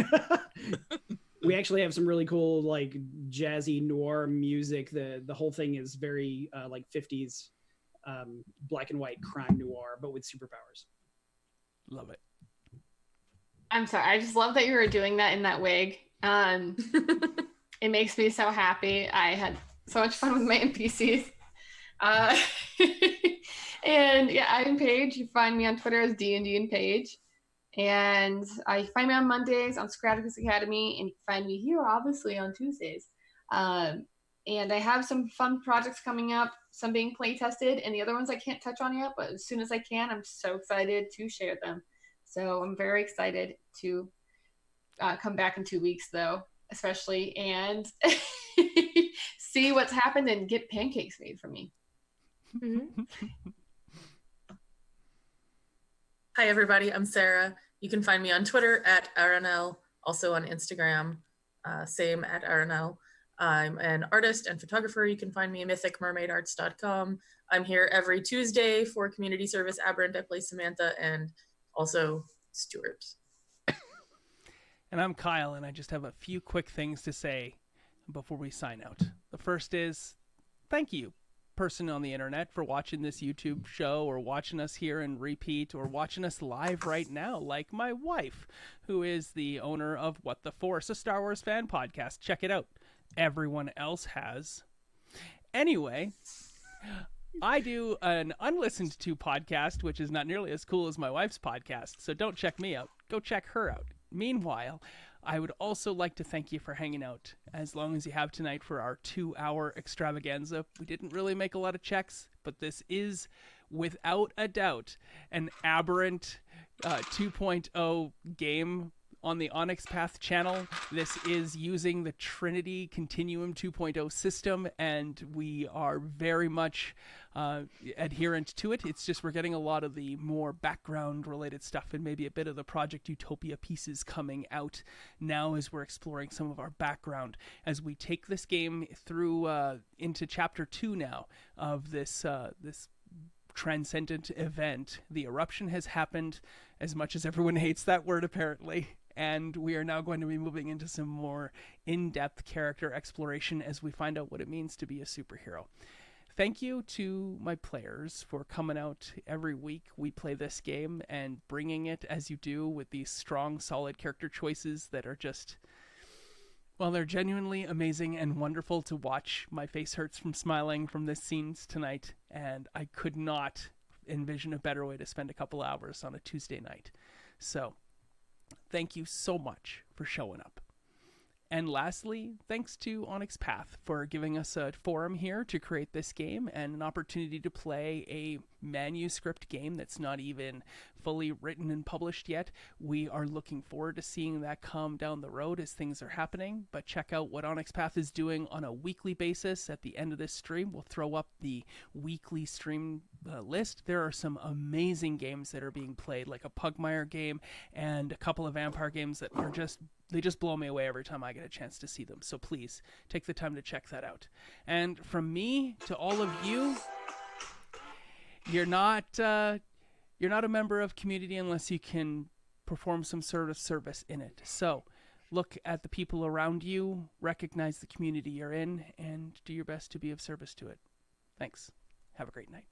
We actually have some really cool, like, jazzy noir music. The whole thing is very like 50s black and white crime noir, but with superpowers. Love it. I'm sorry. I just love that you were doing that in that wig. It makes me so happy. I had so much fun with my NPCs. And yeah, I'm Paige. You find me on Twitter as D&D and Paige. And I find me on Mondays on Scraticus Academy, and you can find me here obviously on Tuesdays. And I have some fun projects coming up, some being play tested, and the other ones I can't touch on yet, but as soon as I can, I'm so excited to share them. So I'm very excited to come back in 2 weeks, though, especially, and see what's happened and get pancakes made for me. Mm-hmm. Hi, everybody. I'm Sarah. You can find me on Twitter at RNL, also on Instagram. same at RNL. I'm an artist and photographer. You can find me at mythicmermaidarts.com. I'm here every Tuesday for community service. Aberrant, I play Samantha, and also Stuart. And I'm Kyle, and I just have a few quick things to say before we sign out. The first is thank you, person on the internet, for watching this YouTube show or watching us here and repeat or watching us live right now, like my wife, who is the owner of What the Force, a Star Wars fan podcast. Check it out. Everyone else has. Anyway, I do an unlistened to podcast, which is not nearly as cool as my wife's podcast, so don't check me out. Go check her out. Meanwhile, I would also like to thank you for hanging out as long as you have tonight for our 2-hour extravaganza. We didn't really make a lot of checks, but this is, without a doubt, an Aberrant 2.0 game on the Onyx Path channel. This is using the Trinity Continuum 2.0 system, and we are very much adherent to it. It's just we're getting a lot of the more background-related stuff and maybe a bit of the Project Utopia pieces coming out now as we're exploring some of our background as we take this game through into Chapter 2 now of this transcendent event. The eruption has happened, as much as everyone hates that word apparently, and we are now going to be moving into some more in-depth character exploration as we find out what it means to be a superhero. Thank you to my players for coming out every week. We play this game and bringing it as you do with these strong, solid character choices that are just, well, they're genuinely amazing and wonderful to watch. My face hurts from smiling from this scenes tonight, and I could not envision a better way to spend a couple hours on a Tuesday night. So, thank you so much for showing up. And lastly, thanks to Onyx Path for giving us a forum here to create this game and an opportunity to play a manuscript game that's not even fully written and published yet. We are looking forward to seeing that come down the road as things are happening, but check out what Onyx Path is doing on a weekly basis. At the end of this stream, we'll throw up the weekly stream list. There are some amazing games that are being played, like a Pugmire game and a couple of Vampire games that are they just blow me away every time I get a chance to see them. So please take the time to check that out. And from me to all of you, you're not a member of community unless you can perform some sort of service in it. So look at the people around you, recognize the community you're in, and do your best to be of service to it. Thanks. Have a great night.